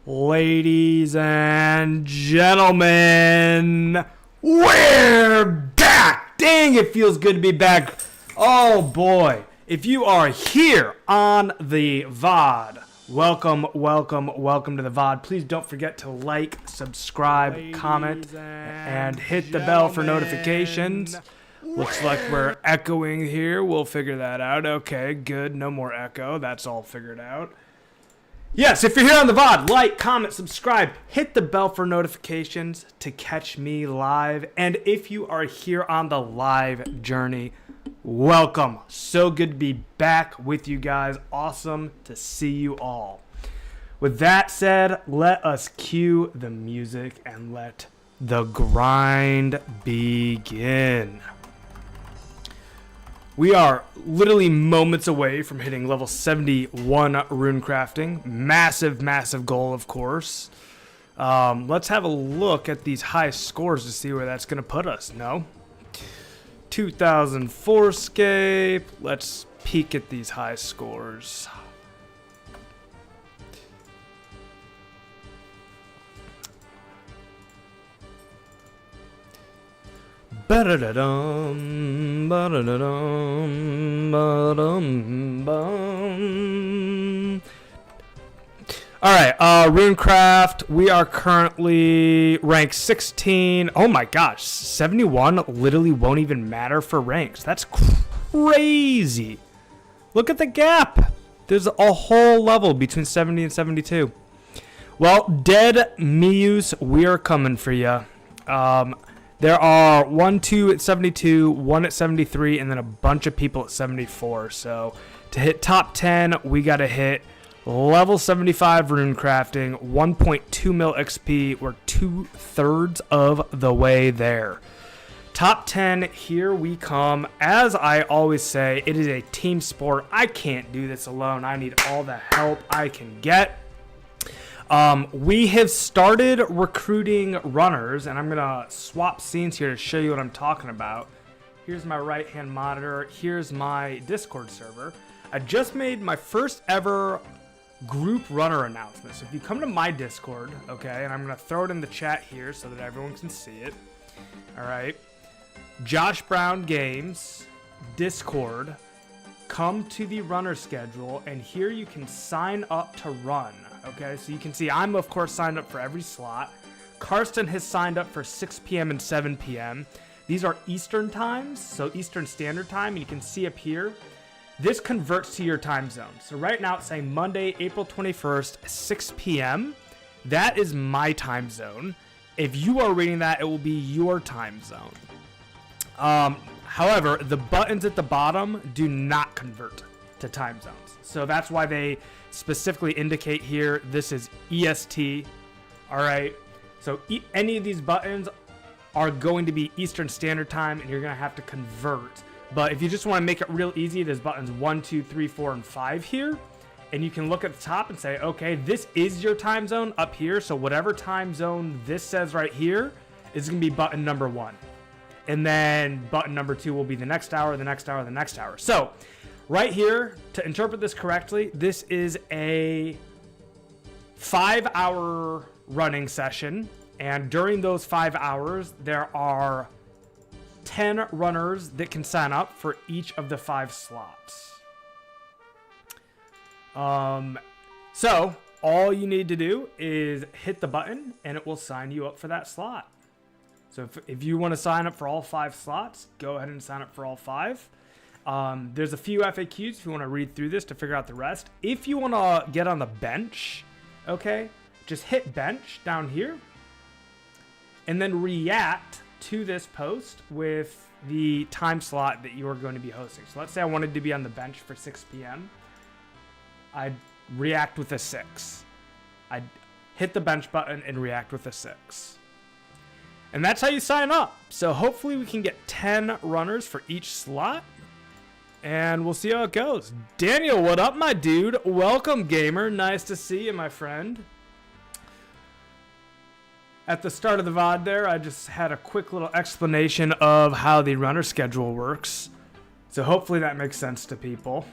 Ladies and gentlemen, we're back! Dang, it feels good to be back. Oh boy, if you are here on the VOD, welcome to the VOD. Please don't forget to like, subscribe, comment, and hit the bell for notifications. Looks like we're echoing here. We'll figure that out. Okay, good. No more echo. That's all figured out. Yes, if you're here on the VOD, like, comment, subscribe, hit the bell for notifications to catch me live. And if you are here on the live journey, welcome. So good to be back with you guys. Awesome to see you all. With that said, let us cue the music and let the grind begin. We are literally moments away from hitting level 71 rune crafting. Massive, massive goal, of course. Let's have a look at these high scores to see where that's going to put us. No? 2004Scape. Let's peek at these high scores. Ba-da-da-dum, ba-da-da-dum, ba-dum-bum. Alright, Runecraft, we are currently rank 16. Oh my gosh, 71 literally won't even matter for ranks. That's crazy. Look at the gap. There's a whole level between 70 and 72. Well, Dead Mius, we are coming for you. There are 2 at 72, 1 at 73, and then a bunch of people at 74. So to hit top 10, we got to hit level 75 rune crafting, 1.2 mil XP. We're 2/3 of the way there. Top 10, here we come. As I always say, it is a team sport. I can't do this alone. I need all the help I can get. We have started recruiting runners, and I'm gonna swap scenes here to show you what I'm talking about. Here's my right-hand monitor. Here's my Discord server. I just made my first ever group runner announcement. So if you come to my Discord, okay, and I'm gonna throw it in the chat here so that everyone can see it. All right, Josh Brown Games Discord. Come to the runner schedule, and here you can sign up to run. Okay, so you can see I'm, of course, signed up for every slot. Karsten has signed up for 6 p.m. and 7 p.m. These are Eastern times, so Eastern Standard Time, and you can see up here, this converts to your time zone. So right now it's saying Monday, April 21st, 6 p.m. That is my time zone. If you are reading that, it will be your time zone. However, the buttons at the bottom do not convert to time zones. So that's why they specifically indicate here this is EST. All right, so any of these buttons are going to be Eastern Standard Time, and you're going to have to convert. But if you just want to make it real easy, there's buttons 1, 2, 3, 4, and 5 here, and you can look at the top and say, okay, this is your time zone up here. So whatever time zone this says right here is going to be button number 1. And then button number 2 will be the next hour, the next hour, the next hour. So right here, to interpret this correctly, this is a 5-hour running session. And during those 5 hours, there are 10 runners that can sign up for each of the 5 slots. So all you need to do is hit the button, and it will sign you up for that slot. So if you want to sign up for all 5 slots, go ahead and sign up for all 5. There's a few FAQs if you want to read through this to figure out the rest. If you want to get on the bench, okay, just hit bench down here and then react to this post with the time slot that you are going to be hosting. So let's say I wanted to be on the bench for 6 p.m. I'd react with a 6. I'd hit the bench button and react with a 6. And that's how you sign up. So hopefully we can get 10 runners for each slot, and we'll see how it goes. Daniel, what up, my dude? Welcome, gamer. Nice to see you, my friend. At the start of the VOD there, I just had a quick little explanation of how the runner schedule works. So hopefully that makes sense to people.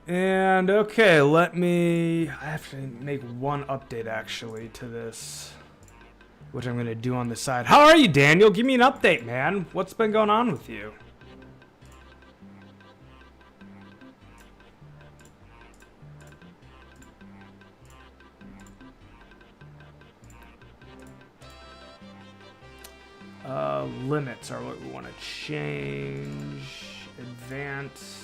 And okay, I have to make one update actually to this, which I'm going to do on the side. How are you, Daniel? Give me an update, man. What's been going on with you? Limits are what we want to change. Advanced.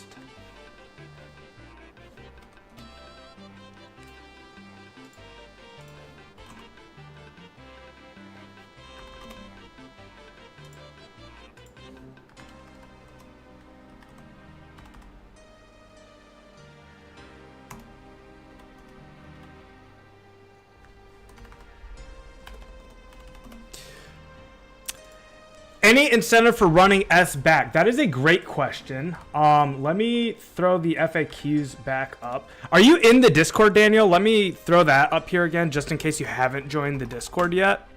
Any incentive for running S back? That is a great question. Let me throw the FAQs back up. Are you in the Discord, Daniel? Let me throw that up here again, just in case you haven't joined the Discord yet.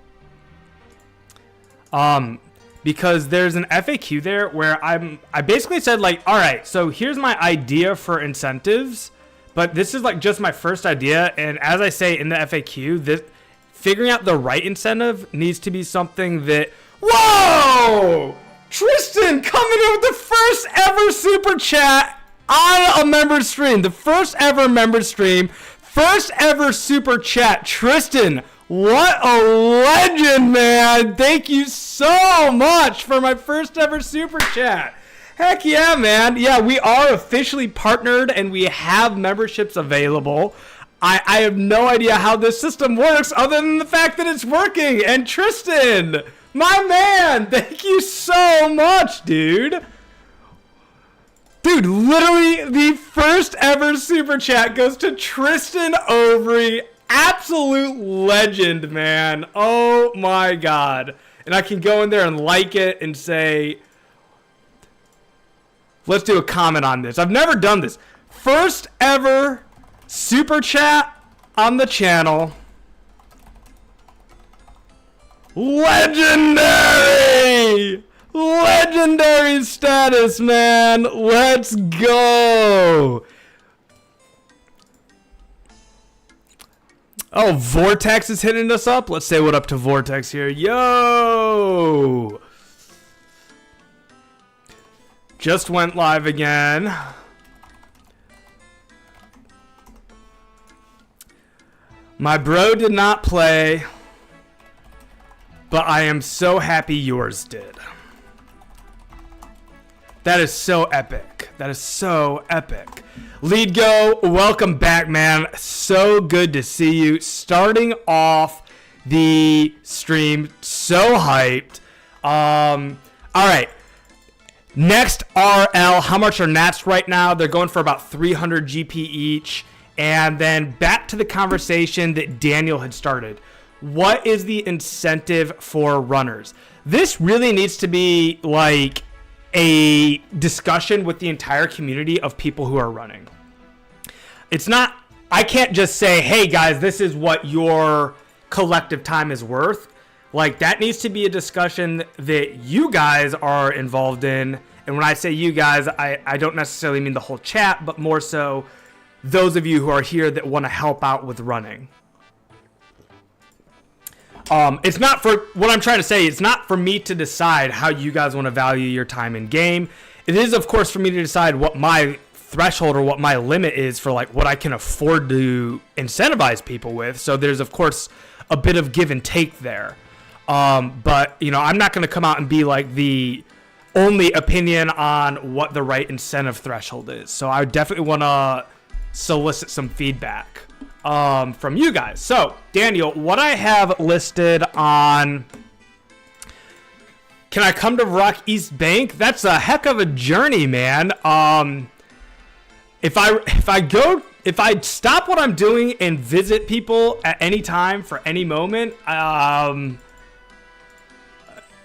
Because there's an FAQ there where I basically said like, all right, so here's my idea for incentives, but this is like just my first idea. And as I say in the FAQ, figuring out the right incentive needs to be something that, whoa! Tristan coming in with the first ever super chat on a member stream. The first ever member stream. First ever super chat. Tristan, what a legend, man. Thank you so much for my first ever super chat. Heck yeah, man. Yeah, we are officially partnered and we have memberships available. I have no idea how this system works other than the fact that it's working. And Tristan, my man, thank you so much, dude. Dude, literally the first ever super chat goes to Tristan Overy. Absolute legend, man. Oh my God. And I can go in there and like it and say, let's do a comment on this. I've never done this. First ever super chat on the channel. Legendary! Legendary status, man. Let's go. Oh, Vortex is hitting us up. Let's say what up to Vortex here. Yo! Just went live again. My bro did not play, but I am so happy yours did. That is so epic. That is so epic. Lead Go, welcome back, man. So good to see you. Starting off the stream, so hyped. All right. Next RL, how much are Nats right now? They're going for about 300 GP each. And then back to the conversation that Daniel had started. What is the incentive for runners? This really needs to be like a discussion with the entire community of people who are running. It's not, I can't just say, hey guys, this is what your collective time is worth. Like that needs to be a discussion that you guys are involved in. And when I say you guys, I don't necessarily mean the whole chat, but more so those of you who are here that want to help out with running. It's not for, what I'm trying to say, it's not for me to decide how you guys want to value your time in game. It is, of course, for me to decide what my threshold or what my limit is for like what I can afford to incentivize people with. So there's, of course, a bit of give and take there. But, you know, I'm not going to come out and be like the only opinion on what the right incentive threshold is. So I definitely want to solicit some feedback from you guys. So Daniel, what I have listed on, can I come to Rock East Bank? That's a heck of a journey, man. If I stop what I'm doing and visit people at any time for any moment,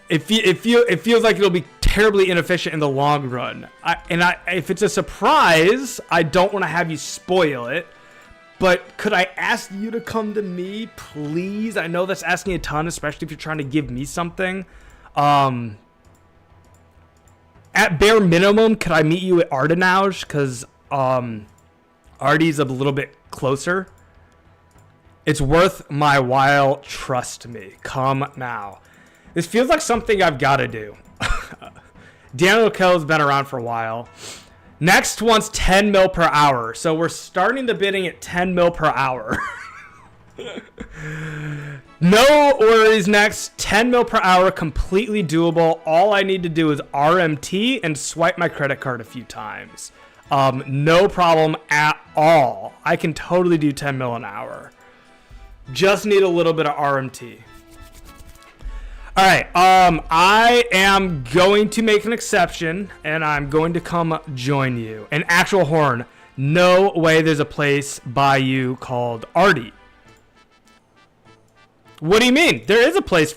it feels like it'll be terribly inefficient in the long run. If it's a surprise, I don't want to have you spoil it. But could I ask you to come to me, please? I know that's asking a ton, especially if you're trying to give me something. At bare minimum, could I meet you at Ardenauge? Because Artie's a little bit closer. It's worth my while, trust me. Come now. This feels like something I've got to do. Daniel Co's been around for a while. Next one's 10 mil per hour. So we're starting the bidding at 10 mil per hour. No worries next. 10 mil per hour, completely doable. All I need to do is RMT and swipe my credit card a few times. No problem at all. I can totally do 10 mil an hour. Just need a little bit of RMT. All right, I am going to make an exception, and I'm going to come join you. An actual horn. No way there's a place by you called Artie. What do you mean? There is a place.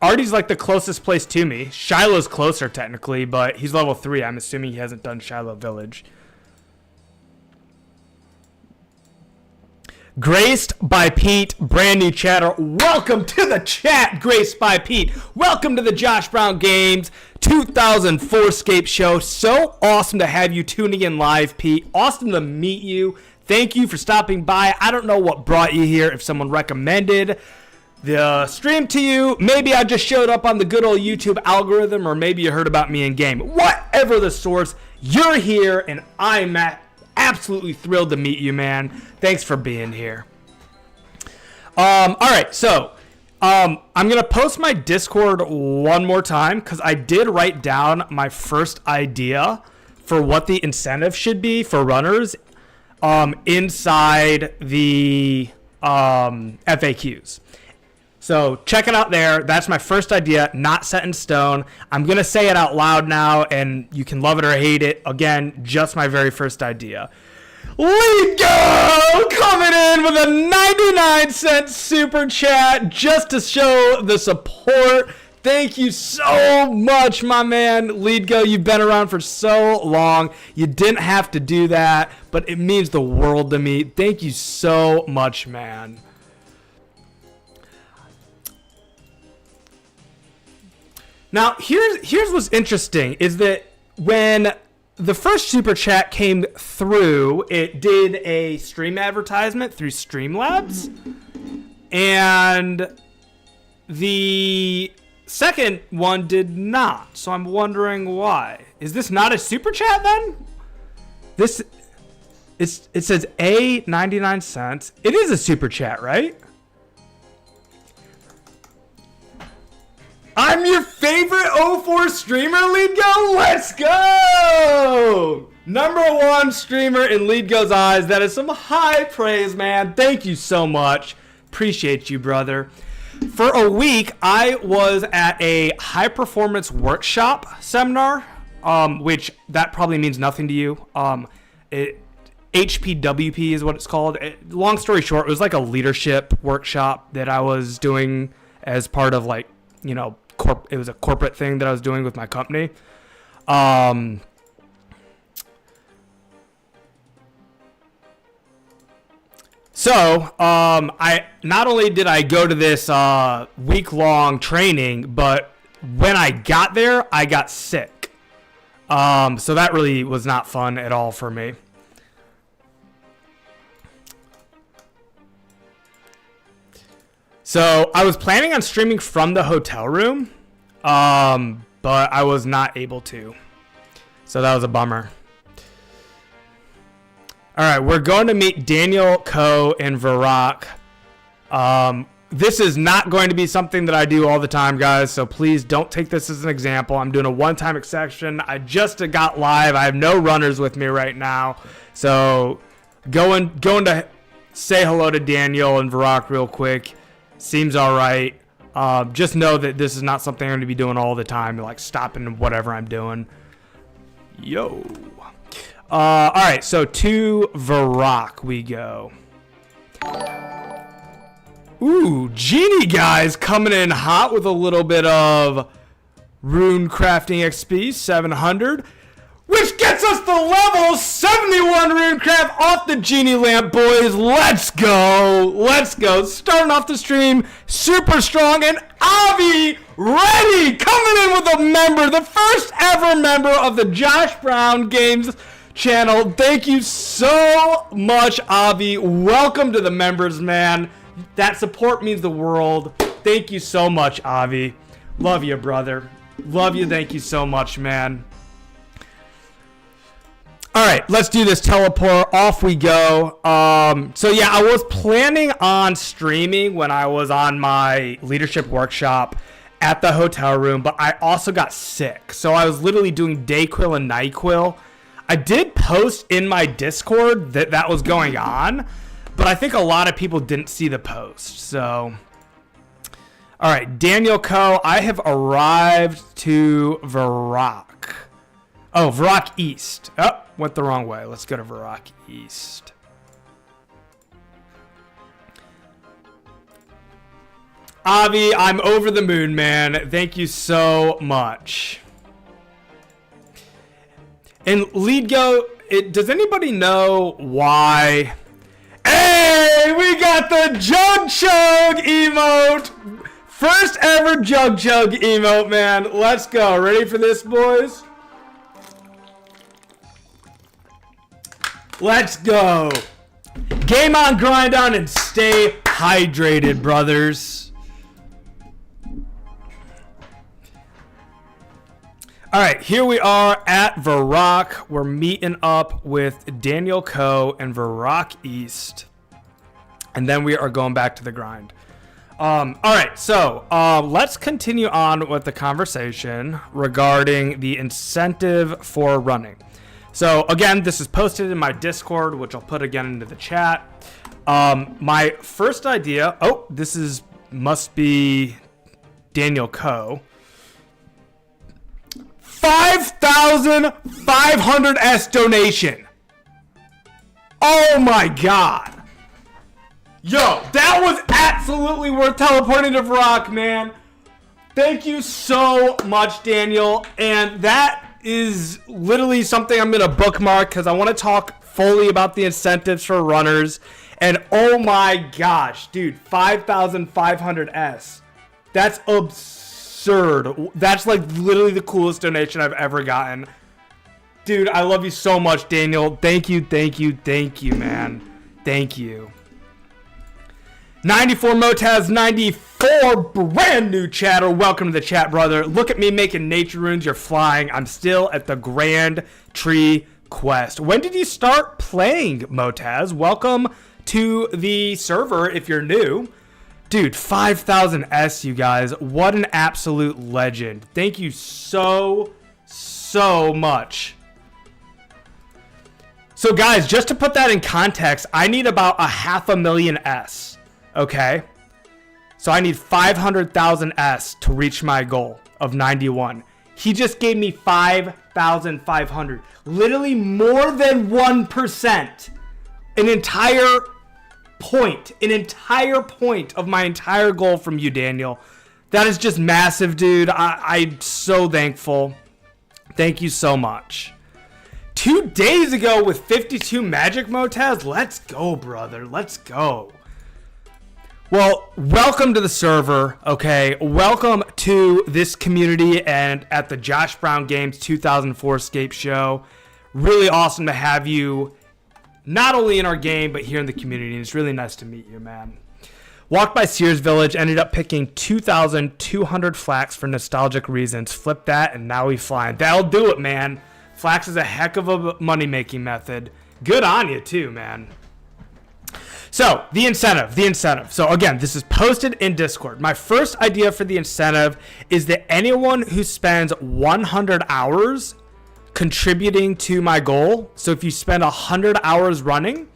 Artie's like the closest place to me. Shiloh's closer, technically, but he's level 3. I'm assuming he hasn't done Shiloh Village. Graced by Pete, brand new chatter. Welcome to the chat, Graced by Pete. Welcome to the Josh Brown Games 2004Scape show. So awesome to have you tuning in live, Pete. Awesome to meet you. Thank you for stopping by. I don't know what brought you here, if someone recommended the stream to you. Maybe I just showed up on the good old YouTube algorithm, or maybe you heard about me in game. Whatever the source, you're here, and I'm absolutely thrilled to meet you, man. Thanks for being here. All right, so I'm gonna post my Discord one more time because I did write down my first idea for what the incentive should be for runners inside the FAQs. So check it out there. That's my first idea, not set in stone. I'm going to say it out loud now, and you can love it or hate it. Again, just my very first idea. Lead Go coming in with a 99-cent super chat just to show the support. Thank you so much, my man. Lead Go, you've been around for so long. You didn't have to do that, but it means the world to me. Thank you so much, man. Now, here's what's interesting is that when the first super chat came through, it did a stream advertisement through Streamlabs, and the second one did not. So I'm wondering why. Is this not a super chat then? It says A 99 cents. It is a super chat, right? I'm your favorite 04 streamer, Lead Go. Let's go! Number 1 streamer in Lead Go's eyes. That is some high praise, man. Thank you so much. Appreciate you, brother. For a week, I was at a high performance workshop seminar, which that probably means nothing to you. HPWP is what it's called. Long story short, it was like a leadership workshop that I was doing as part of, like, you know, it was a corporate thing that I was doing with my company. So I not only did I go to this week-long training, but when I got there, I got sick. So that really was not fun at all for me. So I was planning on streaming from the hotel room, but I was not able to. So that was a bummer. All right, we're going to meet Daniel, Ko, and Varrock. This is not going to be something that I do all the time, guys, so please don't take this as an example. I'm doing a one-time exception. I just got live. I have no runners with me right now. So going to say hello to Daniel and Varrock real quick. Seems all right. Just know that this is not something I'm going to be doing all the time, like stopping whatever I'm doing. Yo. All right, so to Varrock we go. Ooh, Genie guys coming in hot with a little bit of Rune Crafting XP 700. Which gets us the level 71 Runecraft off the Genie Lamp, boys. Let's go. Let's go. Starting off the stream super strong. And Avi ready. Coming in with a member. The first ever member of the Josh Brown Games channel. Thank you so much, Avi. Welcome to the members, man. That support means the world. Thank you so much, Avi. Love you, brother. Love you. Thank you so much, man. All right, let's do this teleport. Off we go. So yeah, I was planning on streaming when I was on my leadership workshop at the hotel room, but I also got sick. So I was literally doing Dayquil and NyQuil. I did post in my Discord that was going on, but I think a lot of people didn't see the post. So, all right, Daniel Co. I have arrived to Varrock. Oh, Varrock East. Oh, went the wrong way. Let's go to Varrock East. Avi, I'm over the moon, man. Thank you so much. And Leadgo, does anybody know why? Hey, we got the Jug Chug emote. First ever Jug Chug emote, man. Let's go. Ready for this, boys? Let's go. Game on, grind on, and stay hydrated, brothers. All right, here we are at Varrock. We're meeting up with Daniel Co. and Varrock East. And then we are going back to the grind. All right, so let's continue on with the conversation regarding the incentive for running. So again, this is posted in my Discord, which I'll put again into the chat. My first idea, must be Daniel Co. 5,500 S donation. Oh my God. Yo, that was absolutely worth teleporting to Varrock, man. Thank you so much, Daniel. And that is literally something I'm going to bookmark because I want to talk fully about the incentives for runners. And oh my gosh, dude, 5,500 S. That's absurd. That's like literally the coolest donation I've ever gotten. Dude, I love you so much, Daniel. Thank you, man. Thank you. 94 Motaz 94, brand new chatter. Welcome to the chat, brother. Look at me making nature runes. You're flying. I'm still at the Grand Tree Quest. When did you start playing, Motaz? Welcome to the server if you're new. Dude, 5,000 S, you guys. What an absolute legend. Thank you so much. So, guys, just to put that in context, I need about 500,000 S. Okay, so I need 500,000 S to reach my goal of 91. He just gave me 5,500, literally more than 1%. An entire point of my entire goal from you, Daniel. That is just massive, dude. I'm so thankful. Thank you so much. 2 days ago with 52 magic Motaz. Let's go, brother. Let's go. Well, welcome to the server, okay? Welcome to this community and at the Josh Brown Games 2004Scape show. Really awesome to have you not only in our game, but here in the community. And it's really nice to meet you, man. Walked by Sears Village, ended up picking 2,200 flax for nostalgic reasons. Flip that, and now we flying. That'll do it, man. Flax is a heck of a money-making method. Good on you, too, man. So, the incentive. So, again, this is posted in Discord. My first idea for the incentive is that anyone who spends 100 hours contributing to my goal, so if you spend 100 hours running,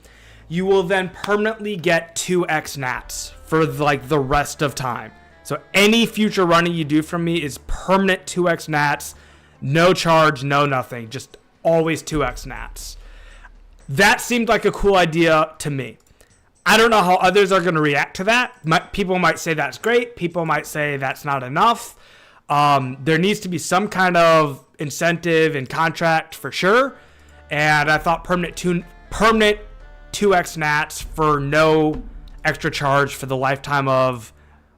you will then permanently get 2x nats for like the rest of time. So, any future running you do from me is permanent 2x nats, no charge, no nothing, just always 2x nats. That seemed like a cool idea to me. I don't know how others are going to react to that. People might say that's great. People might say that's not enough. There needs to be some kind of incentive and contract for sure. And I thought permanent 2x nats for no extra charge for the lifetime of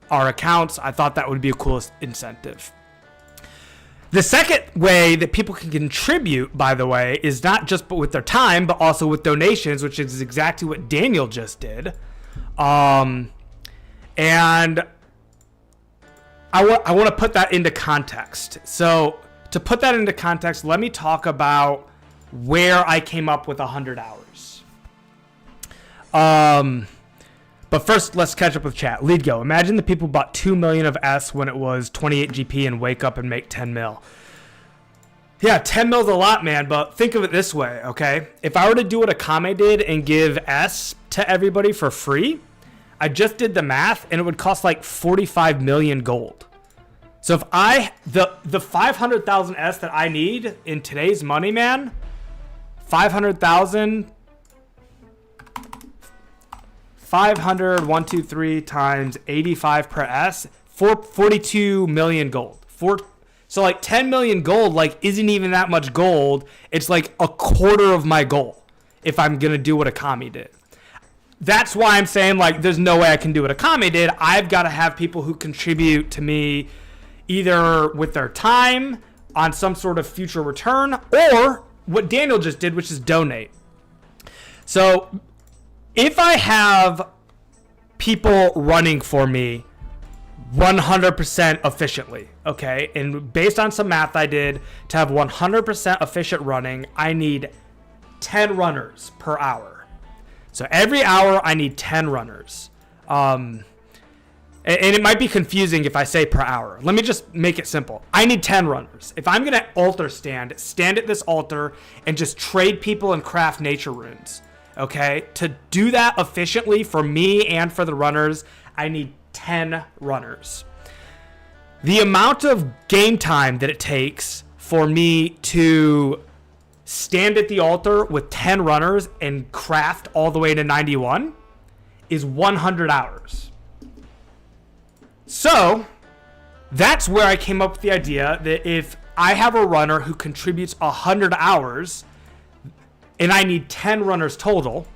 our accounts. I thought that would be a cool incentive. The second way that people can contribute, by the way, is not just with their time, but also with donations, which is exactly what Daniel just did. And I want to put that into context. So to put that into context, let me talk about where I came up with 100 hours. But first, let's catch up with chat. Lead go. Imagine the people bought 2 million of S when it was 28 GP and wake up and make 10 mil. Yeah, 10 mil's a lot, man, but think of it this way, okay? If I were to do what Akame did and give S to everybody for free, I just did the math and it would cost like 45 million gold. So if the 500,000 S that I need in today's money, man, 500,000 500, 1, 2, 3 times 85 per S, 42 million gold. So like 10 million gold like isn't even that much gold. It's like a quarter of my goal if I'm going to do what Akame did. That's why I'm saying like there's no way I can do what Akame did. I've got to have people who contribute to me either with their time on some sort of future return or what Daniel just did, which is donate. So if I have people running for me 100% efficiently, okay, and based on some math I did, to have 100% efficient running, I need 10 runners per hour. So every hour I need 10 runners. And it might be confusing if I say per hour. Let me just make it simple. I need 10 runners. If I'm going to altar stand at this altar and just trade people and craft nature runes, okay, to do that efficiently for me and for the runners, I need 10 runners. The amount of game time that it takes for me to stand at the altar with 10 runners and craft all the way to 91 is 100 hours. So that's where I came up with the idea that if I have a runner who contributes 100 hours and I need 10 runners total,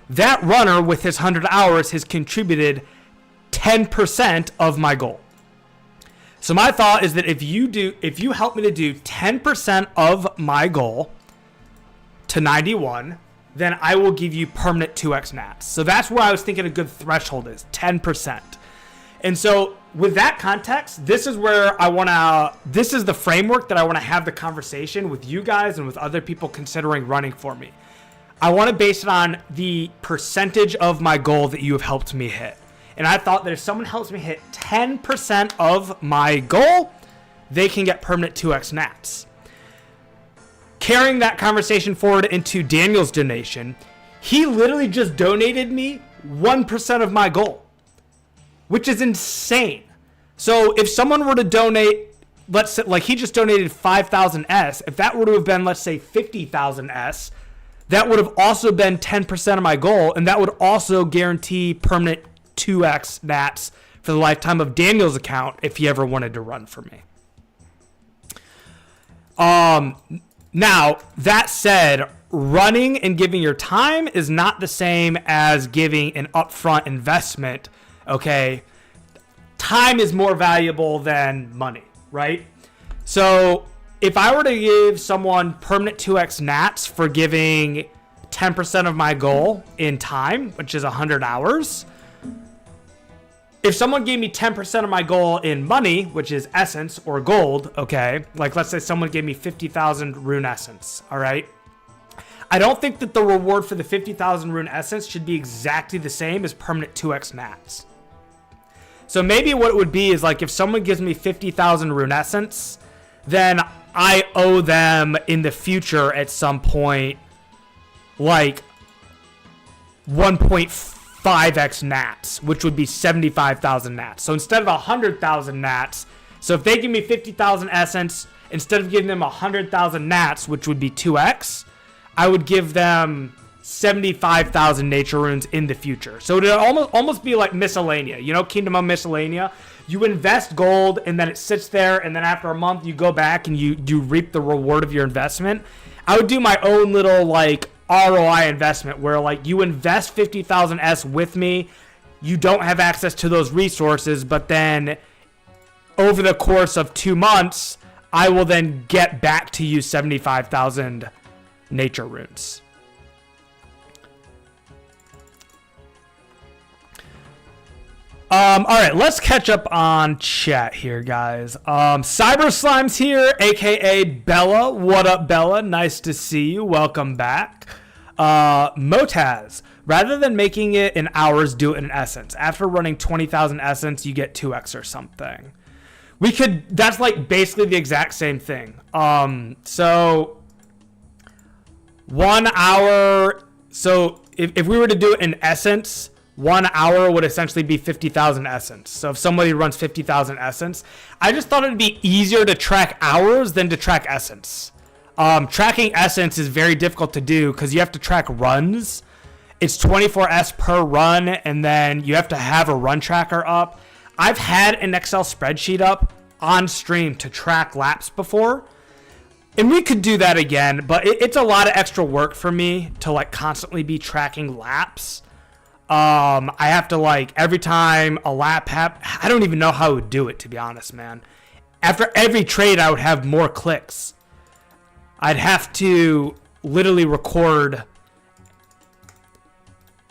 that runner with his 100 hours has contributed 10% of my goal. So my thought is that if you help me to do 10% of my goal to 91, then I will give you permanent 2x nats. So that's where I was thinking a good threshold is 10%. And so with that context, this is the framework that I want to have the conversation with you guys and with other people considering running for me. I want to base it on the percentage of my goal that you have helped me hit. And I thought that if someone helps me hit 10% of my goal, they can get permanent 2x nats. Carrying that conversation forward into Daniel's donation, he literally just donated me 1% of my goal, which is insane. So if someone were to donate, let's say, like he just donated 5,000 S, if that were to have been, let's say, 50,000 S, that would have also been 10% of my goal, and that would also guarantee permanent 2x nats for the lifetime of Daniel's account if he ever wanted to run for me. Now, that said, running and giving your time is not the same as giving an upfront investment, okay? Time is more valuable than money, right? So if I were to give someone permanent 2x nats for giving 10% of my goal in time, which is 100 hours, if someone gave me 10% of my goal in money, which is essence or gold, okay, like let's say someone gave me 50,000 rune essence, all right? I don't think that the reward for the 50,000 rune essence should be exactly the same as permanent 2x nats. So maybe what it would be is like if someone gives me 50,000 rune essence, then I owe them in the future at some point like 1.5x nats, which would be 75,000 nats. So instead of 100,000 nats, so if they give me 50,000 essence, instead of giving them 100,000 nats, which would be 2x, I would give them 75,000 nature runes in the future. So it would almost be like miscellanea, you know, Kingdom of Miscellanea. You invest gold and then it sits there, and then after a month you go back and you reap the reward of your investment. I would do my own little like ROI investment where like you invest 50,000 S with me, you don't have access to those resources, but then over the course of 2 months, I will then get back to you 75,000 nature runes. All right, let's catch up on chat here, guys. Cyber Slime's here, aka Bella. What up, Bella? Nice to see you. Welcome back. Motaz, rather than making it in hours, do it in essence. After running 20,000 essence, you get 2x or something. We could, that's like basically the exact same thing. So 1 hour, so if we were to do it in essence, 1 hour would essentially be 50,000 essence. So if somebody runs 50,000 essence, I just thought it'd be easier to track hours than to track essence. Tracking essence is very difficult to do because you have to track runs. It's 24S per run, and then you have to have a run tracker up. I've had an Excel spreadsheet up on stream to track laps before, and we could do that again, but it's a lot of extra work for me to like constantly be tracking laps. I have to like every time a lap I don't even know how I would do it, to be honest, man. After every trade, I would have more clicks. I'd have to literally record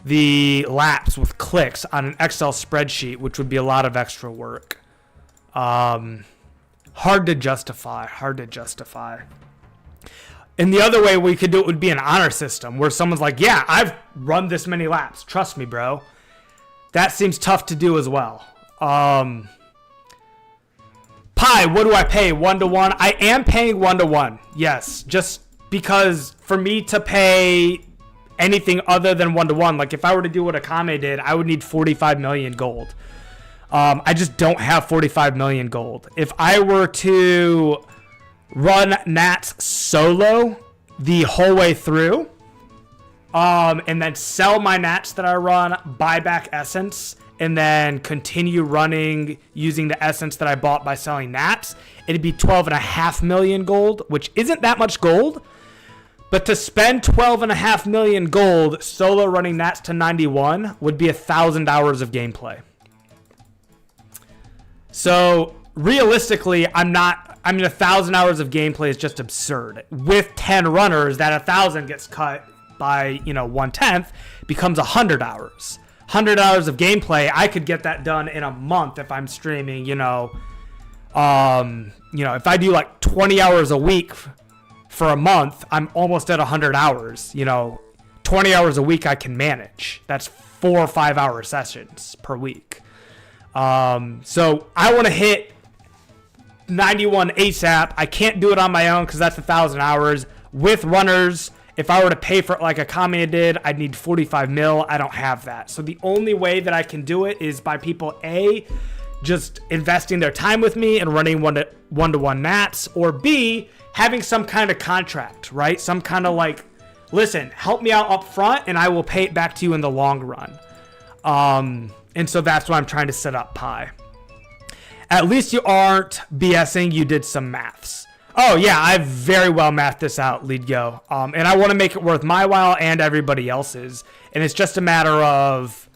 the laps with clicks on an Excel spreadsheet, which would be a lot of extra work. Hard to justify. And the other way we could do it would be an honor system where someone's like, yeah, I've run this many laps. Trust me, bro. That seems tough to do as well. Pi, what do I pay? 1-to-1? I am paying 1-to-1. Yes, just because for me to pay anything other than 1-to-1, like if I were to do what Akame did, I would need 45 million gold. I just don't have 45 million gold. If I were to run Nats solo the whole way through, and then sell my Nats that I run, buy back essence, and then continue running using the essence that I bought by selling Nats, it'd be 12.5 million gold, which isn't that much gold. But to spend 12.5 million gold solo running Nats to 91 would be 1,000 hours of gameplay. So realistically, I mean, 1,000 hours of gameplay is just absurd. With 10 runners, that 1,000 gets cut by, 1/10, becomes 100 hours. 100 hours of gameplay, I could get that done in a month if I'm streaming, if I do like 20 hours a week for a month, I'm almost at 100 hours. 20 hours a week I can manage. That's 4 or 5 hour sessions per week. So I want to hit 91 ASAP. I can't do it on my own because that's 1,000 hours. With runners, if I were to pay for it like Akame did, I'd need 45 mil. I don't have that. So the only way that I can do it is by people, A, just investing their time with me and running one-to-one Nats, or B, having some kind of contract, right? Some kind of like, listen, help me out up front and I will pay it back to you in the long run. And so that's why I'm trying to set up Pi. At least you aren't BSing, you did some maths. Oh yeah, I very well mathed this out, Lead Go. And I want to make it worth my while and everybody else's. And it's just a matter of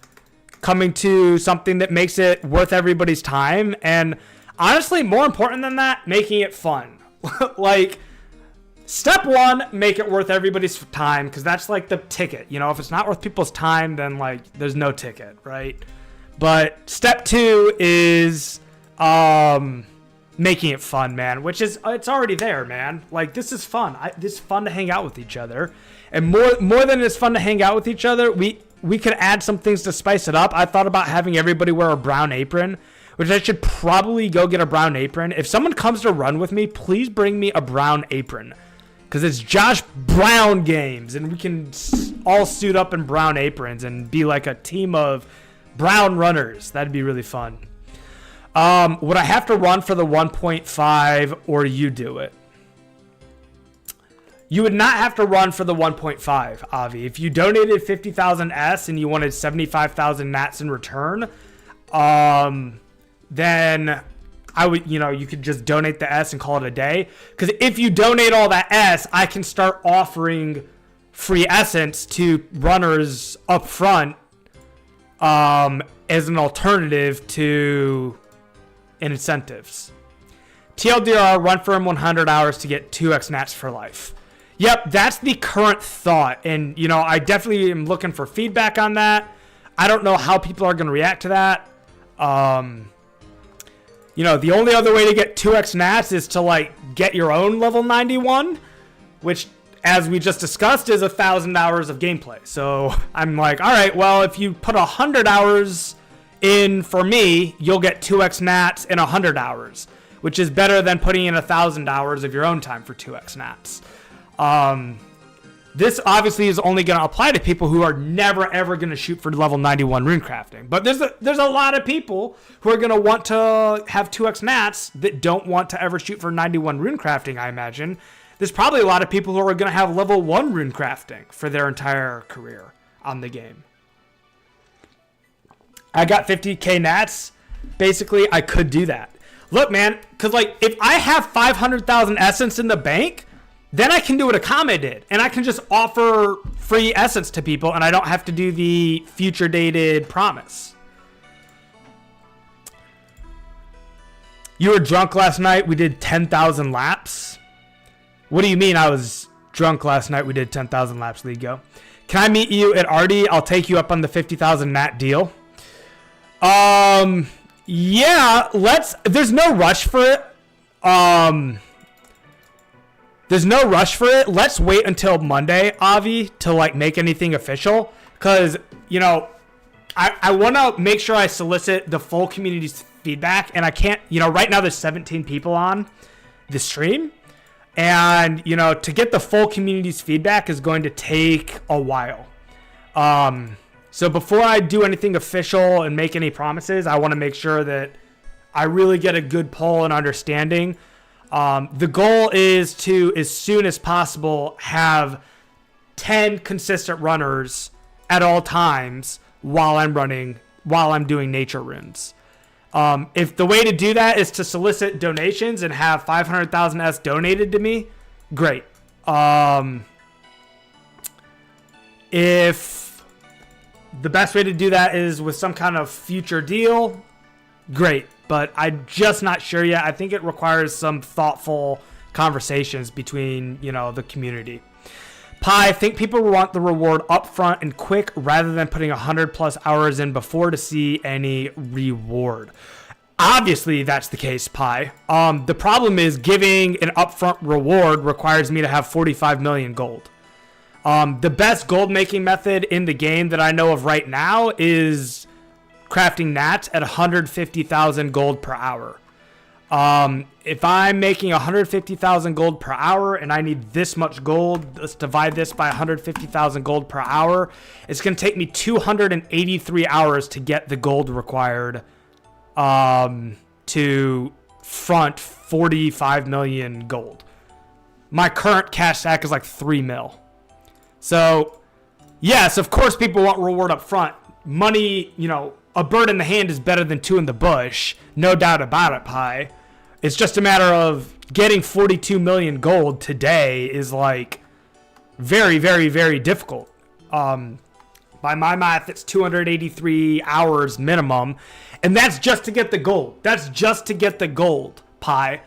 coming to something that makes it worth everybody's time. And honestly, more important than that, making it fun. Like, step one, make it worth everybody's time, because that's like the ticket. If it's not worth people's time, then like there's no ticket, right? But step two is making it fun, man, which is, it's already there, man. Like, this is fun. This is fun to hang out with each other. And more than it's fun to hang out with each other, we could add some things to spice it up. I thought about having everybody wear a brown apron, which I should probably go get a brown apron. If someone comes to run with me, please bring me a brown apron, because it's Josh Brown games, and we can all suit up in brown aprons and be like a team of brown runners. That'd be really fun. Would I have to run for the 1.5 or you do it? You would not have to run for the 1.5, Avi. If you donated 50,000 S and you wanted 75,000 Nats in return, then I would, you could just donate the S and call it a day. Because if you donate all that S, I can start offering free essence to runners up front as an alternative to incentives. TLDR, run for him 100 hours to get 2x nats for life. Yep, that's the current thought. And, you know, I definitely am looking for feedback on that. I don't know how people are going to react to that. You know, the only other way to get 2x nats is to, like, get your own level 91, which, as we just discussed, is 1,000 hours of gameplay. So I'm like, all right, well, if you put 100 hours in for me, you'll get 2x nats in 100 hours, which is better than putting in 1,000 hours of your own time for 2x nats. This obviously is only going to apply to people who are never ever going to shoot for level 91 rune crafting. But there's a lot of people who are going to want to have 2x nats that don't want to ever shoot for 91 rune crafting, I imagine. There's probably a lot of people who are going to have level 1 rune crafting for their entire career on the game. I got 50k nats. Basically, I could do that. Look, man, because like if I have 500,000 essence in the bank, then I can do what Akame did, and I can just offer free essence to people, and I don't have to do the future dated promise. You were drunk last night. We did 10,000 laps. What do you mean I was drunk last night? We did 10,000 laps, Ligo. Can I meet you at Artie? I'll take you up on the 50,000 nat deal. Yeah, there's no rush for it. There's no rush for it. Let's wait until Monday, Avi, to like make anything official. Cause, you know, I want to make sure I solicit the full community's feedback, and I can't, you know, right now there's 17 people on the stream, and, you know, to get the full community's feedback is going to take a while. So before I do anything official and make any promises, I want to make sure that I really get a good poll and understanding. The goal is to, as soon as possible, have 10 consistent runners at all times while I'm doing nature runes. If the way to do that is to solicit donations and have 500,000 S donated to me, great. If the best way to do that is with some kind of future deal, great. But I'm just not sure yet. I think it requires some thoughtful conversations between, you know, the community. I think people want the reward upfront and quick rather than putting 100+ hours in before to see any reward. Obviously, that's the case, Pi. The problem is giving an upfront reward requires me to have 45 million gold. The best gold making method in the game that I know of right now is crafting nats at 150,000 gold per hour. If I'm making 150,000 gold per hour and I need this much gold, let's divide this by 150,000 gold per hour. It's going to take me 283 hours to get the gold required to front 45 million gold. My current cash stack is like 3 mil. So, yes, of course people want reward up front. Money, you know, a bird in the hand is better than two in the bush. No doubt about it, Pi. It's just a matter of getting 42 million gold today is like very, very, very difficult. By my math, it's 283 hours minimum. And that's just to get the gold. That's just to get the gold, Pi.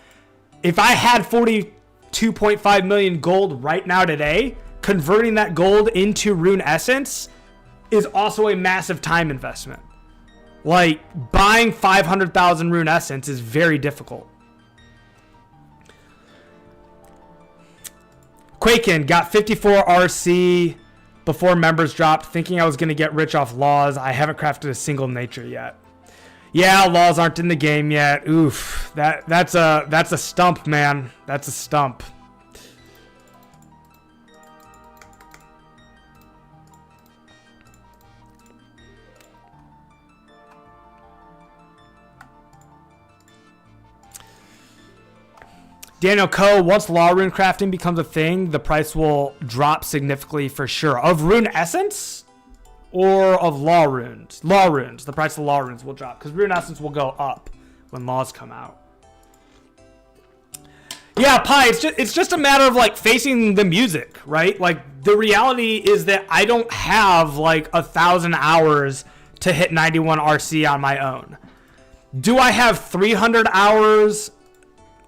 If I had 42.5 million gold right now today, converting that gold into rune essence is also a massive time investment. Like, buying 500,000 rune essence is very difficult. Quaken got 54 RC before members dropped, thinking I was going to get rich off laws. I haven't crafted a single nature yet. Yeah, laws aren't in the game yet. Oof, that's a stump, man. That's a stump. Daniel Coe, once law rune crafting becomes a thing, the price will drop significantly for sure. Of rune essence or of law runes? Law runes. The price of law runes will drop because rune essence will go up when laws come out. Yeah, Pi, it's just a matter of like facing the music, right? Like the reality is that I don't have like 1,000 hours to hit 91 RC on my own. Do I have 300 hours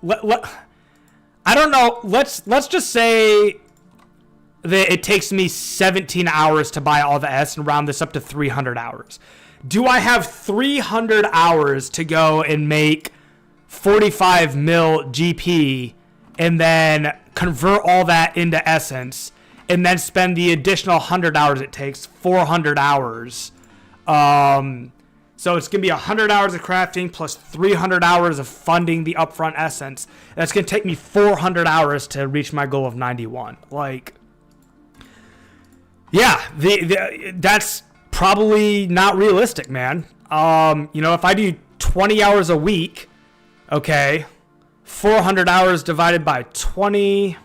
I don't know. Let's just say that it takes me 17 hours to buy all the S and round this up to 300 hours. Do I have 300 hours to go and make 45 mil GP and then convert all that into essence and then spend the additional 100 hours it takes, 400 hours? So it's going to be 100 hours of crafting plus 300 hours of funding the upfront essence. That's going to take me 400 hours to reach my goal of 91. Like, yeah, that's probably not realistic, man. If I do 20 hours a week, okay, 400 hours divided by 20,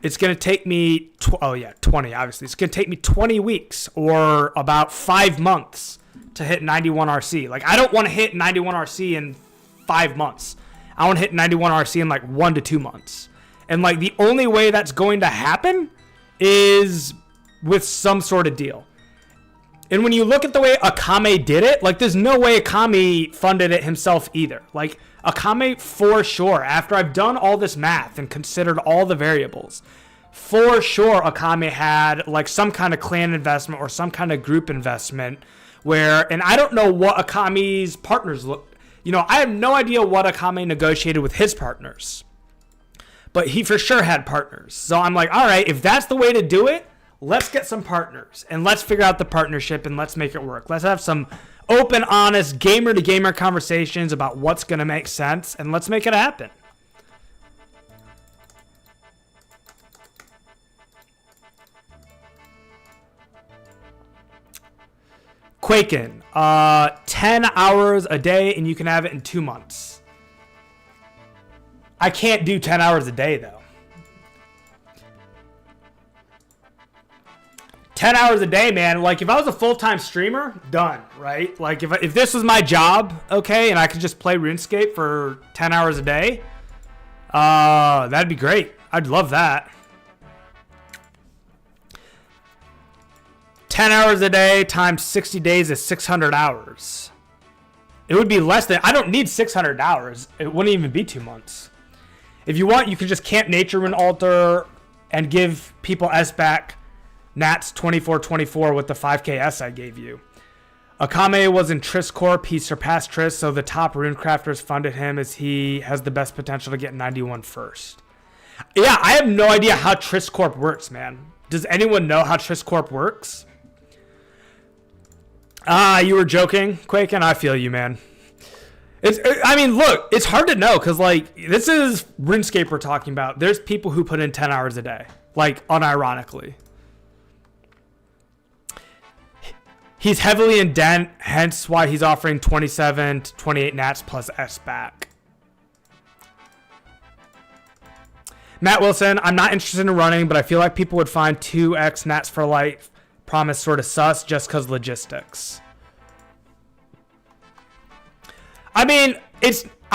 it's going to take me, 20, obviously. It's going to take me 20 weeks or about 5 months to hit 91 RC. Like, I don't want to hit 91 RC in 5 months. I want to hit 91 RC in like 1 to 2 months. And like, the only way that's going to happen is with some sort of deal. And when you look at the way Akame did it, like, there's no way Akame funded it himself either. Like, Akame, for sure, after I've done all this math and considered all the variables, for sure Akame had like some kind of clan investment or some kind of group investment where, and I don't know what Akame's partners look, I have no idea what Akame negotiated with his partners, but he for sure had partners. So I'm like, all right, if that's the way to do it, let's get some partners and let's figure out the partnership and let's make it work. Let's have some open, honest, gamer-to-gamer conversations about what's going to make sense, and let's make it happen. Quaken, 10 hours a day, and you can have it in 2 months. I can't do 10 hours a day, though. 10 hours a day, man. Like, if I was a full-time streamer, done, right? Like, if this was my job, okay, and I could just play RuneScape for 10 hours a day, that'd be great. I'd love that. 10 hours a day times 60 days is 600 hours. It would be less than, I don't need 600 hours. It wouldn't even be 2 months. If you want, you could just camp nature rune altar and give people S back. Nats 2424 with the 5k S I gave you. Akame was in Triss Corp. He surpassed Triss, so the top rune crafters funded him as he has the best potential to get 91 first. Yeah, I have no idea how Triss Corp works, man. Does anyone know how Triss Corp works? You were joking, Quaken? I feel you, man. Look, it's hard to know because, like, this is RuneScape we're talking about. There's people who put in 10 hours a day, like, unironically. He's heavily in debt, hence why he's offering 27 to 28 nats plus S back. Matt Wilson, I'm not interested in running, but I feel like people would find 2x nats for life promise sort of sus just because logistics. I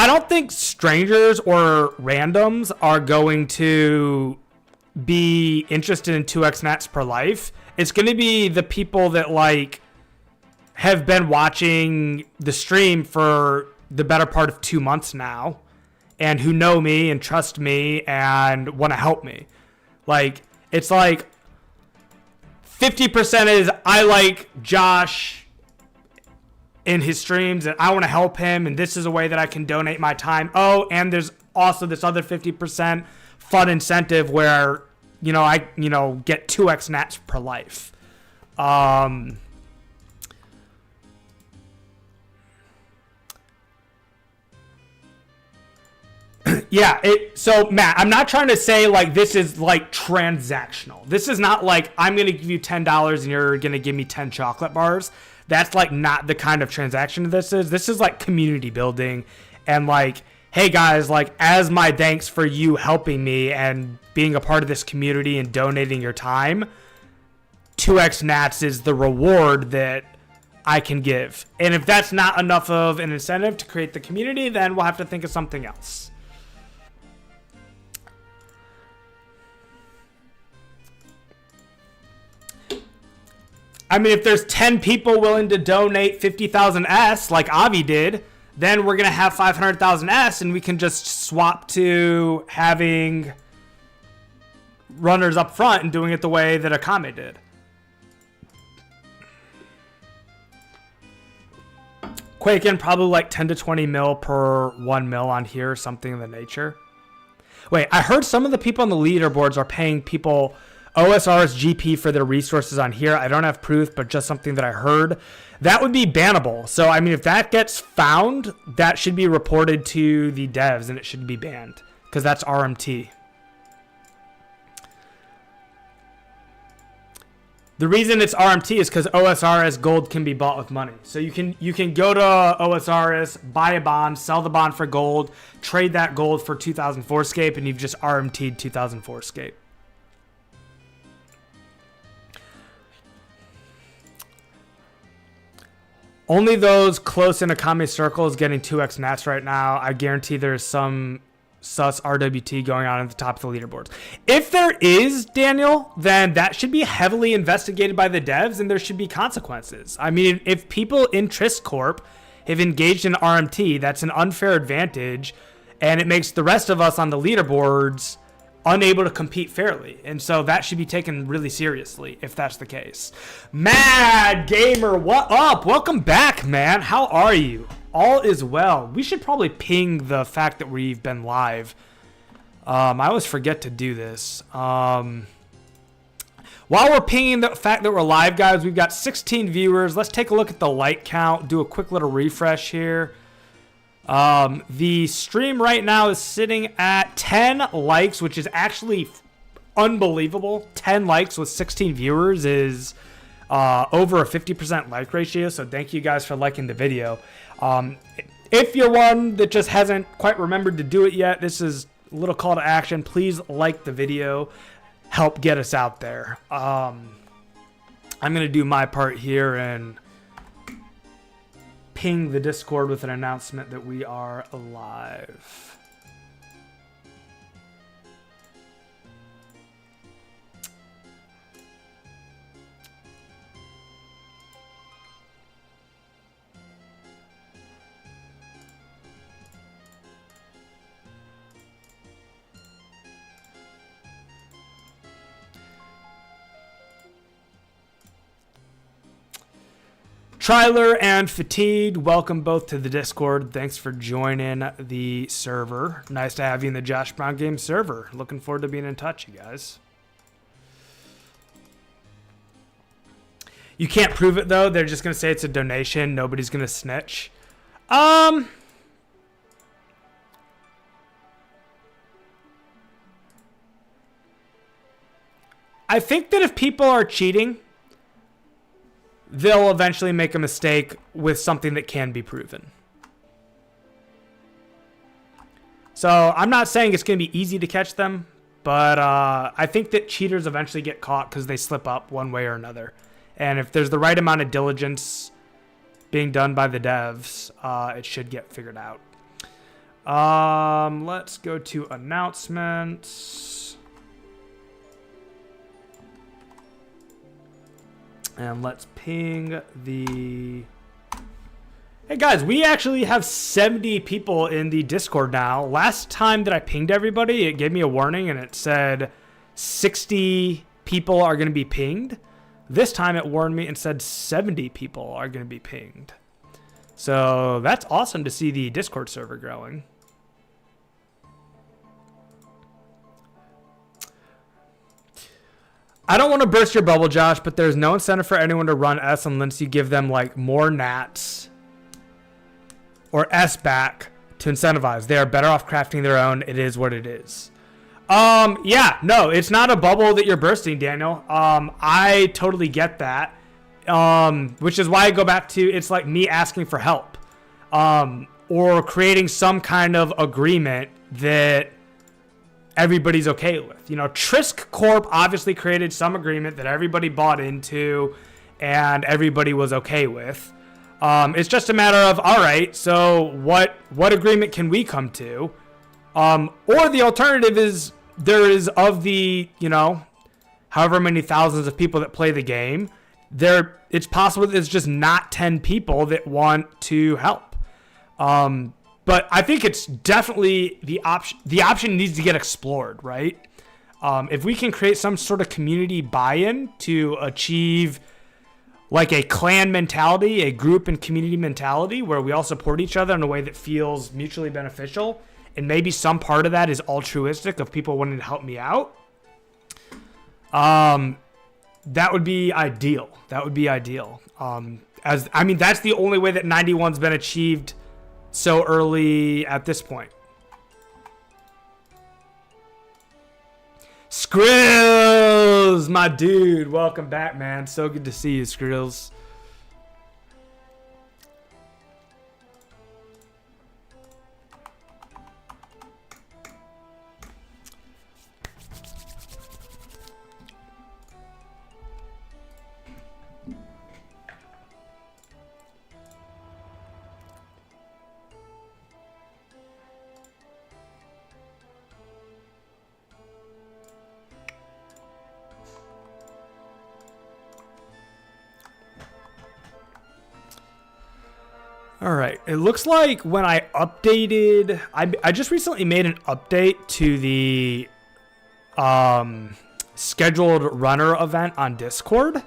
don't think strangers or randoms are going to be interested in 2x nats per life. It's going to be the people that, like, have been watching the stream for the better part of 2 months now and who know me and trust me and want to help me. Like, it's like 50% is I like Josh in his streams and I want to help him and this is a way that I can donate my time. Oh, and there's also this other 50% fun incentive where, I get 2x nats per life. Yeah, so Matt, I'm not trying to say like this is like transactional. This is not like I'm going to give you $10 and you're going to give me 10 chocolate bars. That's like not the kind of transaction this is. This is like community building and like, hey guys, like as my thanks for you helping me and being a part of this community and donating your time, 2x nats is the reward that I can give. And if that's not enough of an incentive to create the community, then we'll have to think of something else. If there's 10 people willing to donate 50,000 S like Avi did, then we're going to have 500,000 S, and we can just swap to having runners up front and doing it the way that Akame did. Quaking probably like 10 to 20 mil per 1 mil on here, something of the nature. Wait, I heard some of the people on the leaderboards are paying people OSR's GP for their resources on here. I don't have proof, but just something that I heard. That would be bannable. So, I mean, if that gets found, that should be reported to the devs and it should be banned because that's RMT. The reason it's RMT is because OSRS gold can be bought with money. So you can go to OSRS, buy a bond, sell the bond for gold, trade that gold for 2004Scape, and you've just RMT'd 2004Scape. Only those close in Akame circle is getting 2x nats right now. I guarantee there's some sus RWT going on at the top of the leaderboards. If there is, Daniel, then that should be heavily investigated by the devs and there should be consequences. I mean, if people in Trisk Corp have engaged in RMT, that's an unfair advantage and it makes the rest of us on the leaderboards unable to compete fairly. And so that should be taken really seriously if that's the case. Mad Gamer, what up? Welcome back, man. How are you? All is well. We should probably ping the fact that we've been live. I always forget to do this. While we're pinging the fact that we're live, guys, we've got 16 viewers. Let's take a look at the like count. Do a quick little refresh here. The stream right now is sitting at 10 likes, which is actually unbelievable. 10 likes with 16 viewers is over a 50% like ratio. So thank you guys for liking the video. If you're one that just hasn't quite remembered to do it yet, this is a little call to action. Please like the video. Help get us out there. I'm going to do my part here and ping the Discord with an announcement that we are live. Triler and Fatigued, welcome both to the Discord. Thanks for joining the server. Nice to have you in the Josh Brown Game server. Looking forward to being in touch, you guys. You can't prove it, though. They're just going to say it's a donation. Nobody's going to snitch. I think that if people are cheating, they'll eventually make a mistake with something that can be proven. So I'm not saying it's going to be easy to catch them, but I think that cheaters eventually get caught because they slip up one way or another. And if there's the right amount of diligence being done by the devs, it should get figured out. Let's go to announcements. And let's ping the... Hey guys, we actually have 70 people in the Discord now. Last time that I pinged everybody, it gave me a warning and it said 60 people are going to be pinged. This time it warned me and said 70 people are going to be pinged. So that's awesome to see the Discord server growing. I don't want to burst your bubble, Josh, but there's no incentive for anyone to run S unless you give them like more nats or S back to incentivize. They are better off crafting their own. It is what it is. Yeah, no, it's not a bubble that you're bursting, Daniel. I totally get that. Which is why I go back to, it's like me asking for help. Or creating some kind of agreement that everybody's okay with. You know, Trisk Corp obviously created some agreement that everybody bought into and everybody was okay with. It's just a matter of, all right, so what agreement can we come to? Or the alternative is there is of the, you know, however many thousands of people that play the game, it's possible that there's just not 10 people that want to help. But I think it's definitely the option. The option needs to get explored, right? If we can create some sort of community buy-in to achieve like a clan mentality, a group and community mentality where we all support each other in a way that feels mutually beneficial, and maybe some part of that is altruistic of people wanting to help me out, that would be ideal. That would be ideal. That's the only way that 91's been achieved so early at this point. Skrills, my dude, welcome back, man. So good to see you, Skrills. All right, it looks like when I updated, I just recently made an update to the scheduled runner event on Discord.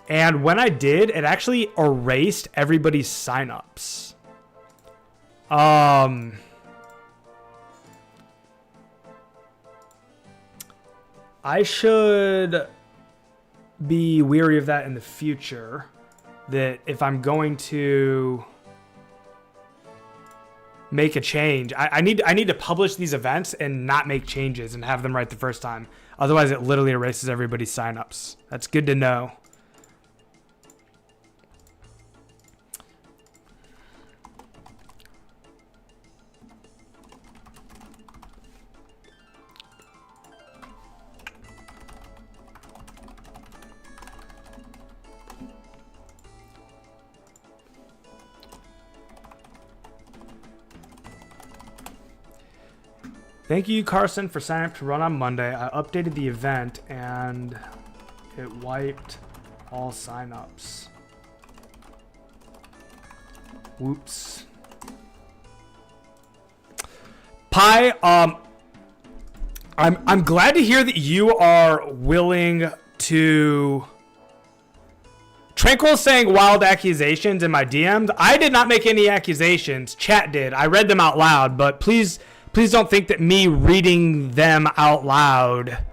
And when I did, it actually erased everybody's signups. I should be wary of that in the future. That if I'm going to make a change, I need to publish these events and not make changes and have them right the first time. Otherwise, it literally erases everybody's signups. That's good to know. Thank you, Carson, for signing up to run on Monday. I updated the event and it wiped all signups. Whoops. Pi, I'm glad to hear that you are willing to. Tranquil saying wild accusations in my DMs. I did not make any accusations. Chat did. I read them out loud, but please don't think that me reading them out loud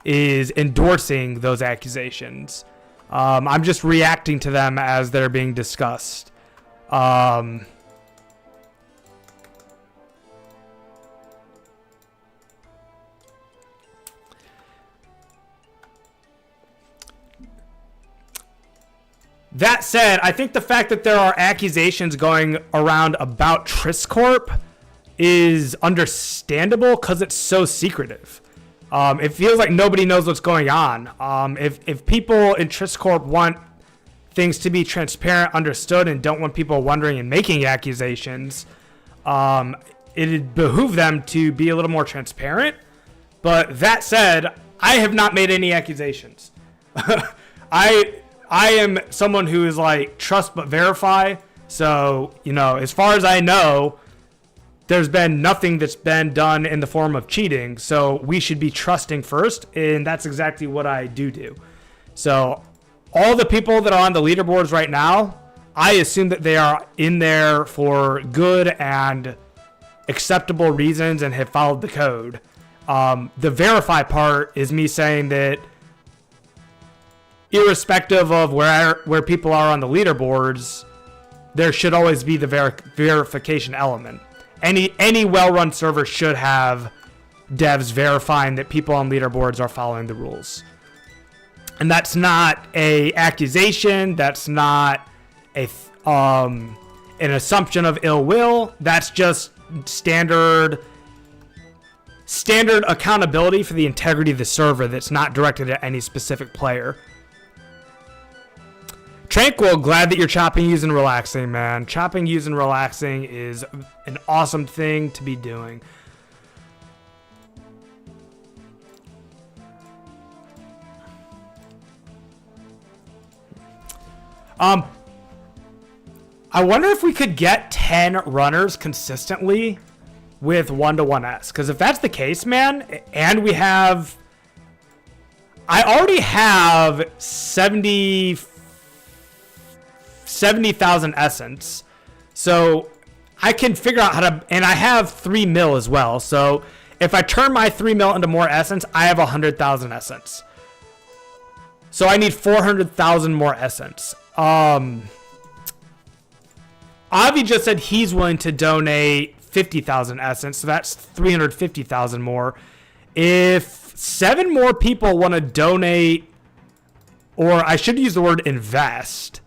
is endorsing those accusations. I'm just reacting to them as they're being discussed. That said, I think the fact that there are accusations going around about Triscorp is understandable because it's so secretive. It feels like nobody knows what's going on. If people in Triscorp want things to be transparent, understood, and don't want people wondering and making accusations, it'd behoove them to be a little more transparent. But that said, I have not made any accusations. I am someone who is like trust but verify. So, as far as I know, there's been nothing that's been done in the form of cheating, so we should be trusting first, and that's exactly what I do. So all the people that are on the leaderboards right now, I assume that they are in there for good and acceptable reasons and have followed the code. The verify part is me saying that irrespective of where people are on the leaderboards, there should always be the verification element. Any well-run server should have devs verifying that people on leaderboards are following the rules. And that's not a accusation. That's not an assumption of ill will. That's just standard accountability for the integrity of the server that's not directed at any specific player. Tranquil, glad that you're chopping, using, relaxing, man. Chopping, using, relaxing is an awesome thing to be doing. I wonder if we could get 10 runners consistently with 1-to-1S. Because if that's the case, man, and we have... I already have 70,000 essence. So I can figure out how to... And I have 3 mil as well. So if I turn my 3 mil into more essence, I have 100,000 essence. So I need 400,000 more essence. Avi just said he's willing to donate 50,000 essence, so that's 350,000 more. If 7 more people want to donate, or I should use the word invest.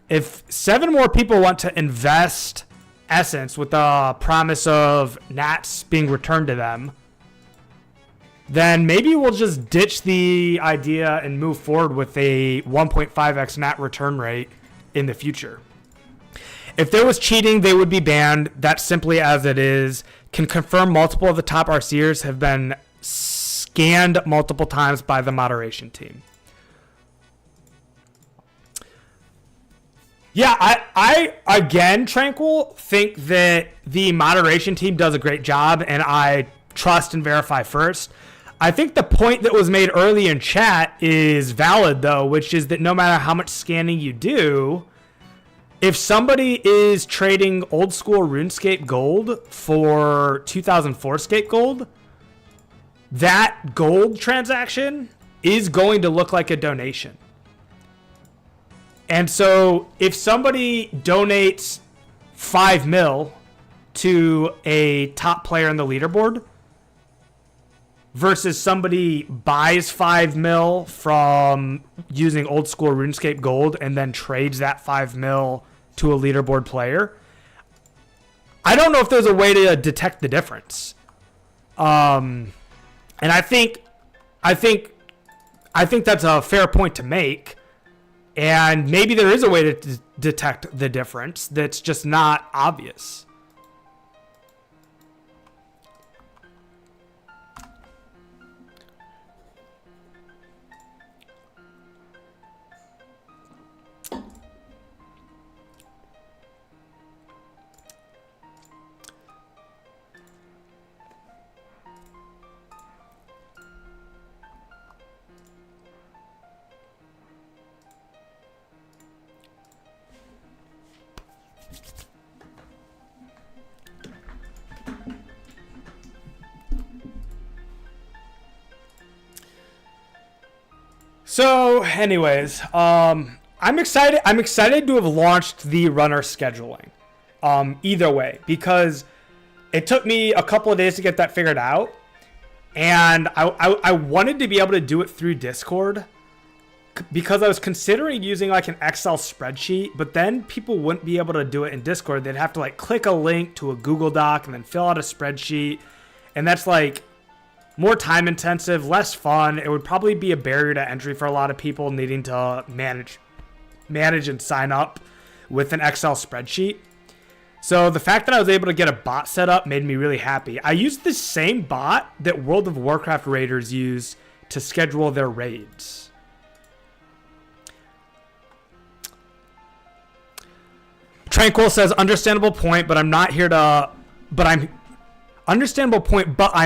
If 7 more people want to invest essence with the promise of nats being returned to them, then maybe we'll just ditch the idea and move forward with a 1.5x nat return rate in the future. If there was cheating, they would be banned. That's simply as it is. Can confirm multiple of the top RCers have been scanned multiple times by the moderation team. Yeah, I again, Tranquil, think that the moderation team does a great job, and I trust and verify first. I think the point that was made early in chat is valid, though, which is that no matter how much scanning you do, if somebody is trading old school RuneScape gold for 2004Scape gold, that gold transaction is going to look like a donation. And so if somebody donates 5 mil to a top player in the leaderboard versus somebody buys 5 mil from using old school RuneScape gold and then trades that 5 mil to a leaderboard player, I don't know if there's a way to detect the difference. And I think that's a fair point to make. And maybe there is a way to detect the difference that's just not obvious. So, anyways, I'm excited. I'm excited to have launched the runner scheduling. Either way, because it took me a couple of days to get that figured out, and I wanted to be able to do it through Discord because I was considering using like an Excel spreadsheet, but then people wouldn't be able to do it in Discord. They'd have to like click a link to a Google Doc and then fill out a spreadsheet, and that's like more time intensive, less fun. It would probably be a barrier to entry for a lot of people needing to manage and sign up with an Excel spreadsheet. So the fact that I was able to get a bot set up made me really happy. I used the same bot that World of Warcraft raiders use to schedule their raids. Tranquil says, understandable point, but I'm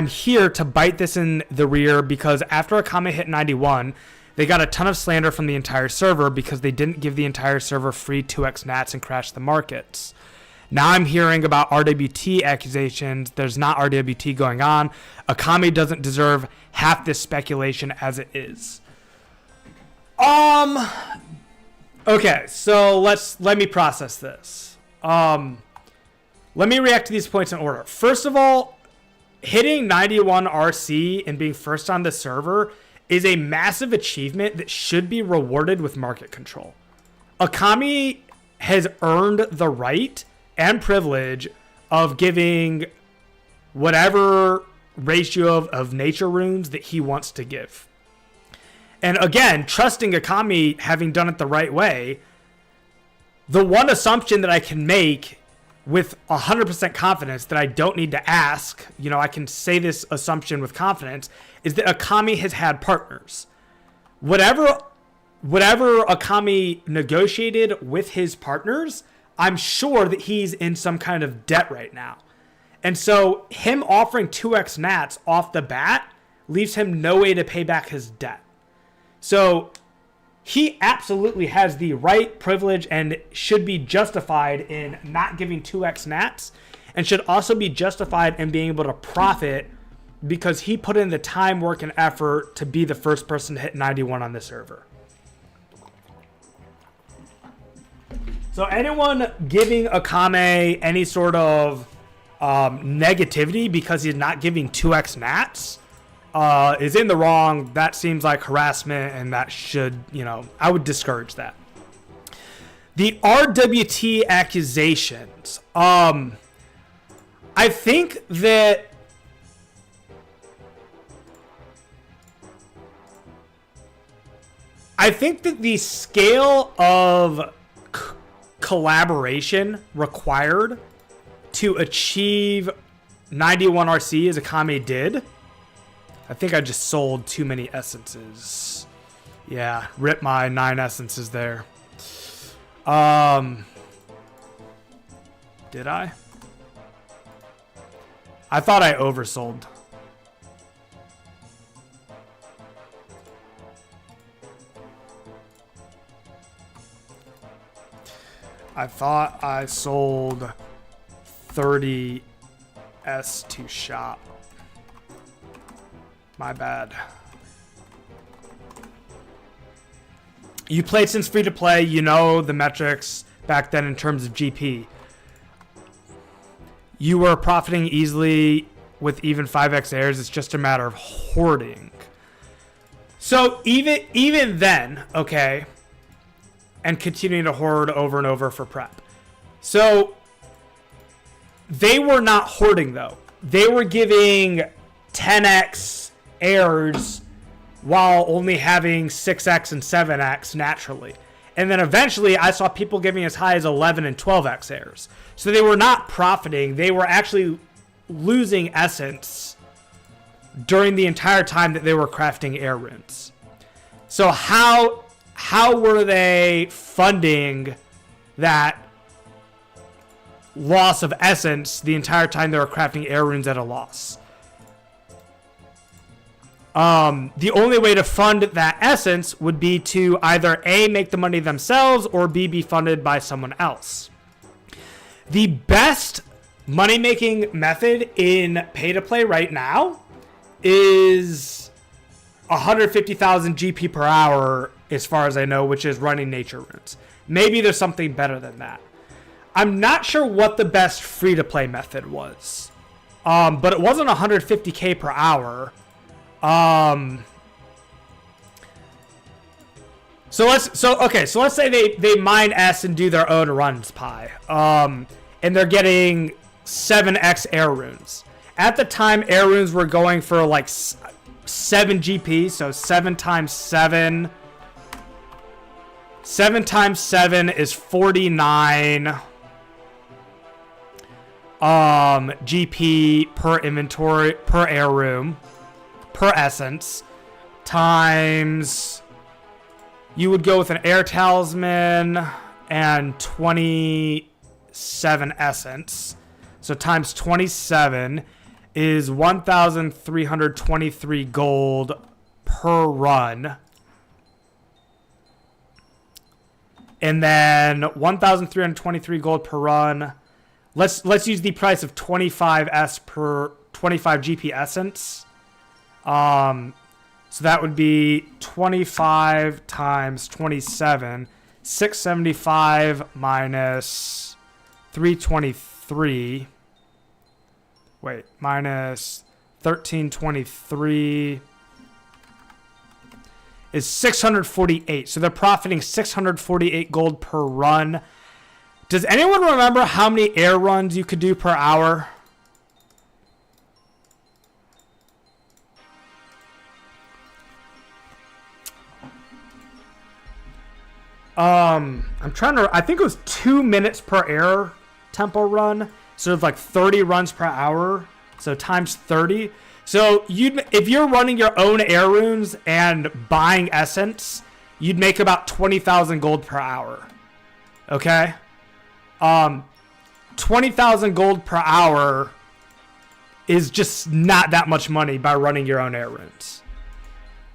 here to bite this in the rear because after Akame hit 91, they got a ton of slander from the entire server because they didn't give the entire server free 2x nats and crashed the markets. Now I'm hearing about RWT accusations. There's not RWT going on. Akame doesn't deserve half this speculation as it is. Okay, so let me process this. Let me react to these points in order. First of all, hitting 91 RC and being first on the server is a massive achievement that should be rewarded with market control. Akame has earned the right and privilege of giving whatever ratio of nature runes that he wants to give. And again, trusting Akame having done it the right way, the one assumption that I can make with 100% confidence that I don't need to ask, I can say this assumption with confidence, is that Akame has had partners. Whatever whatever Akami negotiated with his partners, I'm sure that he's in some kind of debt right now. And so him offering 2x nats off the bat leaves him no way to pay back his debt. So he absolutely has the right, privilege, and should be justified in not giving 2x nats, and should also be justified in being able to profit because he put in the time, work, and effort to be the first person to hit 91 on the server. So anyone giving Akame any sort of negativity because he's not giving 2x nats is in the wrong. That seems like harassment, and that should, I would discourage that. The RWT accusations. I think that the scale of collaboration required to achieve 91 RC as Akame did. I think I just sold too many essences. Yeah, rip my 9 essences there. Did I? I thought I oversold. I thought I sold 30 S to shop. My bad. You played since free to play, you know the metrics back then in terms of GP. You were profiting easily with even 5x airs. It's just a matter of hoarding. So even then, okay, and continuing to hoard over and over for prep. So they were not hoarding though. They were giving 10x airs while only having 6x and 7x naturally. And then eventually I saw people giving as high as 11 and 12x airs. So they were not profiting. They were actually losing essence during the entire time that they were crafting air runes. So how were they funding that loss of essence the entire time they were crafting air runes at a loss? The only way to fund that essence would be to either A, make the money themselves, or B, be funded by someone else. The best money-making method in pay-to-play right now is 150,000 GP per hour, as far as I know, which is running nature runes. Maybe there's something better than that. I'm not sure what the best free-to-play method was, but it wasn't 150k per hour. So let's say they mine S and do their own runs pi. And they're getting 7x air runes. At the time, air runes were going for like 7 GP, so 7 times 7. 7 times 7 is 49 GP per inventory, per air room, per essence, times, you would go with an air talisman and 27 essence. So times 27 is 1,323 gold per run. And then 1,323 gold per run. Let's use the price of 25s per 25 GP essence. So that would be 25 times 27, 675 minus 323. Wait, minus 1323 is 648. So they're profiting 648 gold per run. Does anyone remember how many air runs you could do per hour? I'm trying to, I think it was 2 minutes per air tempo run. So it's like 30 runs per hour. So times 30. So if you're running your own air runes and buying essence, you'd make about 20,000 gold per hour. Okay? 20,000 gold per hour is just not that much money by running your own air runes.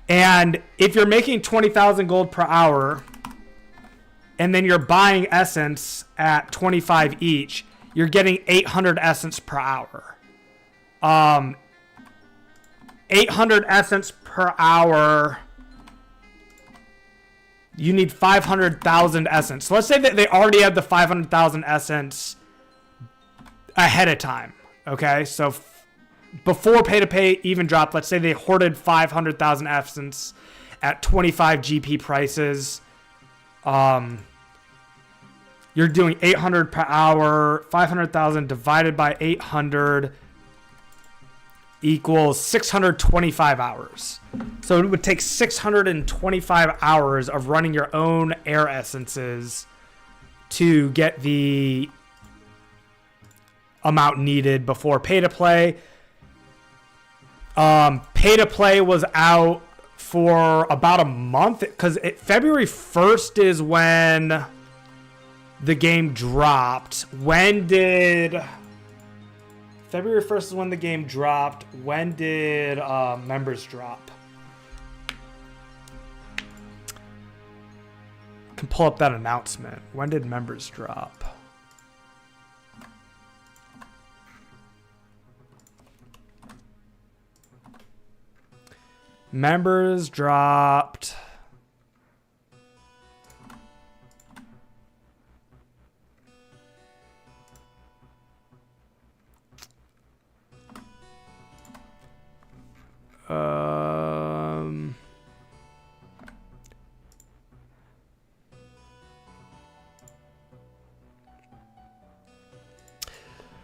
And if you're making 20,000 gold per hour, and then you're buying essence at 25 each, you're getting 800 essence per hour. 800 essence per hour, you need 500,000 essence. So let's say that they already had the 500,000 essence ahead of time. Okay, so before pay-to-pay even dropped, let's say they hoarded 500,000 essence at 25 GP prices. You're doing 800 per hour. 500,000 divided by 800 equals 625 hours. So it would take 625 hours of running your own air essences to get the amount needed before pay-to-play. Pay-to-play was out for about a month because February 1st is when the game dropped. February 1st is when the game dropped. When did members drop? I can pull up that announcement. When did members drop? Members dropped.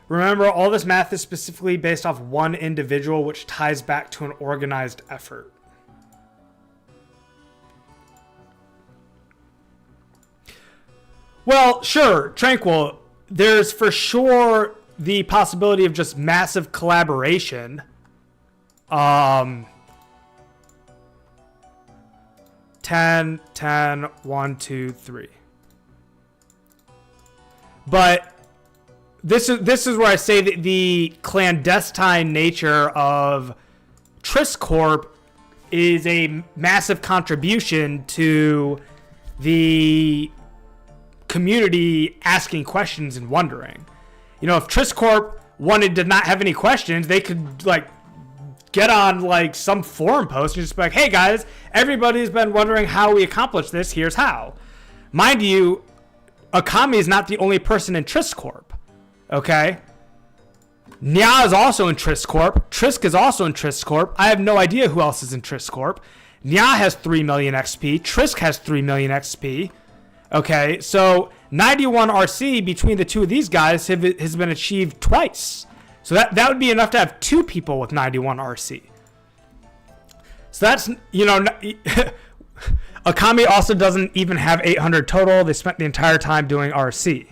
Remember, all this math is specifically based off one individual, which ties back to an organized effort. Well, sure, Tranquil. There's for sure the possibility of just massive collaboration. 10, 1, 2, 3. But this is where I say that the clandestine nature of Triss Corp is a massive contribution to the community asking questions and wondering. You know, if Triss Corp wanted to not have any questions, they could get on some forum post and just be like, hey guys, everybody's been wondering how we accomplish this, here's how. Mind you, Akami is not the only person in Triss Corp. Okay? Nya is also in Triss Corp. Trisk is also in Triss Corp. I have no idea who else is in Triss Corp. Nya has 3 million XP. Trisk has 3 million XP. Okay, so 91 RC between the two of these guys has been achieved twice. So that would be enough to have 2 people with 91 RC. So that's, Akami also doesn't even have 800 total. They spent the entire time doing RC.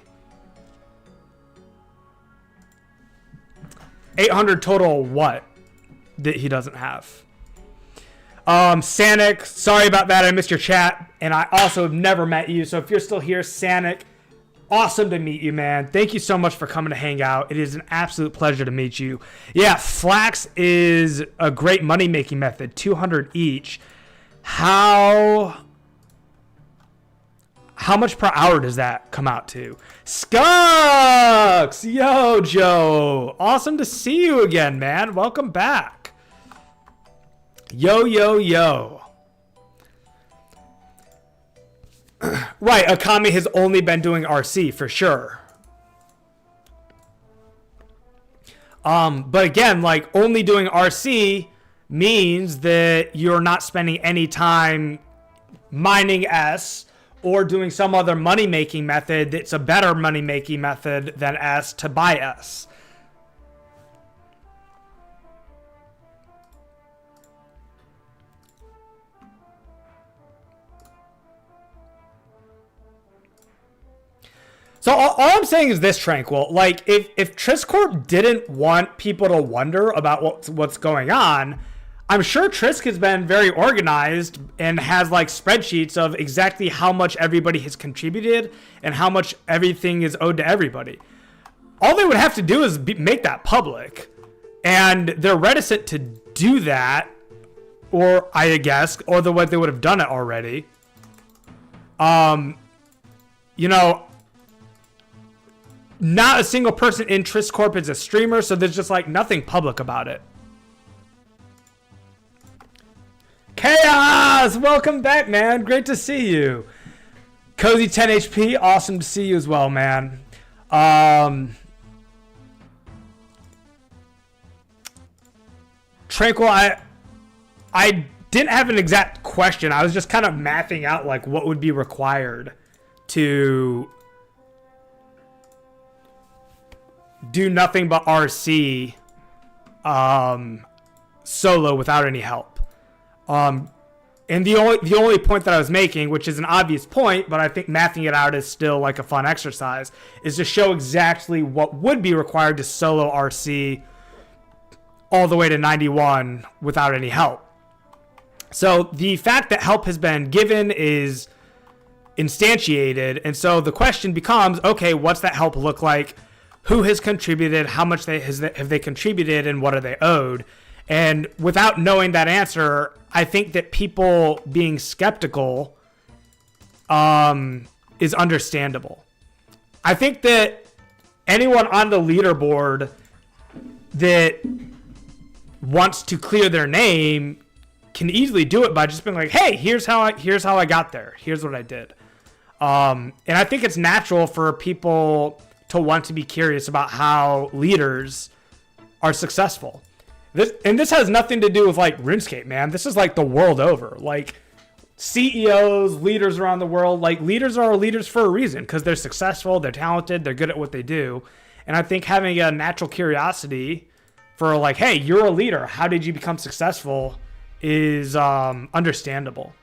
800 total what that he doesn't have? Sanic, sorry about that. I missed your chat. And I also have never met you. So if you're still here, Sanic, awesome to meet you, man. Thank you so much for coming to hang out. It is an absolute pleasure to meet you. Yeah, Flax is a great money-making method. 200 each. How much per hour does that come out to? Skunks! Yo, Joe. Awesome to see you again, man. Welcome back. Yo, yo, yo. Right, Akami has only been doing RC for sure. But again, only doing RC means that you're not spending any time mining S or doing some other money-making method that's a better money-making method than S to buy S. So all I'm saying is this, Tranquil. If Triss Corp didn't want people to wonder about what's going on, I'm sure Trisk has been very organized and has like spreadsheets of exactly how much everybody has contributed and how much everything is owed to everybody. All they would have to do is make that public, and they're reticent to do that, or I guess, or the way they would have done it already. You know, not a single person in Trisk Corp is a streamer, so there's just like nothing public about it. Chaos! Welcome back, man. Great to see you. Cozy 10 HP, awesome to see you as well, man. Tranquil, I didn't have an exact question. I was just kind of mapping out like what would be required to do nothing but RC solo without any help. And the only point that I was making, which is an obvious point, but I think mapping it out is still like a fun exercise, is to show exactly what would be required to solo RC all the way to 91 without any help. So the fact that help has been given is instantiated, and so the question becomes, okay, what's that help look like? Who has contributed? How much have they contributed, and what are they owed? And without knowing that answer, I think that people being skeptical is understandable. I think that anyone on the leaderboard that wants to clear their name can easily do it by just being like, hey, here's how I got there. Here's what I did. And I think it's natural for people to want to be curious about how leaders are successful. This has nothing to do with like RuneScape, man. This is like the world over. Like CEOs, leaders around the world, like leaders are leaders for a reason because they're successful, they're talented, they're good at what they do. And I think having a natural curiosity for like, hey, you're a leader, how did you become successful, is understandable.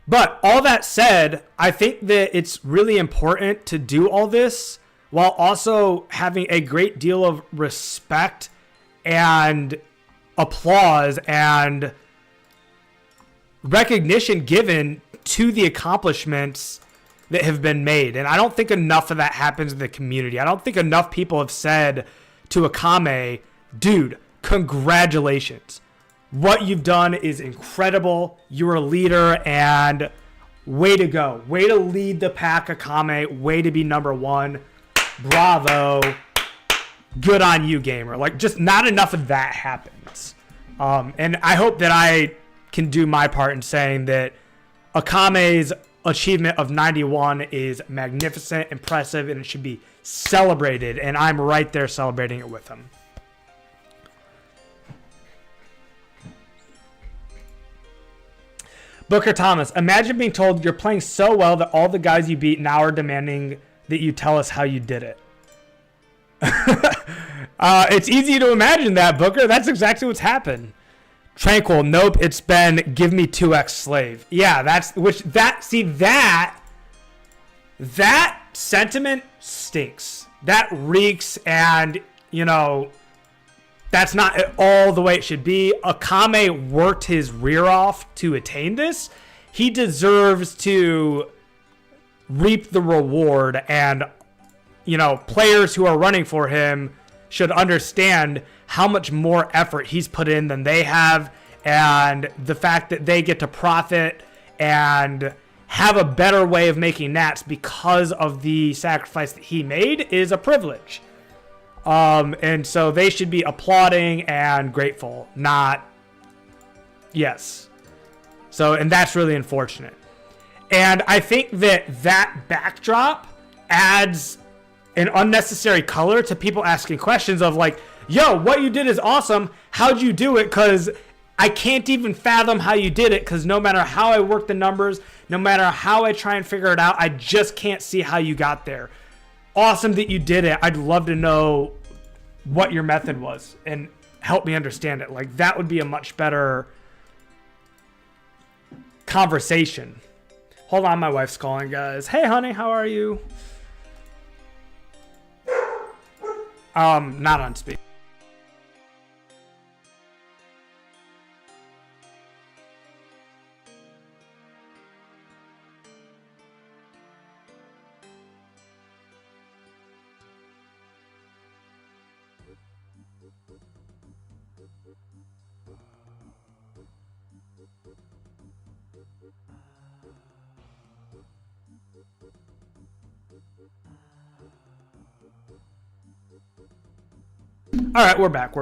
But all that said, I think that it's really important to do all this while also having a great deal of respect and applause and recognition given to the accomplishments that have been made. And I don't think enough of that happens in the community. I don't think enough people have said to Akame, dude, congratulations. What you've done is incredible. You're a leader, and way to go. Way to lead the pack, Akame. Way to be number one. Bravo. Good on you, gamer. Like, just not enough of that happens. And I hope that I can do my part in saying that Akame's achievement of 91 is magnificent, impressive, and it should be celebrated. And I'm right there celebrating it with him. Booker Thomas, imagine being told you're playing so well that all the guys you beat now are demanding that you tell us how you did it. It's easy to imagine that, Booker. That's exactly what's happened. Tranquil, nope, it's been give me 2x slave. Yeah, that sentiment stinks. That reeks, and, you know, that's not at all the way it should be. Akame worked his rear off to attain this. He deserves to reap the reward, and, you know, players who are running for him should understand how much more effort he's put in than they have, and the fact that they get to profit and have a better way of making nats because of the sacrifice that he made is a privilege. And so they should be applauding and grateful, not yes. So, and that's really unfortunate. And I think that backdrop adds an unnecessary color to people asking questions of like, yo, what you did is awesome. How'd you do it? Because I can't even fathom how you did it, because no matter how I work the numbers, no matter how I try and figure it out, I just can't see how you got there. Awesome that you did it. I'd love to know what your method was and help me understand it. Like, that would be a much better conversation. Hold on, my wife's calling, guys. Hey, honey, how are you? Not on speed. All right, we're back.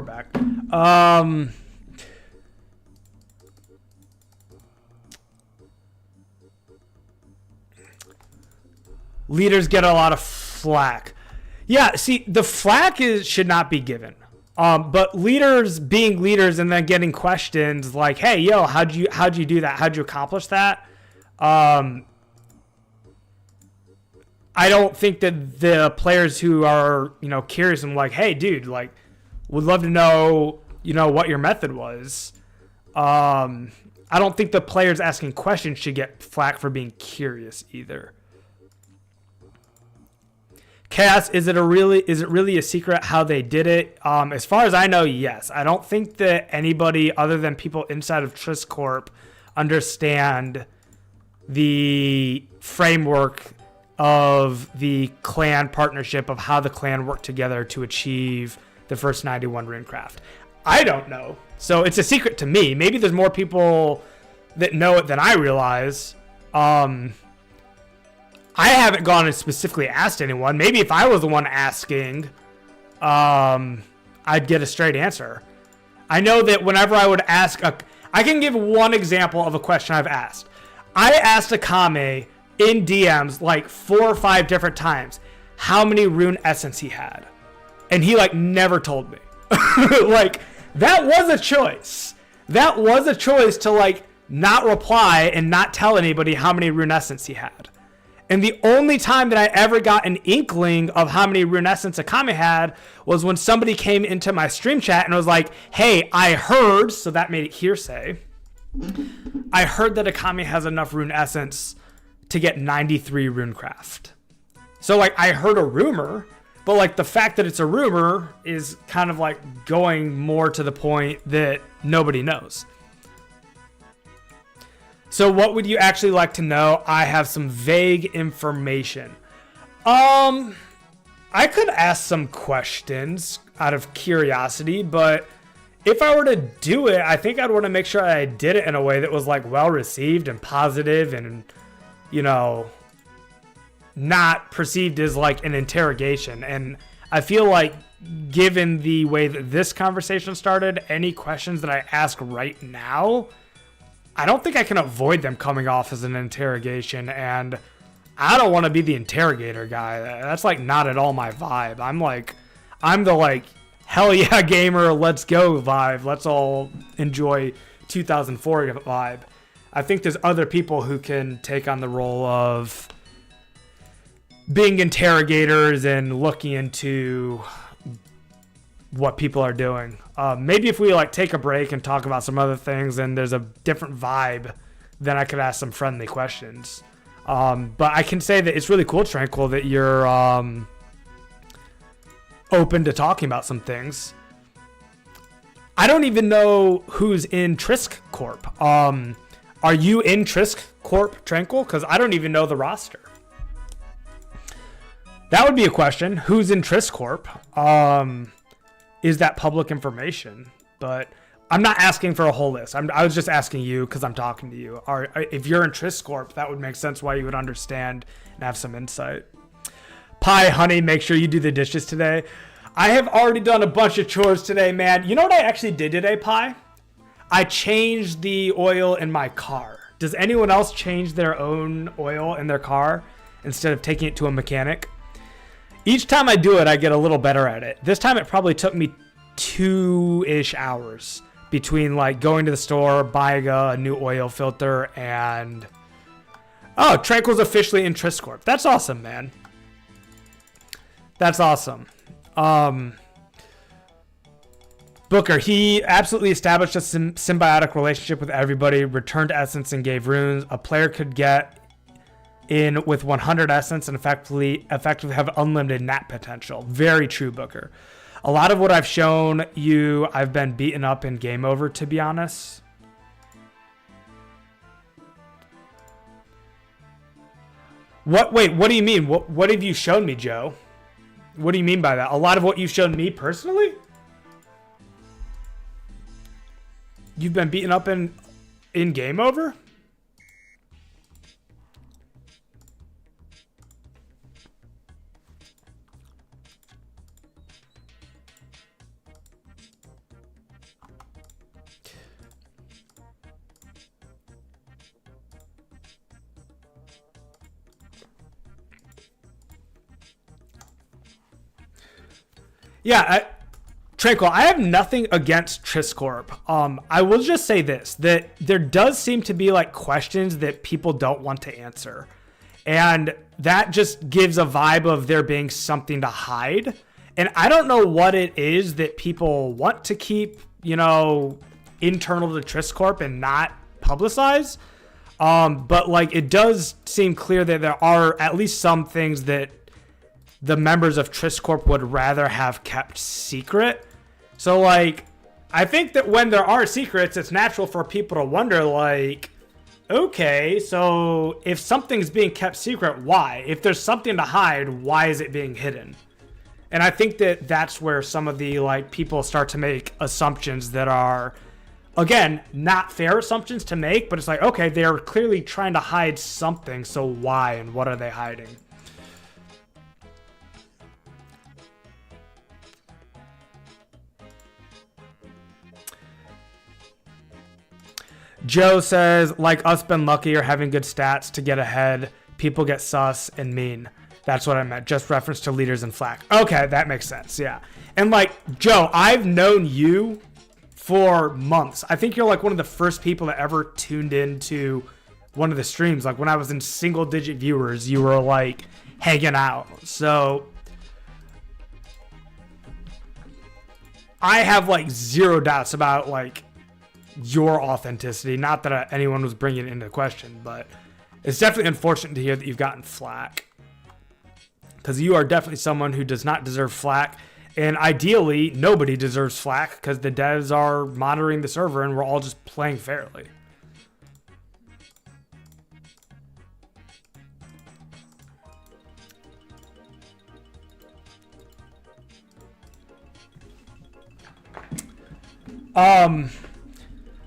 Leaders get a lot of flack. Yeah, see, the flack should not be given. But leaders being leaders and then getting questions like, "Hey, yo, how'd you do that? How'd you accomplish that?" I don't think that the players who are, curious and like, "Hey, dude, like, would love to know, what your method was." I don't think the players asking questions should get flack for being curious either. Chaos, is it really a secret how they did it? As far as I know, yes. I don't think that anybody other than people inside of Trisk Corp understand the framework of the clan partnership, of how the clan worked together to achieve the first 91 Runecraft. I don't know. So it's a secret to me. Maybe there's more people that know it than I realize. I haven't gone and specifically asked anyone. Maybe if I was the one asking, I'd get a straight answer. I know that whenever I would ask, I can give one example of a question I've asked. I asked Akame in DMs like 4 or 5 different times how many rune essence he had. And he like never told me. Like, that was a choice. That was a choice to like not reply and not tell anybody how many rune essence he had. And the only time that I ever got an inkling of how many rune essence Akame had was when somebody came into my stream chat and was like, "Hey, I heard," so that made it hearsay, "I heard that Akame has enough rune essence to get 93 Runecraft." So like, I heard a rumor, but like the fact that it's a rumor is kind of like going more to the point that nobody knows. So what would you actually like to know? I have some vague information. I could ask some questions out of curiosity, but if I were to do it, I think I'd want to make sure I did it in a way that was like well received and positive and, not perceived as like an interrogation. And I feel like given the way that this conversation started, any questions that I ask right now, I don't think I can avoid them coming off as an interrogation, and I don't want to be the interrogator guy. That's like not at all my vibe. I'm the like, hell yeah gamer, let's go vibe. Let's all enjoy 2004 vibe. I think there's other people who can take on the role of being interrogators and looking into what people are doing. Maybe if we like take a break and talk about some other things and there's a different vibe, then I could ask some friendly questions. But I can say that it's really cool, Tranquil, that you're open to talking about some things. I don't even know who's in Trisk Corp. Are you in Trisk Corp, Tranquil? Because I don't even know the roster. That would be a question. Who's in Trisk Corp? Is that public information? But I'm not asking for a whole list. I was just asking you because I'm talking to you. If you're in Trisk Corp, that would make sense why you would understand and have some insight. Pie, honey, make sure you do the dishes today. I have already done a bunch of chores today, man. You know what I actually did today, Pie? I changed the oil in my car. Does anyone else change their own oil in their car instead of taking it to a mechanic? Each time I do it, I get a little better at it. This time it probably took me 2-ish hours between like going to the store, buying a new oil filter, and... Oh, Tranquil's officially in Trisk Corp. That's awesome, man. That's awesome. Booker, he absolutely established a symbiotic relationship with everybody, returned essence and gave runes. A player could get in with 100 essence and effectively have unlimited nat potential. Very true, Booker. A lot of what I've shown you, I've been beaten up in game over, to be honest. Wait, what do you mean? What have you shown me, Joe? What do you mean by that? A lot of what you've shown me personally? You've been beaten up in game over? Yeah, Tranquil, I have nothing against Triscorp. I will just say this, that there does seem to be like questions that people don't want to answer. And that just gives a vibe of there being something to hide. And I don't know what it is that people want to keep, you know, internal to Triscorp and not publicize. But like it does seem clear that there are at least some things that the members of Triscorp would rather have kept secret. So, like, I think that when there are secrets, it's natural for people to wonder, like, okay, so if something's being kept secret, why? If there's something to hide, why is it being hidden? And I think that that's where some of the, like, people start to make assumptions that are, again, not fair assumptions to make, but it's like, okay, they're clearly trying to hide something, so why and what are they hiding? Joe says, like us been lucky or having good stats to get ahead, people get sus and mean. That's what I meant. Just reference to leaders and flak. Okay, that makes sense. Yeah. And like, Joe, I've known you for months. I think you're like one of the first people that ever tuned into one of the streams. Like when I was in single digit viewers, you were like hanging out. So I have like zero doubts about like your authenticity. Not that anyone was bringing it into question, but it's definitely unfortunate to hear that you've gotten flack, because you are definitely someone who does not deserve flack, and ideally nobody deserves flack because the devs are monitoring the server and we're all just playing fairly.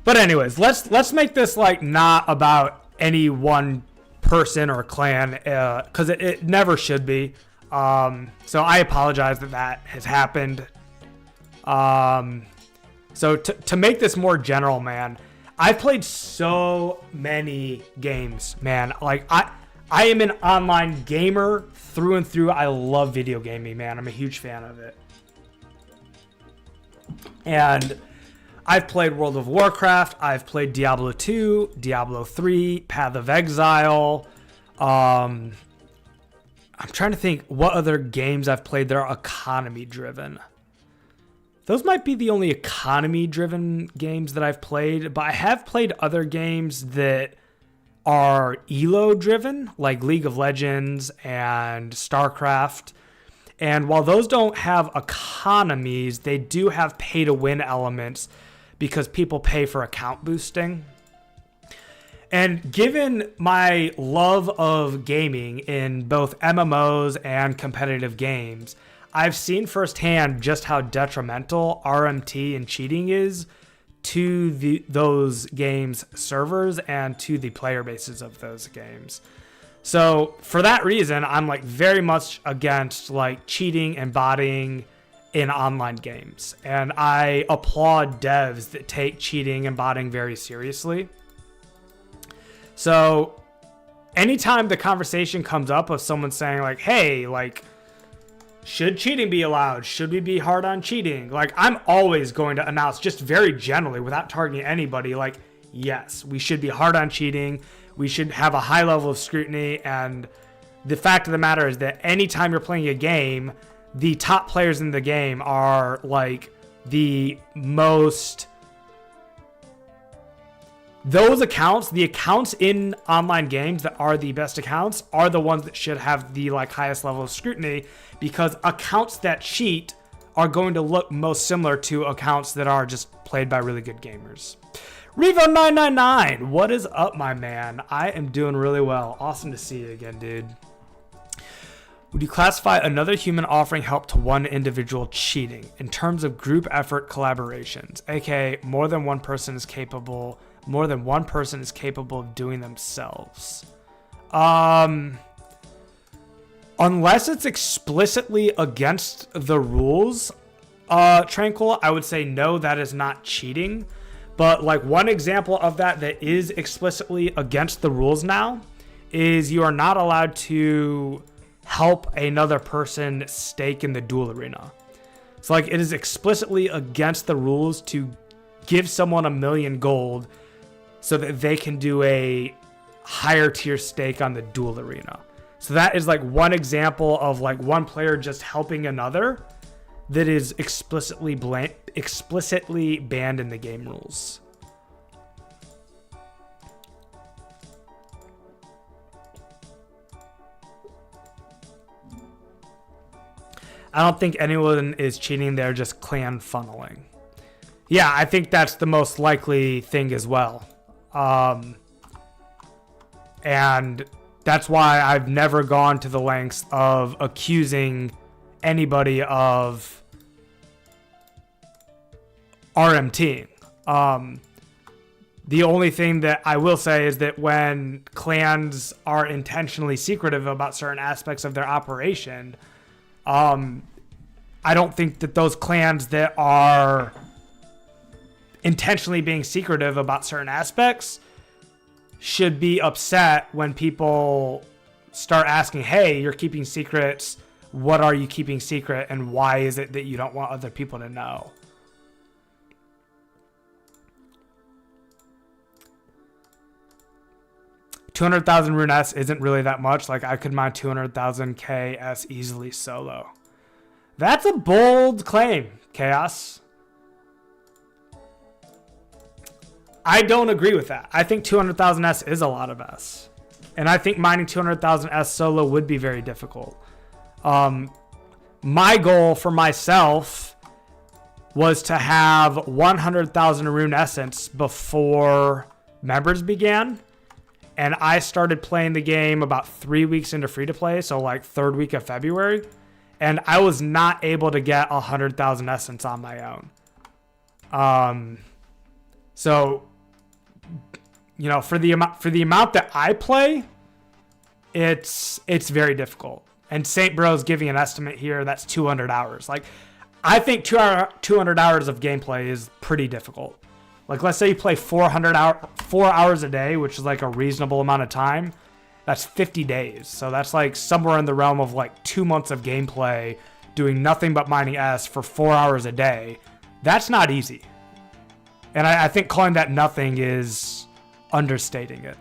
But anyways, let's make this like not about any one person or clan, because it never should be. So I apologize that has happened. So to make this more general, man, I've played so many games, man. Like I am an online gamer through and through. I love video gaming, man. I'm a huge fan of it. And I've played World of Warcraft, I've played Diablo 2, Diablo 3, Path of Exile. I'm trying to think what other games I've played that are economy driven. Those might be the only economy driven games that I've played, but I have played other games that are elo driven, like League of Legends and StarCraft. And while those don't have economies, they do have pay to win elements, because people pay for account boosting. And given my love of gaming in both MMOs and competitive games, I've seen firsthand just how detrimental RMT and cheating is to those games' servers and to the player bases of those games. So for that reason, I'm like very much against like cheating and botting in online games. And I applaud devs that take cheating and botting very seriously. So anytime the conversation comes up of someone saying like, hey, like, should cheating be allowed? Should we be hard on cheating? Like, I'm always going to announce just very generally without targeting anybody, like, yes, we should be hard on cheating. We should have a high level of scrutiny. And the fact of the matter is that anytime you're playing a game, the top players in the game are like the most those accounts, the accounts in online games that are the best accounts, are the ones that should have the like highest level of scrutiny, because accounts that cheat are going to look most similar to accounts that are just played by really good gamers. Revo999, what is up, my man? I am doing really well. Awesome to see you again, dude. Would you classify another human offering help to one individual cheating in terms of group effort collaborations, aka more than one person is capable of doing themselves? Unless it's explicitly against the rules, Tranquil, I would say no, that is not cheating. But like one example of that is explicitly against the rules now is you are not allowed to help another person stake in the duel arena. So like it is explicitly against the rules to give someone 1,000,000 gold so that they can do a higher tier stake on the duel arena. So that is like one example of like one player just helping another that is explicitly banned in the game rules. I don't think anyone is cheating, they're just clan funneling. Yeah, I think that's the most likely thing as well. And that's why I've never gone to the lengths of accusing anybody of RMT. The only thing that I will say is that when clans are intentionally secretive about certain aspects of their operation, I don't think that those clans that are intentionally being secretive about certain aspects should be upset when people start asking, hey, you're keeping secrets. What are you keeping secret? And why is it that you don't want other people to know? $200,000 Rune S isn't really that much. Like I could mine 200,000 KS easily solo. That's a bold claim, Chaos. I don't agree with that. I think 200,000 S is a lot of S. And I think mining 200,000 S solo would be very difficult. My goal for myself was to have 100,000 Rune Essence before members began. And I started playing the game about 3 weeks into free-to-play, so like third week of February. And I was not able to get 100,000 Essence on my own. So, you know, for the amount that I play, it's very difficult. And Saint Bro's giving an estimate here that's 200 hours. Like, I think 200 hours of gameplay is pretty difficult. Like, let's say you play 4 hours a day, which is like a reasonable amount of time. That's 50 days. So that's like somewhere in the realm of like 2 months of gameplay doing nothing but mining S for 4 hours a day. That's not easy. And I think calling that nothing is understating it.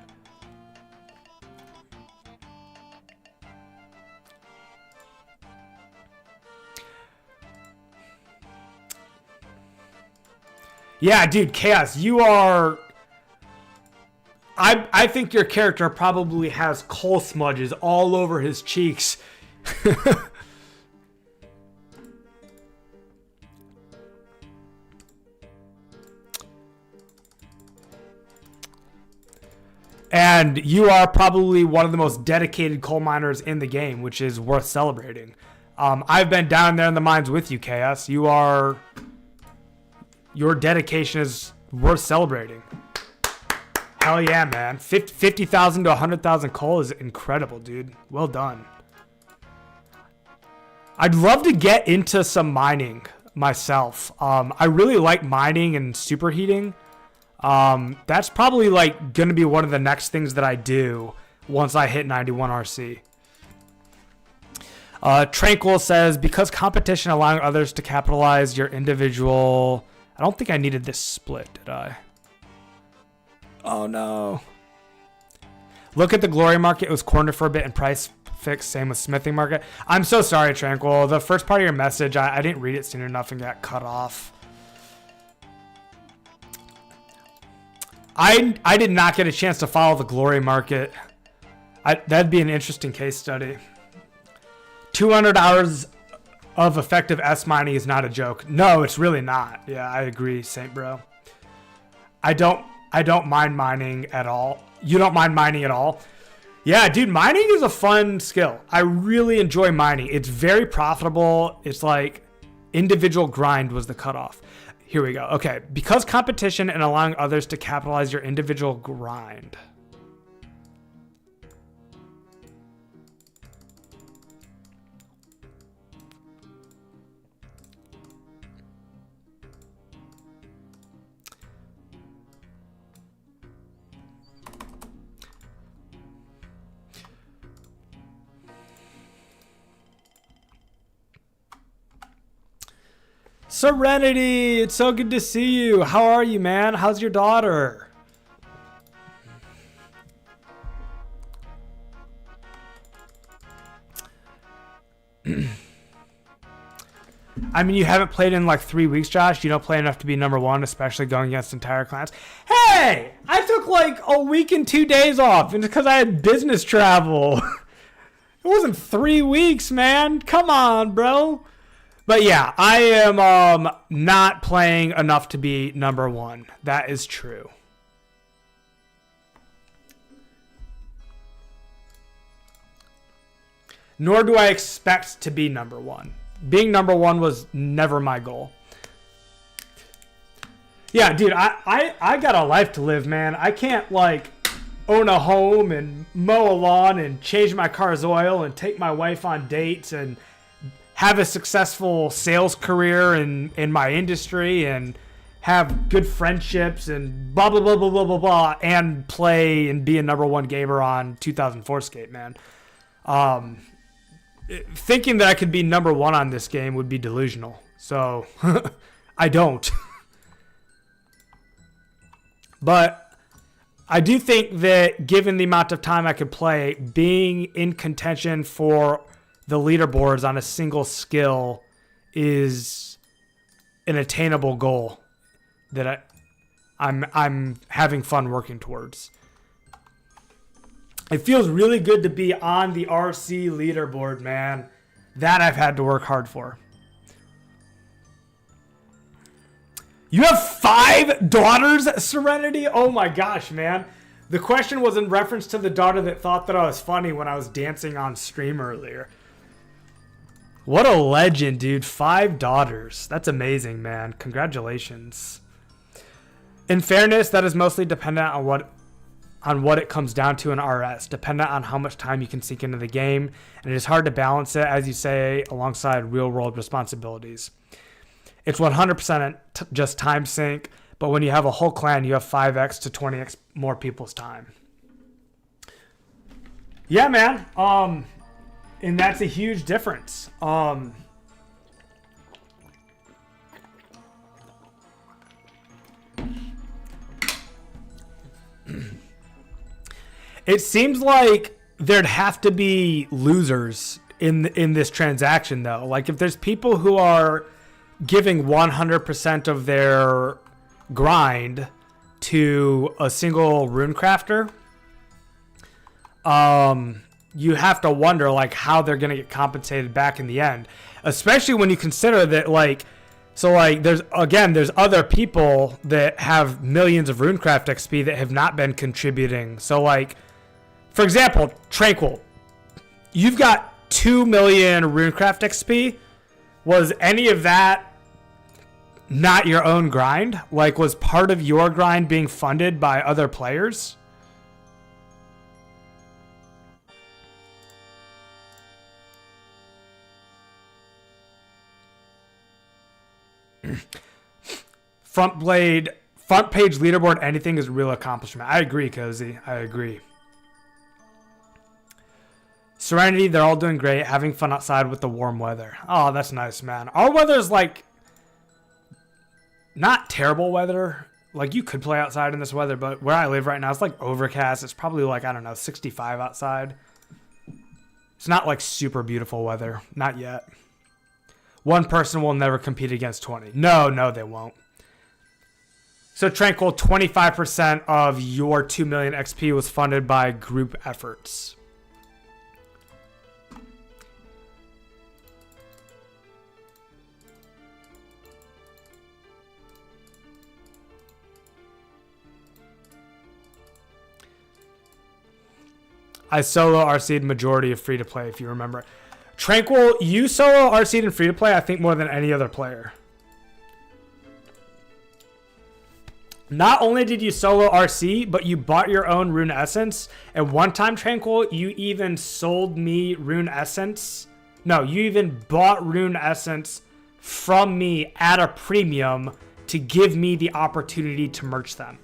Yeah, dude, Chaos, you are... I think your character probably has coal smudges all over his cheeks. And you are probably one of the most dedicated coal miners in the game, which is worth celebrating. I've been down there in the mines with you, Chaos. Your dedication is worth celebrating. Hell yeah, man. 50,000 to 100,000 coal is incredible, dude. Well done. I'd love to get into some mining myself. I really like mining and superheating. That's probably like going to be one of the next things that I do once I hit 91 RC. Tranquil says, because competition allowing others to capitalize your individual... I don't think I needed this split, did I? Oh, no. Look at the glory market. It was cornered for a bit and price fixed. Same with smithing market. I'm so sorry, Tranquil. The first part of your message, I didn't read it soon enough and got cut off. I did not get a chance to follow the glory market. That'd be an interesting case study. 200 hours of effective S mining is not a joke. No, it's really not. Yeah, I agree, Saint Bro. I don't mind mining at all. You don't mind mining at all? Yeah, dude, mining is a fun skill. I really enjoy mining. It's very profitable. It's like individual grind was the cutoff. Here we go. Okay, because competition and allowing others to capitalize your individual grind. Serenity, it's so good to see you. How are you, man? How's your daughter? I mean, you haven't played in like 3 weeks, Josh. You don't play enough to be number one, especially going against entire clans. Hey, I took like a week and 2 days off, and it's because I had business travel. It wasn't 3 weeks, man. Come on, bro. But yeah, I am not playing enough to be number one. That is true. Nor do I expect to be number one. Being number one was never my goal. Yeah, dude, I got a life to live, man. I can't like own a home and mow a lawn and change my car's oil and take my wife on dates and have a successful sales career in my industry and have good friendships and blah, blah, blah, blah, blah, blah, blah, and play and be a number one gamer on 2004Scape, man. Thinking that I could be number one on this game would be delusional. So I don't. But I do think that given the amount of time I could play, being in contention for the leaderboards on a single skill is an attainable goal that I'm having fun working towards. It feels really good to be on the RC leaderboard, man. That I've had to work hard for. You have 5 daughters, Serenity? Oh my gosh, man. The question was in reference to the daughter that thought that I was funny when I was dancing on stream earlier. What a legend, dude. 5 daughters. That's amazing, man. Congratulations. In fairness, that is mostly dependent on what it comes down to in RS, dependent on how much time you can sink into the game, and it is hard to balance it, as you say, alongside real-world responsibilities. It's 100% just time sink, but when you have a whole clan, you have 5x to 20x more people's time. Yeah, man. And that's a huge difference. It seems like there'd have to be losers in this transaction, though. Like, if there's people who are giving 100% of their grind to a single rune crafter, you have to wonder like how they're going to get compensated back in the end, especially when you consider that like, so like there's other people that have millions of runecraft XP that have not been contributing. So like, for example, Tranquil, you've got 2 million runecraft XP. Was any of that not your own grind? Like, was part of your grind being funded by other players? Front page leaderboard, anything is a real accomplishment. I agree, Cozy. I agree. Serenity, they're all doing great. Having fun outside with the warm weather. Oh, that's nice, man. Our weather is like not terrible weather. Like, you could play outside in this weather, but where I live right now, it's like overcast. It's probably like, I don't know, 65 outside. It's not like super beautiful weather. Not yet. One person will never compete against 20. No, they won't. So Tranquil, 25% of your 2 million XP was funded by group efforts. I solo RC'd majority of free-to-play, if you remember. Tranquil, you solo RC'd in free-to-play, I think, more than any other player. Not only did you solo RC, but you bought your own Rune Essence. And one time, Tranquil, you even sold me Rune Essence. No, you even bought Rune Essence from me at a premium to give me the opportunity to merch them,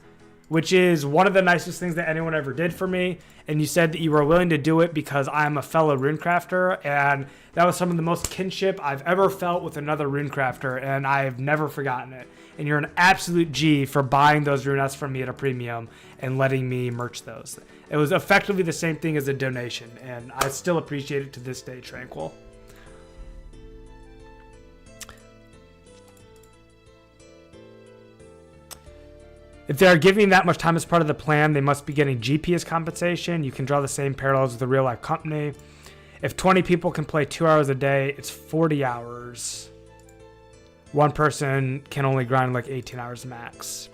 which is one of the nicest things that anyone ever did for me. And you said that you were willing to do it because I'm a fellow runecrafter, and that was some of the most kinship I've ever felt with another runecrafter, and I've never forgotten it. And you're an absolute G for buying those runettes from me at a premium and letting me merch those. It was effectively the same thing as a donation, and I still appreciate it to this day, Tranquil. If they are giving that much time as part of the plan, they must be getting GP as compensation. You can draw the same parallels with a real life company. If 20 people can play 2 hours a day, it's 40 hours. One person can only grind like 18 hours max.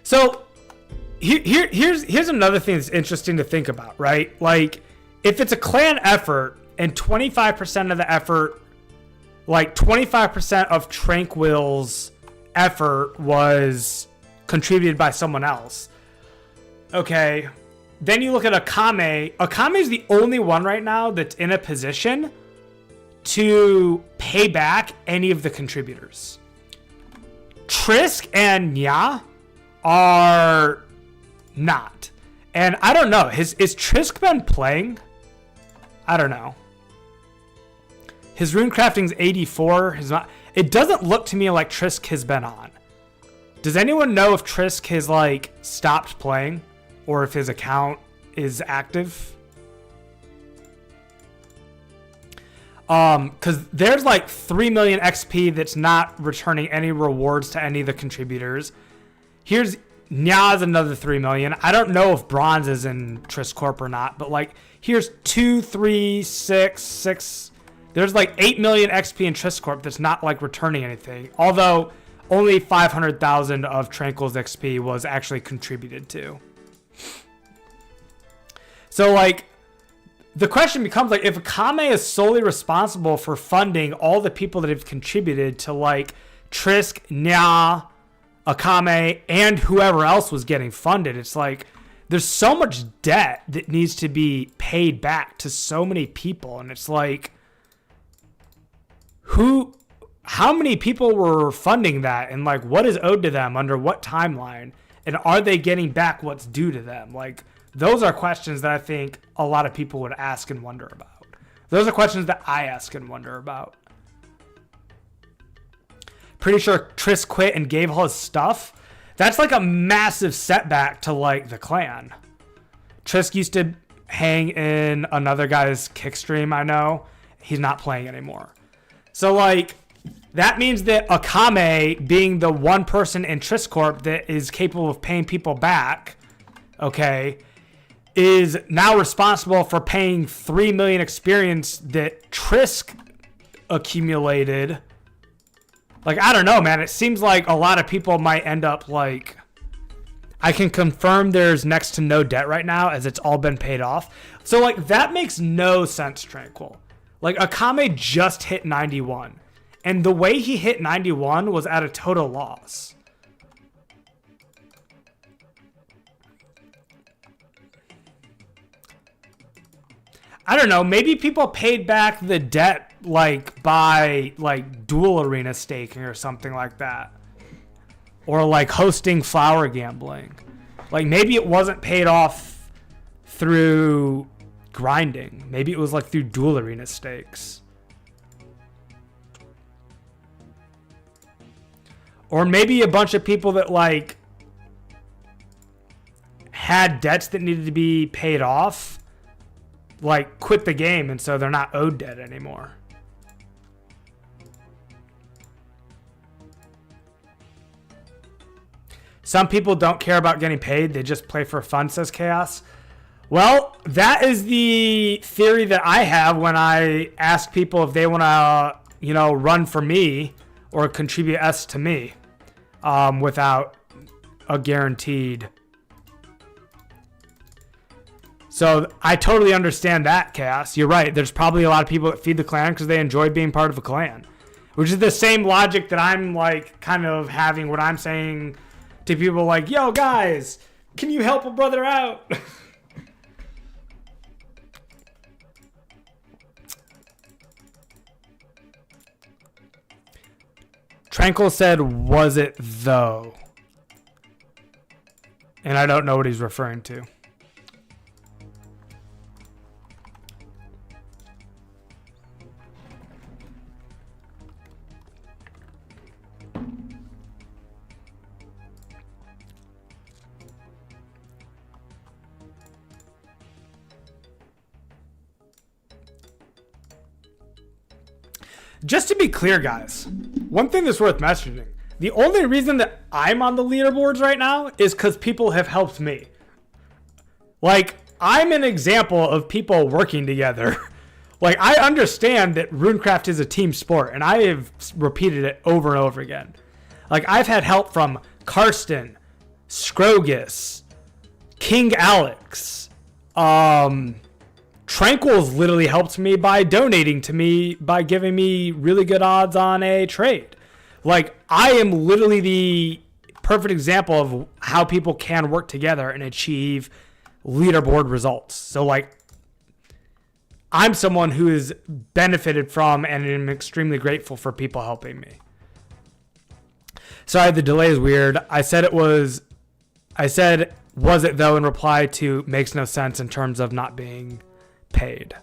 So here's another thing that's interesting to think about, right? Like, if it's a clan effort and 25% of the effort, like 25% of Tranquil's effort was contributed by someone else. Okay. Then you look at Akame. Akame is the only one right now that's in a position to pay back any of the contributors. Trisk and Nya are not. And I don't know. Is Trisk been playing? I don't know. His rune crafting's 84. It doesn't look to me like Trisk has been on. Does anyone know if Trisk has like stopped playing or if his account is active? Because there's like 3 million XP that's not returning any rewards to any of the contributors. Here's Nya's another 3 million. I don't know if Bronze is in Trisk Corp or not, but like here's 2, 3, 6. There's like 8 million XP in Trisk Corp that's not like returning anything. Although only 500,000 of Tranquil's XP was actually contributed to. So like the question becomes like, if Akame is solely responsible for funding all the people that have contributed to like Trisk, Nya, Akame, and whoever else was getting funded, it's like there's so much debt that needs to be paid back to so many people. And it's like, how many people were funding that, and like what is owed to them under what timeline, and are they getting back what's due to them? Like, those are questions that I think a lot of people would ask and wonder about. Those are questions that I ask and wonder about. Pretty sure Trisk quit and gave all his stuff. That's like a massive setback to like the clan. Trisk used to hang in another guy's kick stream, I know. He's not playing anymore. So, like, that means that Akame, being the one person in Trisk Corp that is capable of paying people back, okay, is now responsible for paying 3 million experience that Trisk accumulated. Like, I don't know, man. It seems like a lot of people might end up, like... I can confirm there's next to no debt right now, as it's all been paid off. So, like, that makes no sense, Tranquil. Like, Akame just hit 91. And the way he hit 91 was at a total loss. I don't know. Maybe people paid back the debt, like, by, like, dual arena staking or something like that. Or, like, hosting flower gambling. Like, maybe it wasn't paid off through grinding. Maybe it was like through dual arena stakes. Or maybe a bunch of people that like had debts that needed to be paid off like quit the game, and so they're not owed debt anymore. Some people don't care about getting paid. They just play for fun, says Chaos. Well, that is the theory that I have when I ask people if they want to, run for me or contribute S to me without a guaranteed. So I totally understand that, Chaos. You're right. There's probably a lot of people that feed the clan because they enjoy being part of a clan, which is the same logic that I'm like kind of having when I'm saying to people like, yo, guys, can you help a brother out? Tranquil said, was it though? And I don't know what he's referring to. Just to be clear, guys, one thing that's worth mentioning, the only reason that I'm on the leaderboards right now is because people have helped me. Like, I'm an example of people working together. Like, I understand that Runecraft is a team sport, and I have repeated it over and over again. Like, I've had help from Karsten, Scrogus, King Alex, Tranquil's literally helped me by donating to me, by giving me really good odds on a trade. Like, I am literally the perfect example of how people can work together and achieve leaderboard results. So, like, I'm someone who has benefited from and am extremely grateful for people helping me. Sorry, the delay is weird. I said, was it though, in reply to makes no sense in terms of not being paid.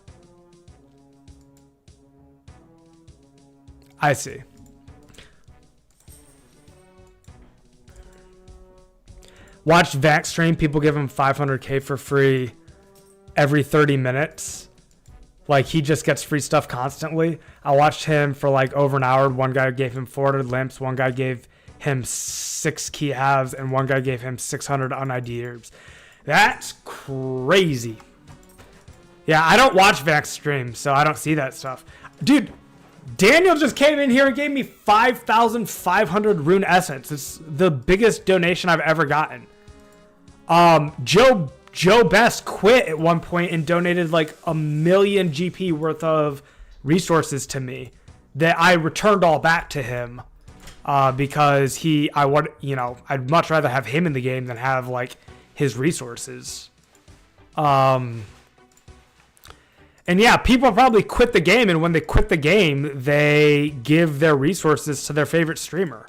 I see. Watch Vax stream. People give him 500k for free every 30 minutes. Like, he just gets free stuff constantly. I watched him for like over an hour. One guy gave him 400 limps. One guy gave him 6 key halves. And one guy gave him 600 un-ID herbs. That's crazy. Yeah, I don't watch Vax streams, so I don't see that stuff. Dude, Daniel just came in here and gave me 5,500 rune essence. It's the biggest donation I've ever gotten. Joe Best quit at one point and donated like 1 million GP worth of resources to me that I returned all back to him because I'd much rather have him in the game than have like his resources. And yeah, people probably quit the game, and when they quit the game, they give their resources to their favorite streamer.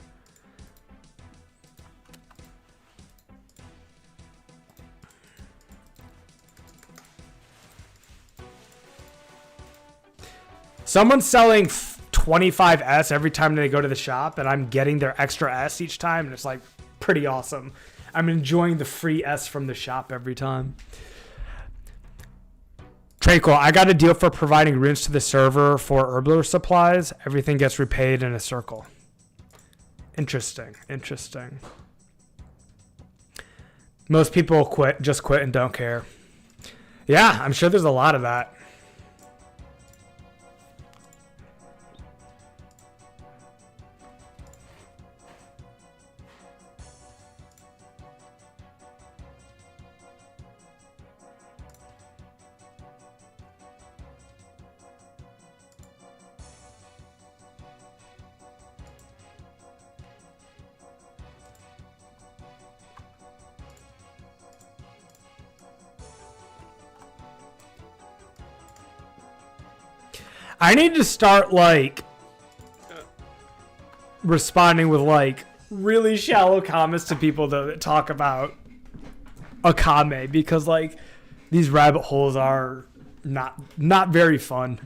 Someone's selling 25S every time they go to the shop, and I'm getting their extra S each time, and it's like pretty awesome. I'm enjoying the free S from the shop every time. Tranquil, I got a deal for providing runes to the server for herblore supplies. Everything gets repaid in a circle. Interesting. Most people just quit and don't care. Yeah, I'm sure there's a lot of that. I need to start like responding with like really shallow comments to people though that talk about Akame, because like these rabbit holes are not very fun.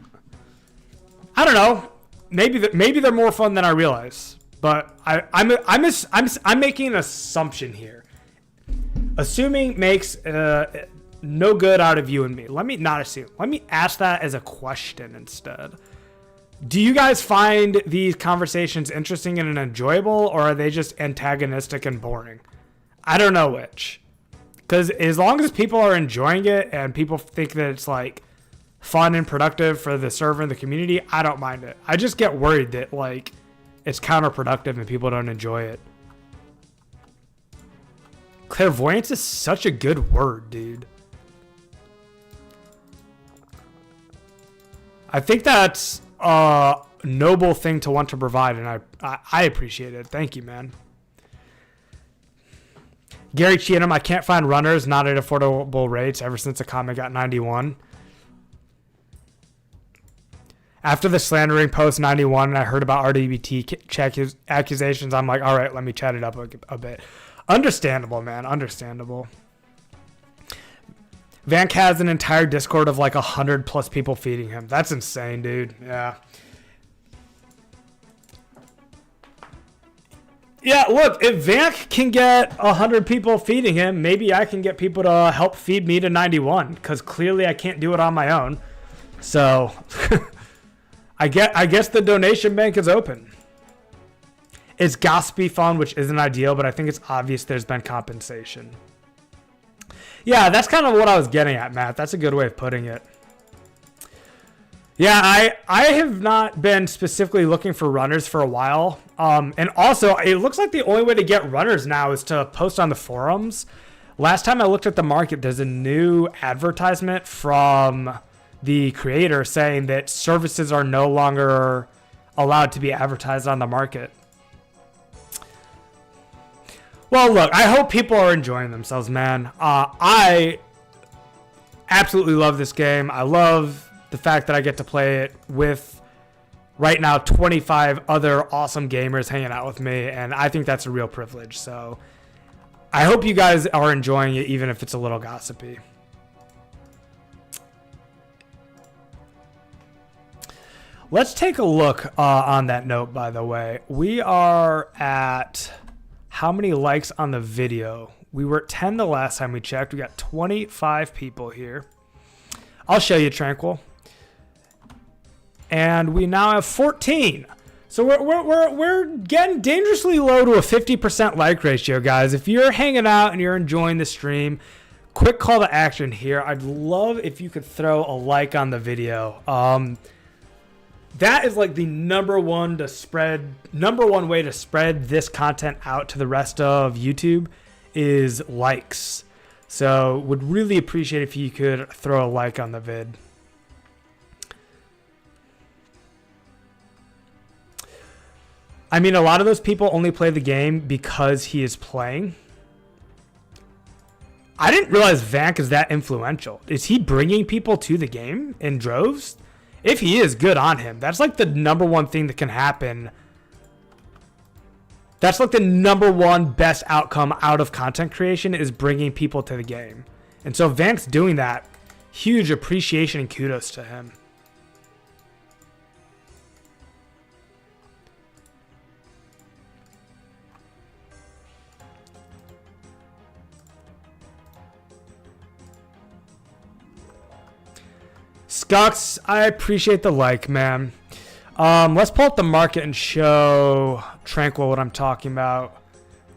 I don't know. Maybe they're more fun than I realize, but I'm making an assumption here. Assuming makes no good out of you and me. Let me not assume. Let me ask that as a question instead. Do you guys find these conversations interesting and enjoyable, or are they just antagonistic and boring? I don't know which. Because as long as people are enjoying it and people think that it's like fun and productive for the server and the community, I don't mind it. I just get worried that like it's counterproductive and people don't enjoy it. Clairvoyance is such a good word, dude. I think that's a noble thing to want to provide, and I appreciate it. Thank you, man. Gary Cheatham, I can't find runners not at affordable rates ever since the comment got 91. After the slandering post 91 and I heard about RWT check accusations, I'm like, all right, let me chat it up a bit. Understandable, man. Understandable. Vank has an entire Discord of like 100 plus people feeding him. That's insane, dude. Yeah. Yeah, look, if Vank can get 100 people feeding him, maybe I can get people to help feed me to 91, because clearly I can't do it on my own. So, I guess the donation bank is open. It's gossipy fun, which isn't ideal, but I think it's obvious there's been compensation. Yeah, that's kind of what I was getting at, Matt. That's a good way of putting it. Yeah, I have not been specifically looking for runners for a while. And also, it looks like the only way to get runners now is to post on the forums. Last time I looked at the market, there's a new advertisement from the creator saying that services are no longer allowed to be advertised on the market. Well, look, I hope people are enjoying themselves, man. I absolutely love this game. I love the fact that I get to play it with, right now, 25 other awesome gamers hanging out with me, and I think that's a real privilege. So I hope you guys are enjoying it, even if it's a little gossipy. Let's take a look on that note, by the way. We are at how many likes on the video? We were at 10 the last time we checked. We got 25 people here. I'll show you, Tranquil. And we now have 14. So we're getting dangerously low to a 50% like ratio, guys. If you're hanging out and you're enjoying the stream, quick call to action here. I'd love if you could throw a like on the video. That is like the number one way to spread this content out to the rest of YouTube is likes. So would really appreciate if you could throw a like on the vid. I mean, a lot of those people only play the game because he is playing. I didn't realize Vank is that influential. Is he bringing people to the game in droves? If he is, good on him. That's like the number one thing that can happen. That's like the number one best outcome out of content creation is bringing people to the game. And so Vank's doing that. Huge appreciation and kudos to him. Skux, I appreciate the like, man. Let's pull up the market and show Tranquil what I'm talking about.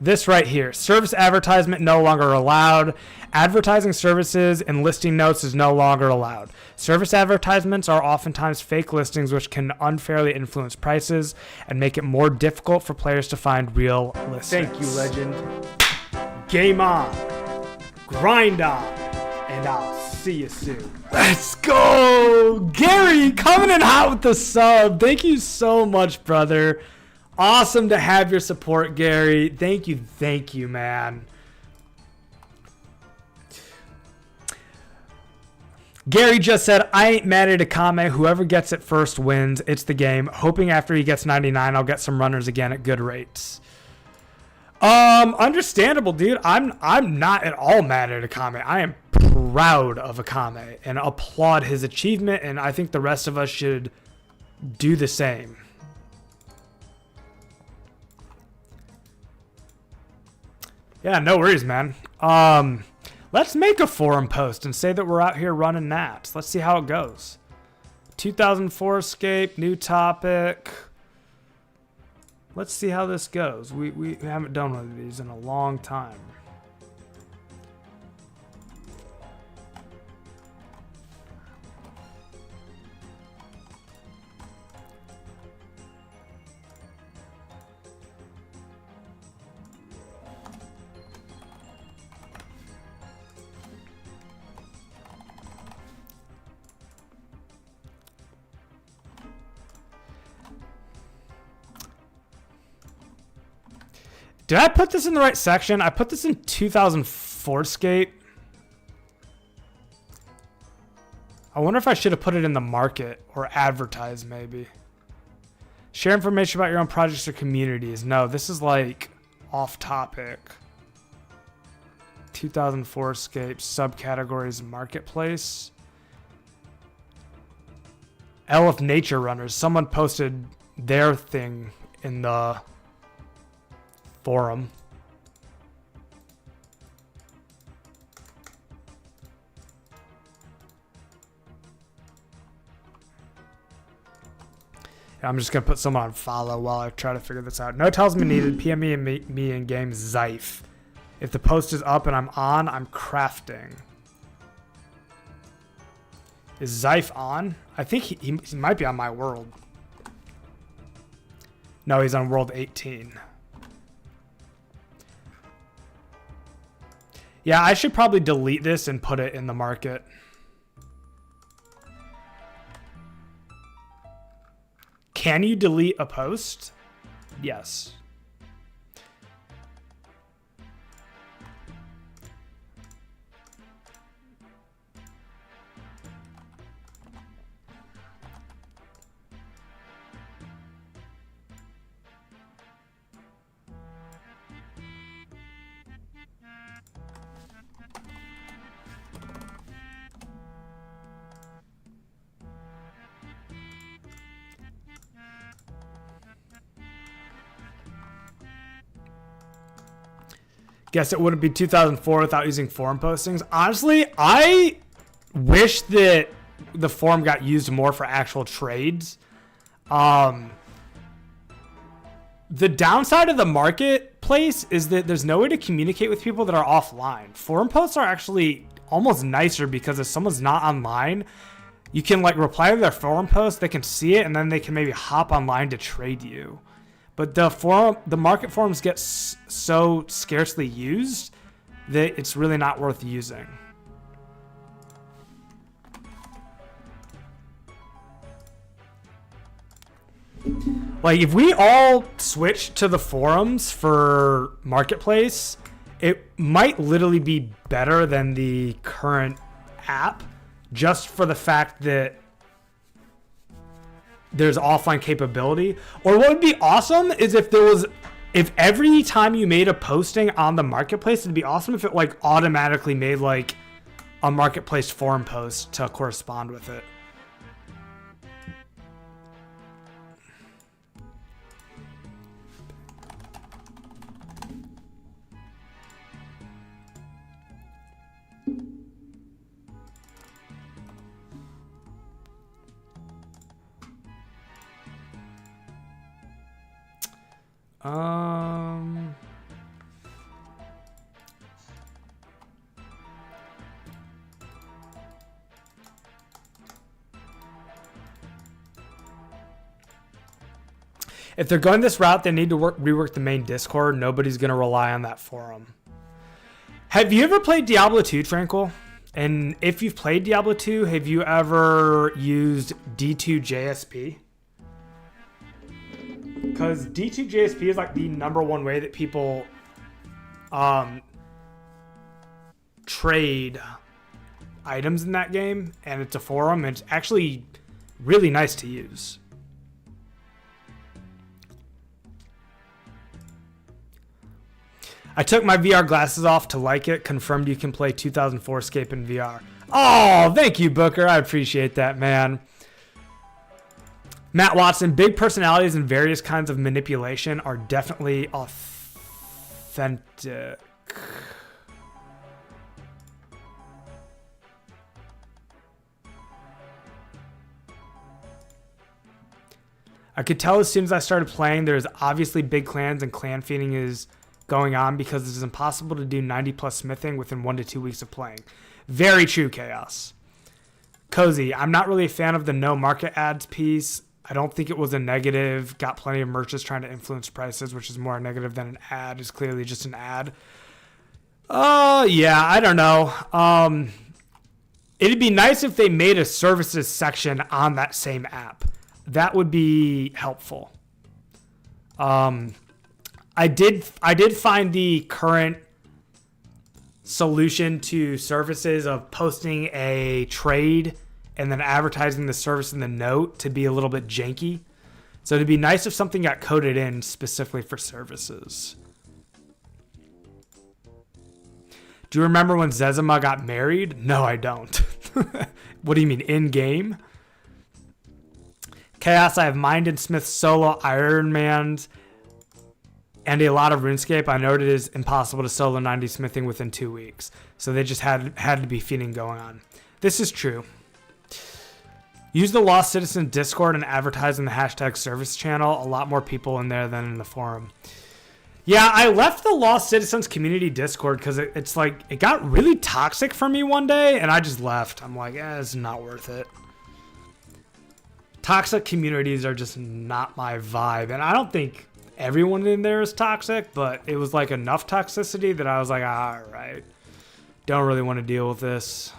This right here. Service advertisement no longer allowed. Advertising services and listing notes is no longer allowed. Service advertisements are oftentimes fake listings which can unfairly influence prices and make it more difficult for players to find real listings. Thank you, legend. Game on. Grind on. And I'll see you soon. Let's go! Gary coming in hot with the sub. Thank you so much, brother. Awesome to have your support, Gary. Thank you, man. Gary just said, I ain't mad at Akame. Whoever gets it first wins. It's the game. Hoping after he gets 99, I'll get some runners again at good rates. Understandable, dude. I'm not at all mad at Akame. I am proud of Akame and applaud his achievement, and I think the rest of us should do the same. Yeah, no worries, man. Let's make a forum post and say that we're out here running Nats. Let's see how it goes. 2004Scape, new topic. Let's see how this goes. We haven't done one of these in a long time. Did I put this in the right section? I put this in 2004Scape. I wonder if I should have put it in the market or advertise maybe. Share information about your own projects or communities. No, this is like off topic. 2004Scape subcategories marketplace. Elf Nature Runners. Someone posted their thing in the forum. I'm just going to put someone on follow while I try to figure this out. No tells me needed. PM me and me in game Zyfe. If the post is up and I'm on, I'm crafting. Is Zyfe on? I think he might be on my world. No, he's on world 18. Yeah, I should probably delete this and put it in the market. Can you delete a post? Yes. Guess it wouldn't be 2004 without using forum postings. Honestly, I wish that the forum got used more for actual trades. The downside of the marketplace is that there's no way to communicate with people that are offline. Forum posts are actually almost nicer because if someone's not online, you can like reply to their forum post, they can see it, and then they can maybe hop online to trade you. But the market forums get so scarcely used that it's really not worth using. Like if we all switch to the forums for marketplace, it might literally be better than the current app, just for the fact that there's offline capability. Or what would be awesome is if every time you made a posting on the marketplace, it'd be awesome if it like automatically made like a marketplace forum post to correspond with it. If they're going this route, they need to rework the main Discord. Nobody's going to rely on that forum. Have you ever played Diablo 2, Tranquil? And if you've played Diablo 2, have you ever used D2JSP? Because D2JSP is like the #1 way that people trade items in that game. And it's a forum. And it's actually really nice to use. I took my VR glasses off to like it. Confirmed you can play 2004Scape in VR. Oh, thank you, Booker. I appreciate that, man. Matt Watson, big personalities and various kinds of manipulation are definitely authentic. I could tell as soon as I started playing, there's obviously big clans and clan feeding is going on because it is impossible to do 90+ smithing within 1 to 2 weeks of playing. Very true, Chaos. Cozy, I'm not really a fan of the no market ads piece. I don't think it was a negative. Got plenty of merchants trying to influence prices, which is more a negative than an ad. It's clearly just an ad. Yeah, I don't know. It'd be nice if they made a services section on that same app. That would be helpful. I did find the current solution to services of posting a trade and then advertising the service in the note to be a little bit janky. So it'd be nice if something got coded in specifically for services. Do you remember when Zezima got married? No, I don't. What do you mean, in-game? Chaos, I have Mind & Smith solo Iron Man's and a lot of RuneScape. I know it is impossible to solo 90 smithing within 2 weeks. So they just had to be feeding going on. This is true. Use the Lost Citizen Discord and advertise in the hashtag service channel. A lot more people in there than in the forum. Yeah, I left the Lost Citizens community Discord because it's like, it got really toxic for me one day and I just left. I'm like, it's not worth it. Toxic communities are just not my vibe. And I don't think everyone in there is toxic, but it was like enough toxicity that I was like, all right, don't really want to deal with this.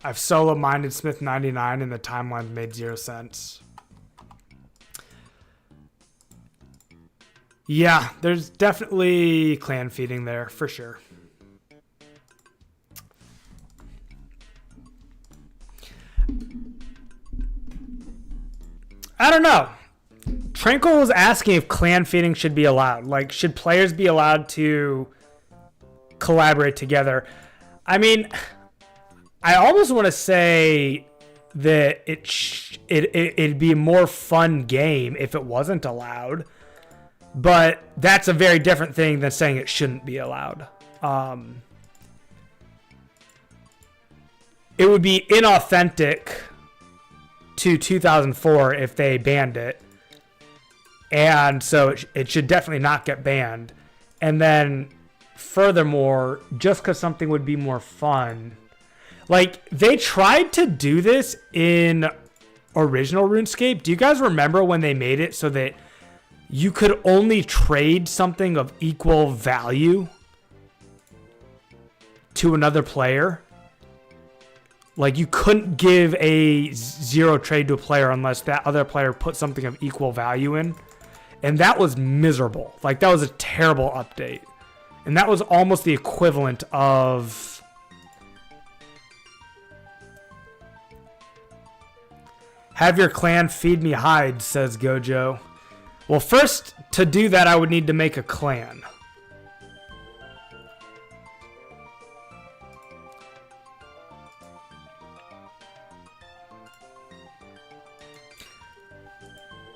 I've solo minded Smith 99 and the timeline made 0 sense. Yeah, there's definitely clan feeding there for sure. I don't know. Tranquil was asking if clan feeding should be allowed. Like, should players be allowed to collaborate together? I mean, I almost want to say that it'd be a more fun game if it wasn't allowed, but that's a very different thing than saying it shouldn't be allowed. It would be inauthentic to 2004 if they banned it, and so it should definitely not get banned. And then furthermore, just because something would be more fun, like, they tried to do this in original RuneScape. Do you guys remember when they made it so that you could only trade something of equal value to another player? Like, you couldn't give a 0 trade to a player unless that other player put something of equal value in. And that was miserable. Like, that was a terrible update. And that was almost the equivalent of... Have your clan feed me hides, says Gojo. Well, first, to do that, I would need to make a clan.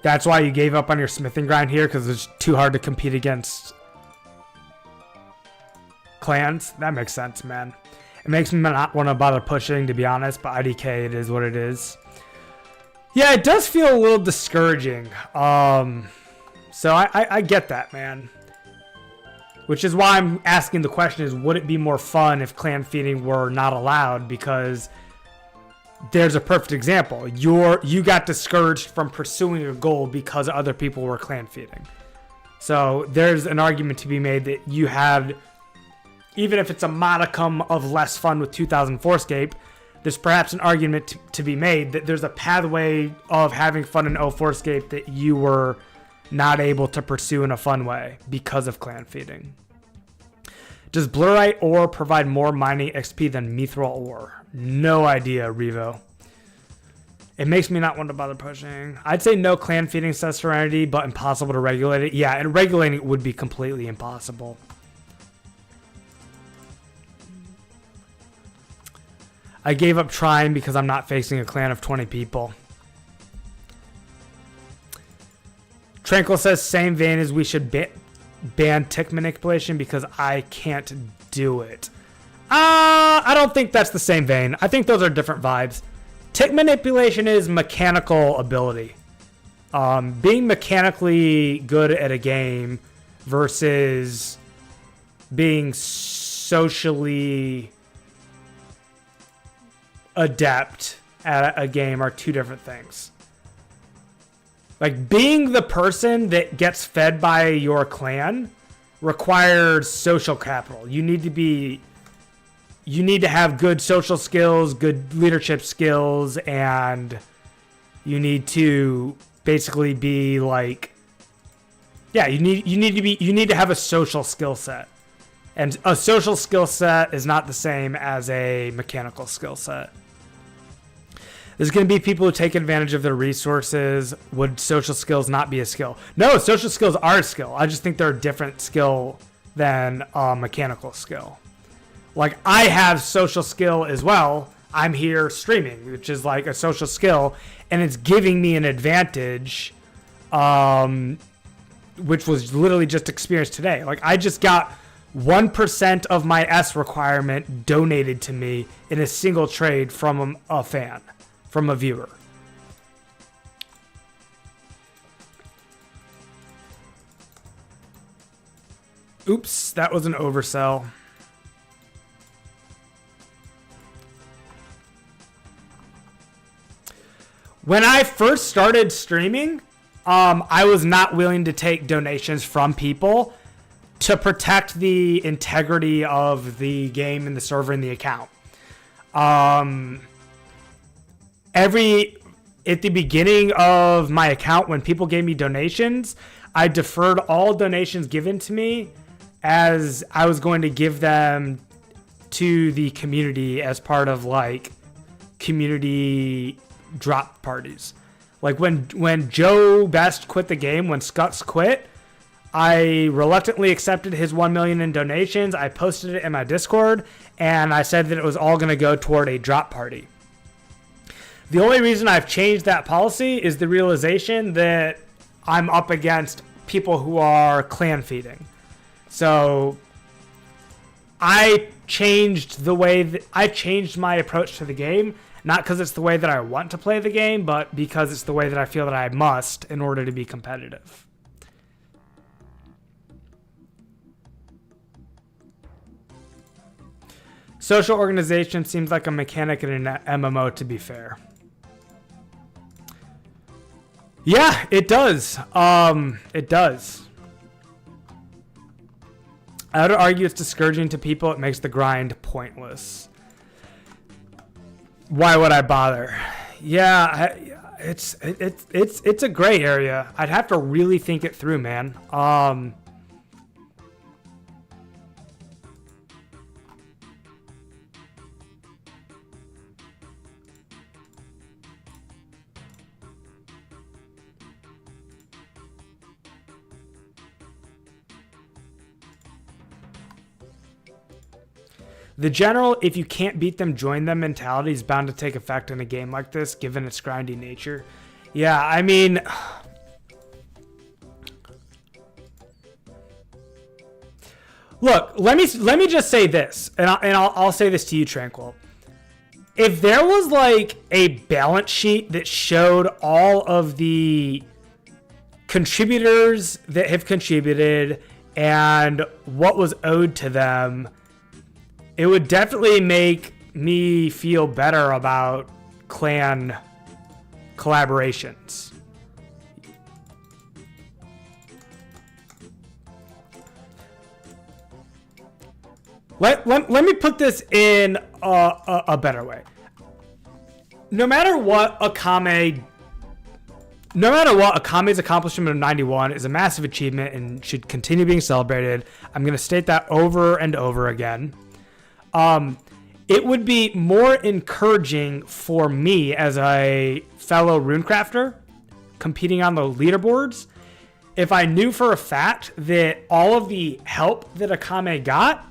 That's why you gave up on your smithing grind here, because it's too hard to compete against clans? That makes sense, man. It makes me not want to bother pushing, to be honest, but IDK, it is what it is. Yeah, it does feel a little discouraging. So I get that, man. Which is why I'm asking the question is, would it be more fun if clan feeding were not allowed? Because there's a perfect example. You got discouraged from pursuing a goal because other people were clan feeding. So there's an argument to be made that you had, even if it's a modicum of less fun with 2004Scape, there's perhaps an argument to be made that there's a pathway of having fun in 04Scape that you were not able to pursue in a fun way because of clan feeding. Does Blurite ore provide more mining XP than Mithril ore? No idea, Revo. It makes me not want to bother pushing. I'd say no clan feeding, says Serenity, but impossible to regulate it. Yeah, and regulating it would be completely impossible. I gave up trying because I'm not facing a clan of 20 people. Tranquil says, same vein as we should ban tick manipulation because I can't do it. I don't think that's the same vein. I think those are different vibes. Tick manipulation is mechanical ability. Being mechanically good at a game versus being socially adept at a game are two different things. Like, being the person that gets fed by your clan requires social capital. You need to have good social skills, good leadership skills, and you need to basically be like, yeah, you need to have a social skill set. And a social skill set is not the same as a mechanical skill set. There's going to be people who take advantage of their resources. Would social skills not be a skill? No, social skills are a skill. I just think they're a different skill than a mechanical skill. Like, I have social skill as well. I'm here streaming, which is like a social skill, and it's giving me an advantage, which was literally just experienced today. Like, I just got 1% of my S requirement donated to me in a single trade from a fan. From a viewer. Oops, that was an oversell. When I first started streaming, I was not willing to take donations from people to protect the integrity of the game and the server and the account. At the beginning of my account, when people gave me donations, I deferred all donations given to me as I was going to give them to the community as part of like community drop parties. Like when Joe Best quit the game, when Scuts quit, I reluctantly accepted his 1 million in donations. I posted it in my Discord, and I said that it was all going to go toward a drop party. The only reason I've changed that policy is the realization that I'm up against people who are clan feeding. So I changed my approach to the game, not because it's the way that I want to play the game, but because it's the way that I feel that I must in order to be competitive. Social organization seems like a mechanic in an MMO, to be fair. Yeah, it does. It does. I would argue it's discouraging to people. It makes the grind pointless. Why would I bother? Yeah, it's a gray area. I'd have to really think it through, man. The general, if you can't beat them, join them mentality is bound to take effect in a game like this, given its grindy nature. Yeah, I mean, look, let me just say this, and I'll say this to you, Tranquil. If there was like a balance sheet that showed all of the contributors that have contributed and what was owed to them, it would definitely make me feel better about clan collaborations. Let me put this in a better way. No matter what Akame's accomplishment of 91 is a massive achievement and should continue being celebrated. I'm going to state that over and over again. it would be more encouraging for me as a fellow runecrafter competing on the leaderboards if I knew for a fact that all of the help that Akame got,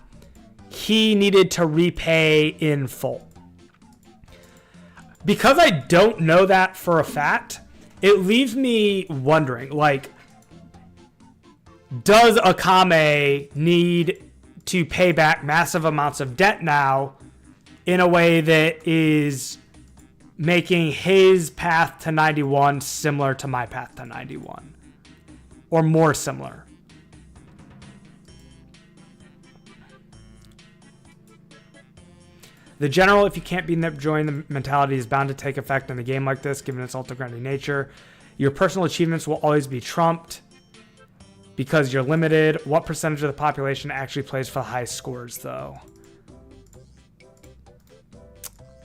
he needed to repay in full. Because I don't know that for a fact, it leaves me wondering, like, does Akame need to pay back massive amounts of debt now in a way that is making his path to 91 similar to my path to 91? Or more similar? The general, if you can't be join the mentality, is bound to take effect in a game like this, given its ultra-grinding nature. Your personal achievements will always be trumped because you're limited. What percentage of the population actually plays for the high scores, though?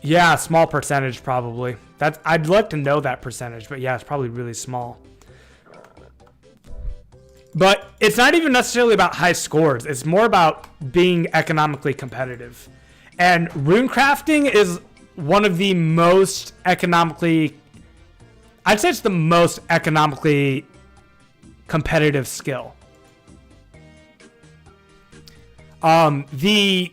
Yeah, small percentage, probably. I'd like to know that percentage, but yeah, it's probably really small. But it's not even necessarily about high scores. It's more about being economically competitive. And runecrafting is one of the most economically... I'd say it's the most economically competitive skill. The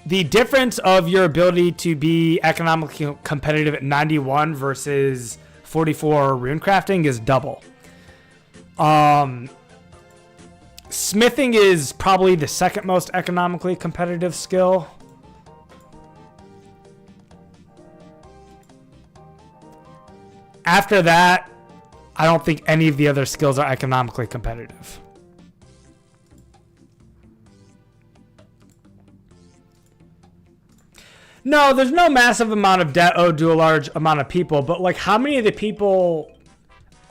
difference of your ability to be economically competitive at 91 versus 44 runecrafting is double. Smithing is probably the second most economically competitive skill. After that, I don't think any of the other skills are economically competitive. No, there's no massive amount of debt owed to a large amount of people, but like how many of the people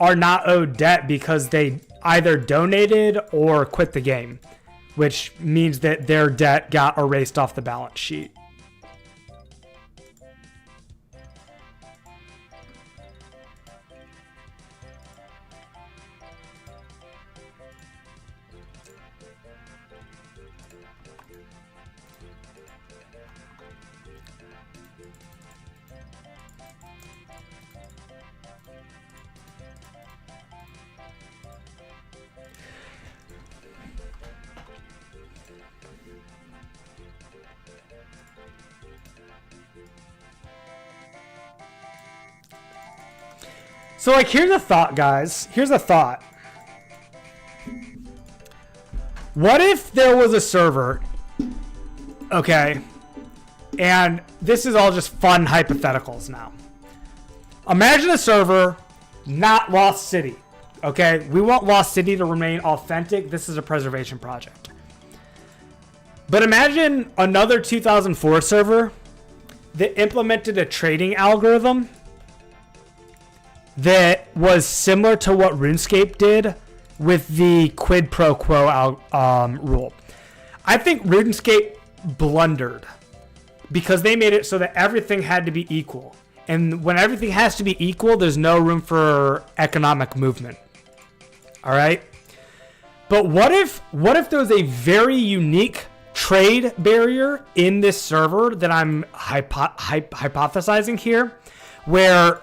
are not owed debt because they either donated or quit the game, which means that their debt got erased off the balance sheet? So, like, here's a thought, guys. Here's a thought. What if there was a server, okay, and this is all just fun hypotheticals now. Imagine a server, not Lost City, okay? We want Lost City to remain authentic. This is a preservation project. But imagine another 2004 server that implemented a trading algorithm that was similar to what Runescape did with the quid pro quo rule. I think Runescape blundered because they made it so that everything had to be equal. And when everything has to be equal, there's no room for economic movement. All right? But what if there was a very unique trade barrier in this server that I'm hypothesizing here, where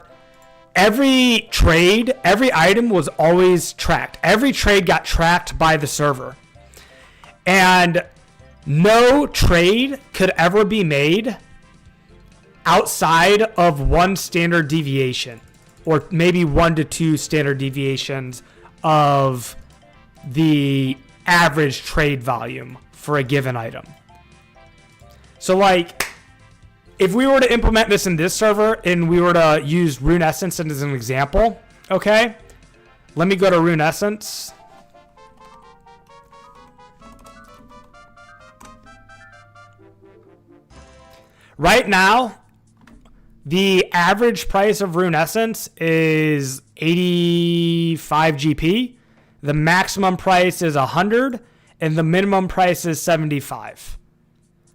every trade, every item was always tracked. Every trade got tracked by the server. And no trade could ever be made outside of one standard deviation, or maybe 1 to 2 standard deviations of the average trade volume for a given item. So like, if we were to implement this in this server and we were to use Rune Essence as an example, okay? Let me go to Rune Essence. Right now, the average price of Rune Essence is 85 GP. The maximum price is 100 and the minimum price is 75.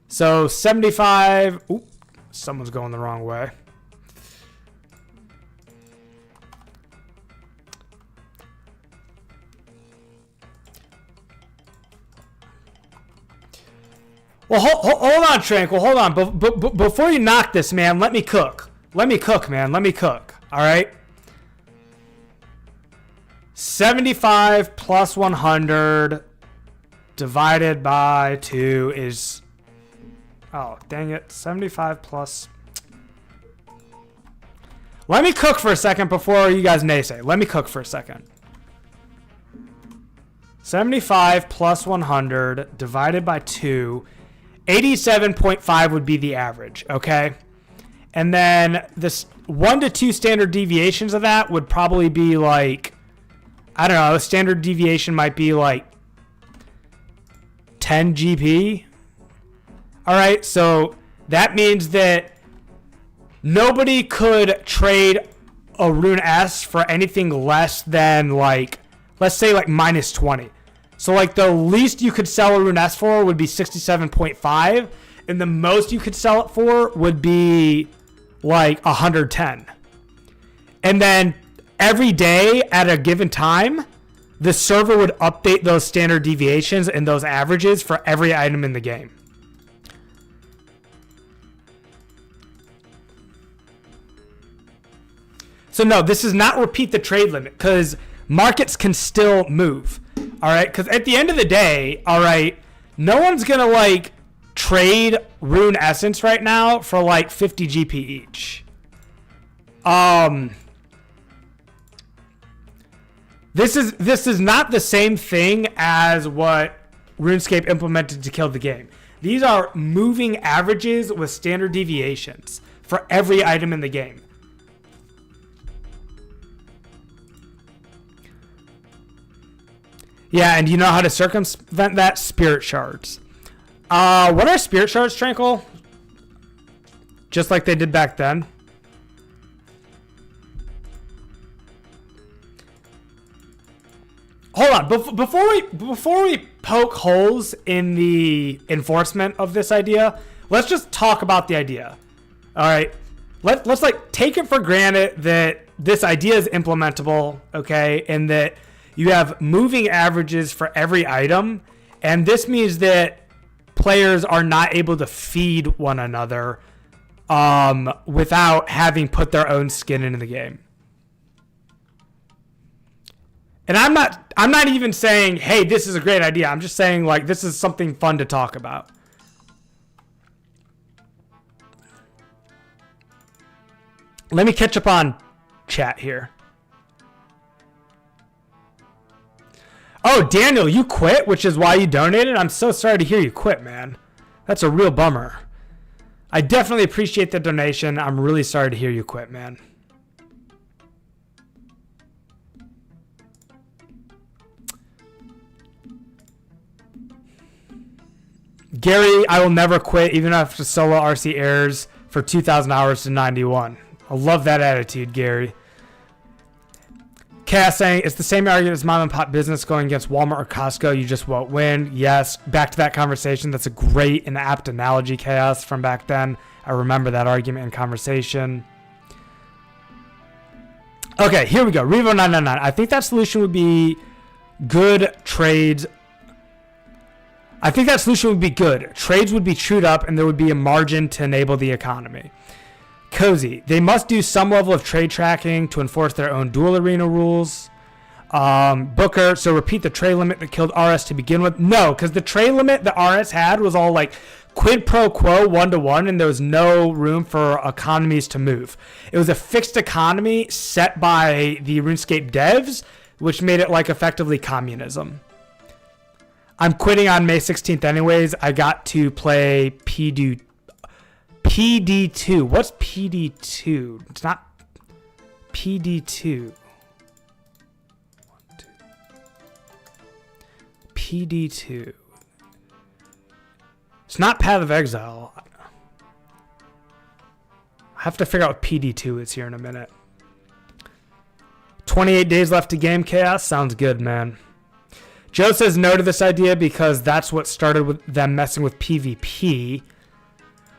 So 75, oops. Someone's going the wrong way. Well, hold on, Tranquil. Hold on. Before you knock this, man, let me cook. Let me cook, man. Let me cook. All right? 75 plus 100 divided by 2 is... Oh, dang it. 75 plus... Let me cook for a second before you guys naysay. Let me cook for a second. 75 plus 100 divided by 2, 87.5 would be the average, okay? And then this 1 to 2 standard deviations of that would probably be like, I don't know, a standard deviation might be like 10 GP. All right, so that means that nobody could trade a Rune S for anything less than like, let's say like minus 20. So like the least you could sell a Rune S for would be 67.5, and the most you could sell it for would be like 110. And then every day at a given time, the server would update those standard deviations and those averages for every item in the game. So no, this is not repeat the trade limit, because markets can still move. All right, because at the end of the day, all right, no one's gonna like trade Rune Essence right now for like 50 GP each. This is not the same thing as what RuneScape implemented to kill the game. These are moving averages with standard deviations for every item in the game. Yeah, and you know how to circumvent that? Spirit shards. What are spirit shards, Tranquil? Just like they did back then. Hold on, before we poke holes in the enforcement of this idea, let's just talk about the idea. All right, let's like take it for granted that this idea is implementable, okay, and that you have moving averages for every item, and this means that players are not able to feed one another without having put their own skin into the game. And I'm not even saying, hey, this is a great idea. I'm just saying, like, this is something fun to talk about. Let me catch up on chat here. Oh, Daniel, you quit, which is why you donated? I'm so sorry to hear you quit, man. That's a real bummer. I definitely appreciate the donation. I'm really sorry to hear you quit, man. Gary, I will never quit, even after solo RC airs for 2,000 hours to 91. I love that attitude, Gary. Cass saying, it's the same argument as mom and pop business going against Walmart or Costco. You just won't win. Yes, back to that conversation. That's a great and apt analogy, Chaos, from back then. I remember that argument and conversation. Okay, here we go. Revo999. I think that solution would be good trades. I think that solution would be good. Trades would be trued up and there would be a margin to enable the economy. Cozy. They must do some level of trade tracking to enforce their own dual arena rules. Booker. So repeat the trade limit that killed RS to begin with. No, because the trade limit that RS had was all like quid pro quo 1-to-1, and there was no room for economies to move. It was a fixed economy set by the RuneScape devs, which made it like effectively communism. I'm quitting on May 16th anyways. I got to play PD2. What's PD2? It's not PD2. PD2. It's not Path of Exile. I have to figure out what PD2 is here in a minute. 28 days left to game chaos. Sounds good, man. Joe says no to this idea because that's what started with them messing with PvP.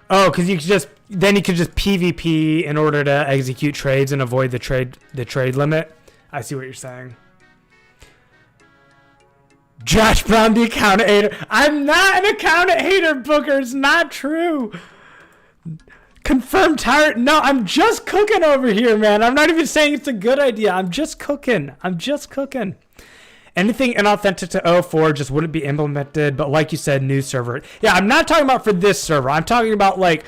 Oh, because you could just PvP in order to execute trades and avoid the trade limit. I see what you're saying. Josh Brown, the accountant hater. I'm not an accountant hater, Booker. It's not true. Confirmed tyrant. No, I'm just cooking over here, man. I'm not even saying it's a good idea. I'm just cooking. Anything inauthentic to 04 just wouldn't be implemented, but like you said, new server. Yeah, I'm not talking about for this server. I'm talking about like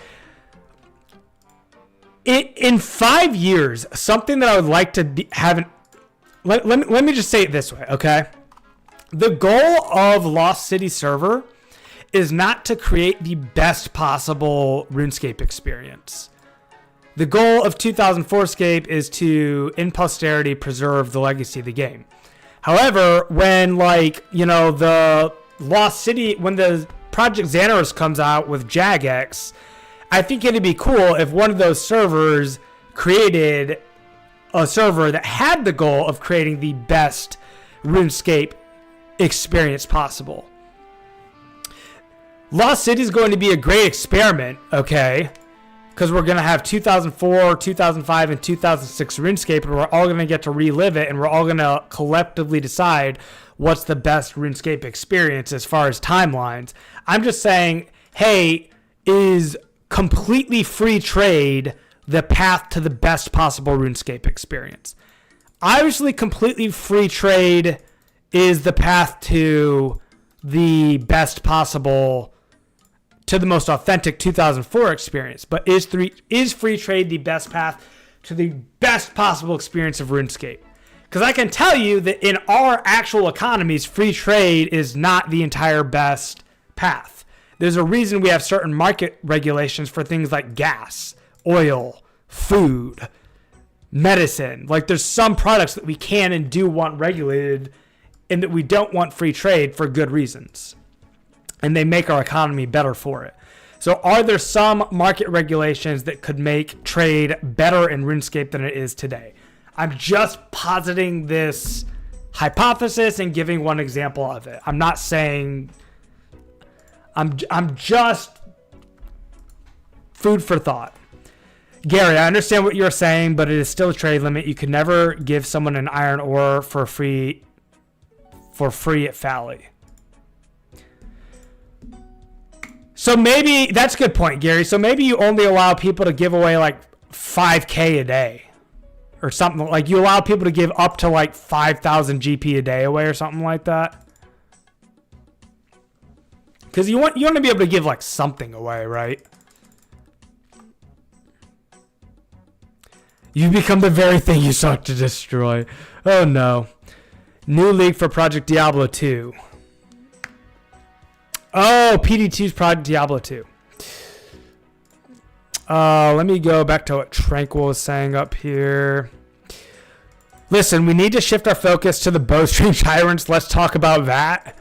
in 5 years, something that I would like to have. Let me just say it this way, okay? The goal of Lost City server is not to create the best possible RuneScape experience. The goal of 2004Scape is to, in posterity, preserve the legacy of the game. However, when the Lost City, when the Project Xanaros comes out with Jagex, I think it'd be cool if one of those servers created a server that had the goal of creating the best RuneScape experience possible. Lost City is going to be a great experiment, okay? Because we're going to have 2004, 2005, and 2006 RuneScape, and we're all going to get to relive it, and we're all going to collectively decide what's the best RuneScape experience as far as timelines. I'm just saying, hey, is completely free trade the path to the best possible RuneScape experience? Obviously, completely free trade is the path to the best possible, to the most authentic 2004 experience. But is free trade the best path to the best possible experience of RuneScape? Because I can tell you that in our actual economies, free trade is not the entire best path. There's a reason we have certain market regulations for things like gas, oil, food, medicine. Like there's some products that we can and do want regulated and that we don't want free trade for good reasons. And they make our economy better for it. So are there some market regulations that could make trade better in RuneScape than it is today? I'm just positing this hypothesis and giving one example of it. I'm not saying, I'm just food for thought. Gary, I understand what you're saying, but it is still a trade limit. You could never give someone an iron ore for free at Fally. So maybe that's a good point, Gary. So maybe you only allow people to give away like 5K a day or something. Like you allow people to give up to like 5,000 GP a day away or something like that. Because you want to be able to give like something away, right? You become the very thing you sought to destroy. Oh no. New league for Project Diablo 2. Oh, PD2's Project Diablo 2. Let me go back to what Tranquil was saying up here. Listen, we need to shift our focus to the bowstring tyrants. Let's talk about that.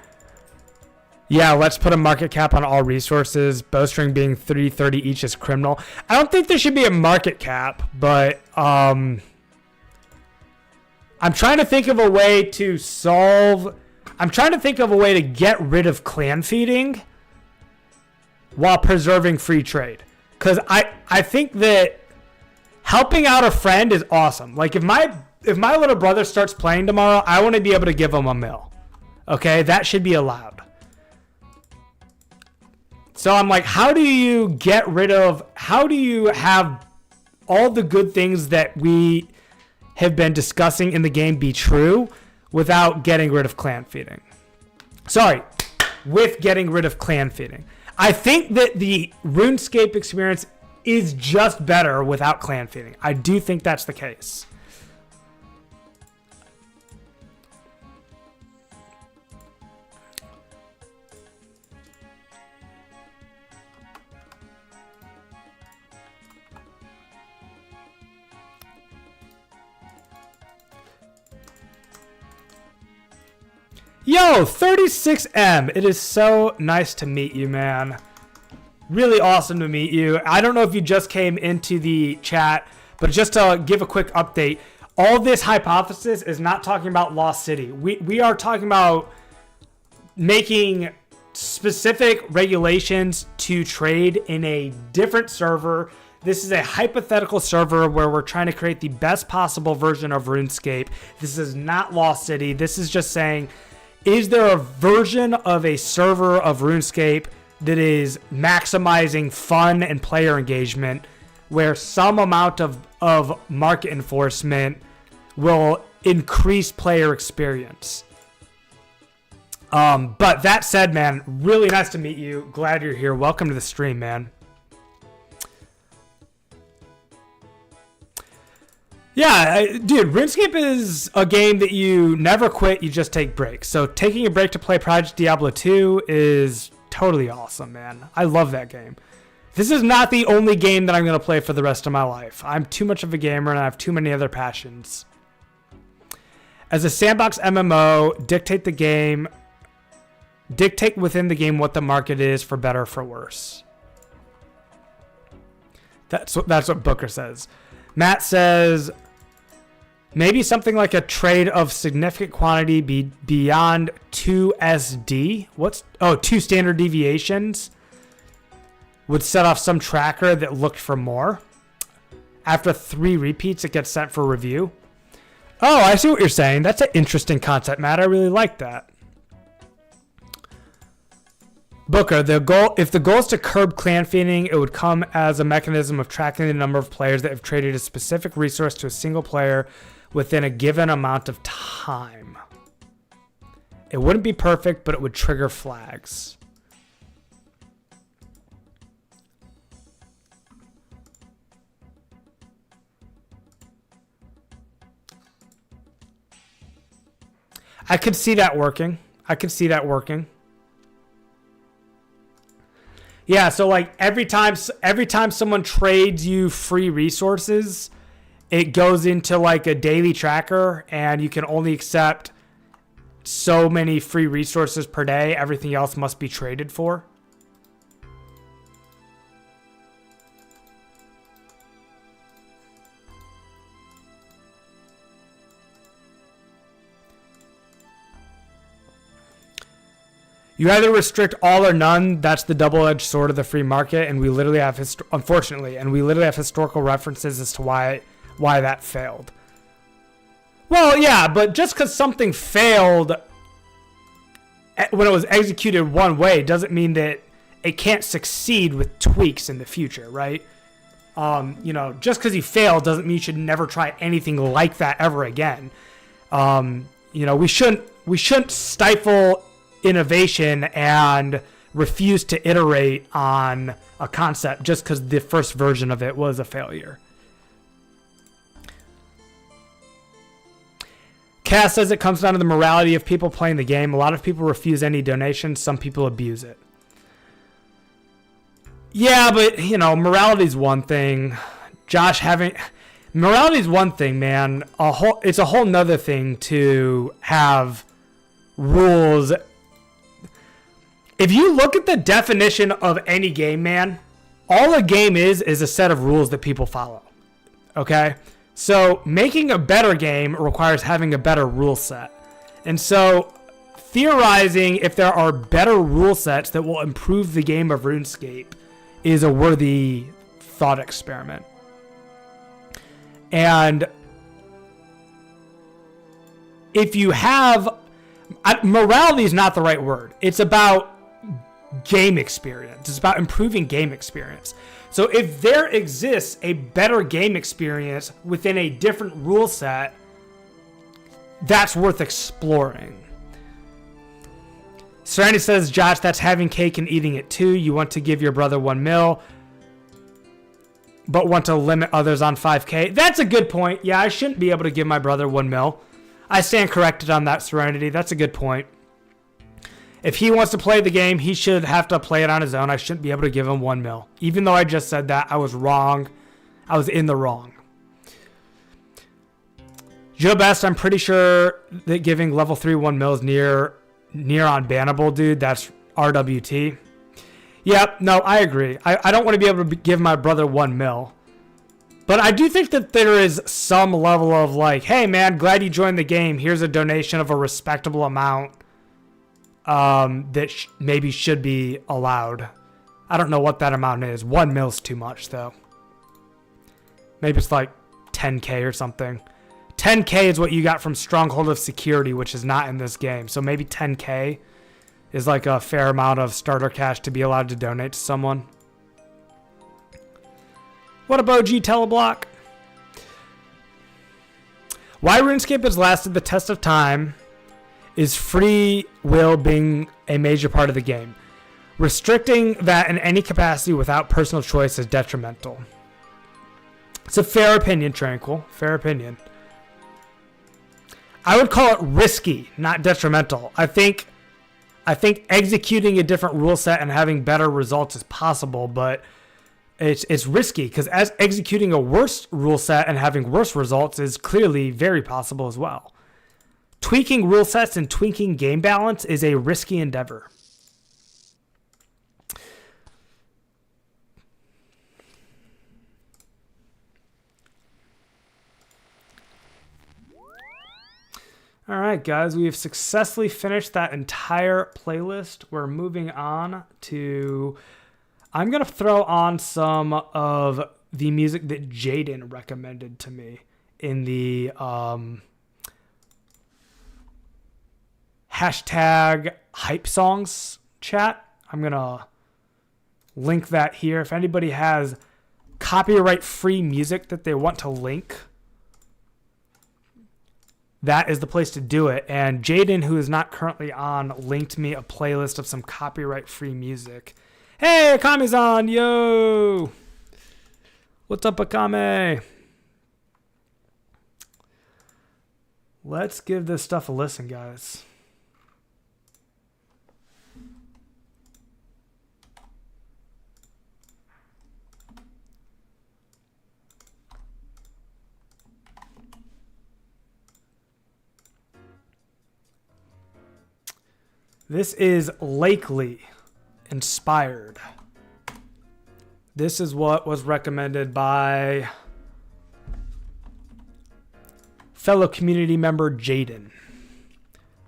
Yeah, let's put a market cap on all resources. Bowstring being 330 each is criminal. I don't think there should be a market cap, but I'm trying to think of a way to get rid of clan feeding while preserving free trade. Because I think that helping out a friend is awesome. Like if my little brother starts playing tomorrow, I want to be able to give him a mil. Okay, that should be allowed. So I'm like, how do you have all the good things that we have been discussing in the game be true without getting rid of clan feeding? Sorry, with getting rid of clan feeding. I think that the RuneScape experience is just better without clan feeding. I do think that's the case. Yo, 36M. It is so nice to meet you, man. Really awesome to meet you. I don't know if you just came into the chat, but just to give a quick update, all this hypothesis is not talking about Lost City. We are talking about making specific regulations to trade in a different server. This is a hypothetical server where we're trying to create the best possible version of RuneScape. This is not Lost City. This is just saying, is there a version of a server of RuneScape that is maximizing fun and player engagement where some amount of market enforcement will increase player experience? But that said, man, really nice to meet you. Glad you're here. Welcome to the stream, man. Yeah, dude, RuneScape is a game that you never quit, you just take breaks. So taking a break to play Project Diablo 2 is totally awesome, man. I love that game. This is not the only game that I'm going to play for the rest of my life. I'm too much of a gamer and I have too many other passions. As a sandbox MMO, dictate within the game what the market is, for better or for worse. That's what Booker says. Matt says, maybe something like a trade of significant quantity beyond 2 SD. 2 standard deviations would set off some tracker that looked for more. After 3 repeats, it gets sent for review. Oh, I see what you're saying. That's an interesting concept, Matt. I really like that. Booker, if the goal is to curb clan feeding, it would come as a mechanism of tracking the number of players that have traded a specific resource to a single player within a given amount of time. It wouldn't be perfect, but it would trigger flags. I could see that working. Yeah, so like every time someone trades you free resources, it goes into like a daily tracker and you can only accept so many free resources per day. Everything else must be traded for. You either restrict all or none. That's the double-edged sword of the free market, and we literally have, unfortunately, historical references as to why that failed. Well, yeah, but just because something failed when it was executed one way doesn't mean that it can't succeed with tweaks in the future, right? Just because you failed doesn't mean you should never try anything like that ever again. We shouldn't stifle innovation and refuse to iterate on a concept just because the first version of it was a failure. Cass says it comes down to the morality of people playing the game. A lot of people refuse any donations. Some people abuse it. Yeah, but, morality's one thing. Morality's one thing, man. It's a whole nother thing to have rules. If you look at the definition of any game, man, all a game is a set of rules that people follow. Okay? So making a better game requires having a better rule set. And so theorizing if there are better rule sets that will improve the game of RuneScape is a worthy thought experiment. And if you have... morality is not the right word. It's about game experience. It's about improving game experience. So if there exists a better game experience within a different rule set, that's worth exploring. Serenity says, Josh, that's having cake and eating it too. You want to give your brother 1 mil, but want to limit others on 5K. That's a good point. Yeah, I shouldn't be able to give my brother 1 mil. I stand corrected on that, Serenity. That's a good point. If he wants to play the game, he should have to play it on his own. I shouldn't be able to give him 1 mil. Even though I just said that, I was wrong. I was in the wrong. Joe Best, I'm pretty sure that giving level 3 1 mil is near unbannable, dude. That's RWT. Yep, no, I agree. I don't want to be able to give my brother 1 mil. But I do think that there is some level of like, hey, man, glad you joined the game. Here's a donation of a respectable amount that maybe should be allowed. I don't know what that amount is. 1 mil's too much, though. Maybe it's like 10K or something. 10K is what you got from Stronghold of Security, which is not in this game. So maybe 10K is like a fair amount of starter cash to be allowed to donate to someone. What about G Teleblock? Why RuneScape has lasted the test of time is free will being a major part of the game. Restricting that in any capacity without personal choice is detrimental. It's a fair opinion, Tranquil. Fair opinion. I would call it risky, not detrimental. I think executing a different rule set and having better results is possible, but it's risky because as executing a worse rule set and having worse results is clearly very possible as well. Tweaking rule sets and tweaking game balance is a risky endeavor. All right, guys, we have successfully finished that entire playlist. We're moving on to... I'm going to throw on some of the music that Jaden recommended to me in the hashtag hype songs chat. I'm going to link that here. If anybody has copyright-free music that they want to link, that is the place to do it. And Jaden, who is not currently on, linked me a playlist of some copyright-free music. Hey, Akame's on. Yo. What's up, Akame? Let's give this stuff a listen, guys. This is Lakely inspired. This is what was recommended by fellow community member Jaden.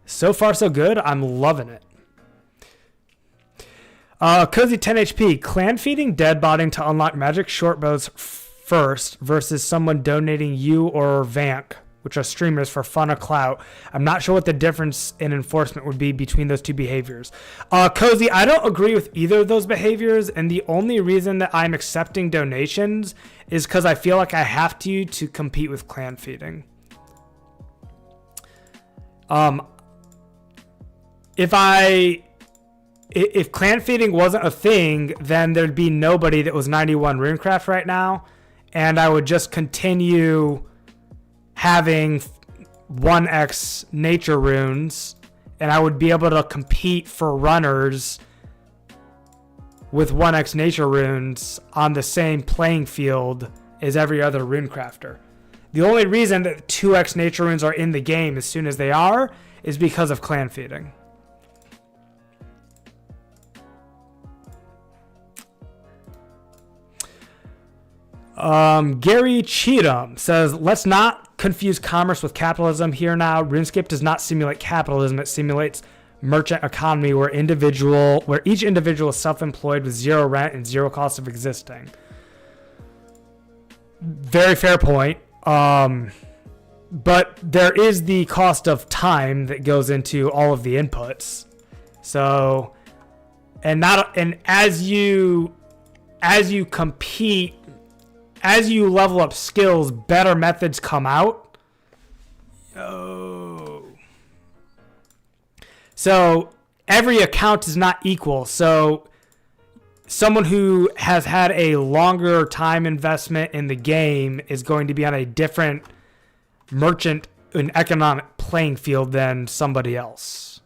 So far, so good. I'm loving it. Cozy 10 HP. Clan feeding dead botting to unlock magic short bows first versus someone donating you or Vank, which are streamers, for fun or clout. I'm not sure what the difference in enforcement would be between those two behaviors. Cozy, I don't agree with either of those behaviors, and the only reason that I'm accepting donations is because I feel like I have to compete with clan feeding. If clan feeding wasn't a thing, then there'd be nobody that was 91 Runecraft right now, and I would just continue having 1x nature runes, and I would be able to compete for runners with 1x nature runes on the same playing field as every other runecrafter. The only reason that 2x nature runes are in the game as soon as they are is because of clan feeding. Gary Cheatham says, let's not confuse commerce with capitalism here now. RuneScape does not simulate capitalism. It simulates merchant economy where each individual is self-employed with zero rent and zero cost of existing. Very fair point. But there is the cost of time that goes into all of the inputs. So, and as you compete, as you level up skills, better methods come out. So every account is not equal. So someone who has had a longer time investment in the game is going to be on a different merchant and economic playing field than somebody else.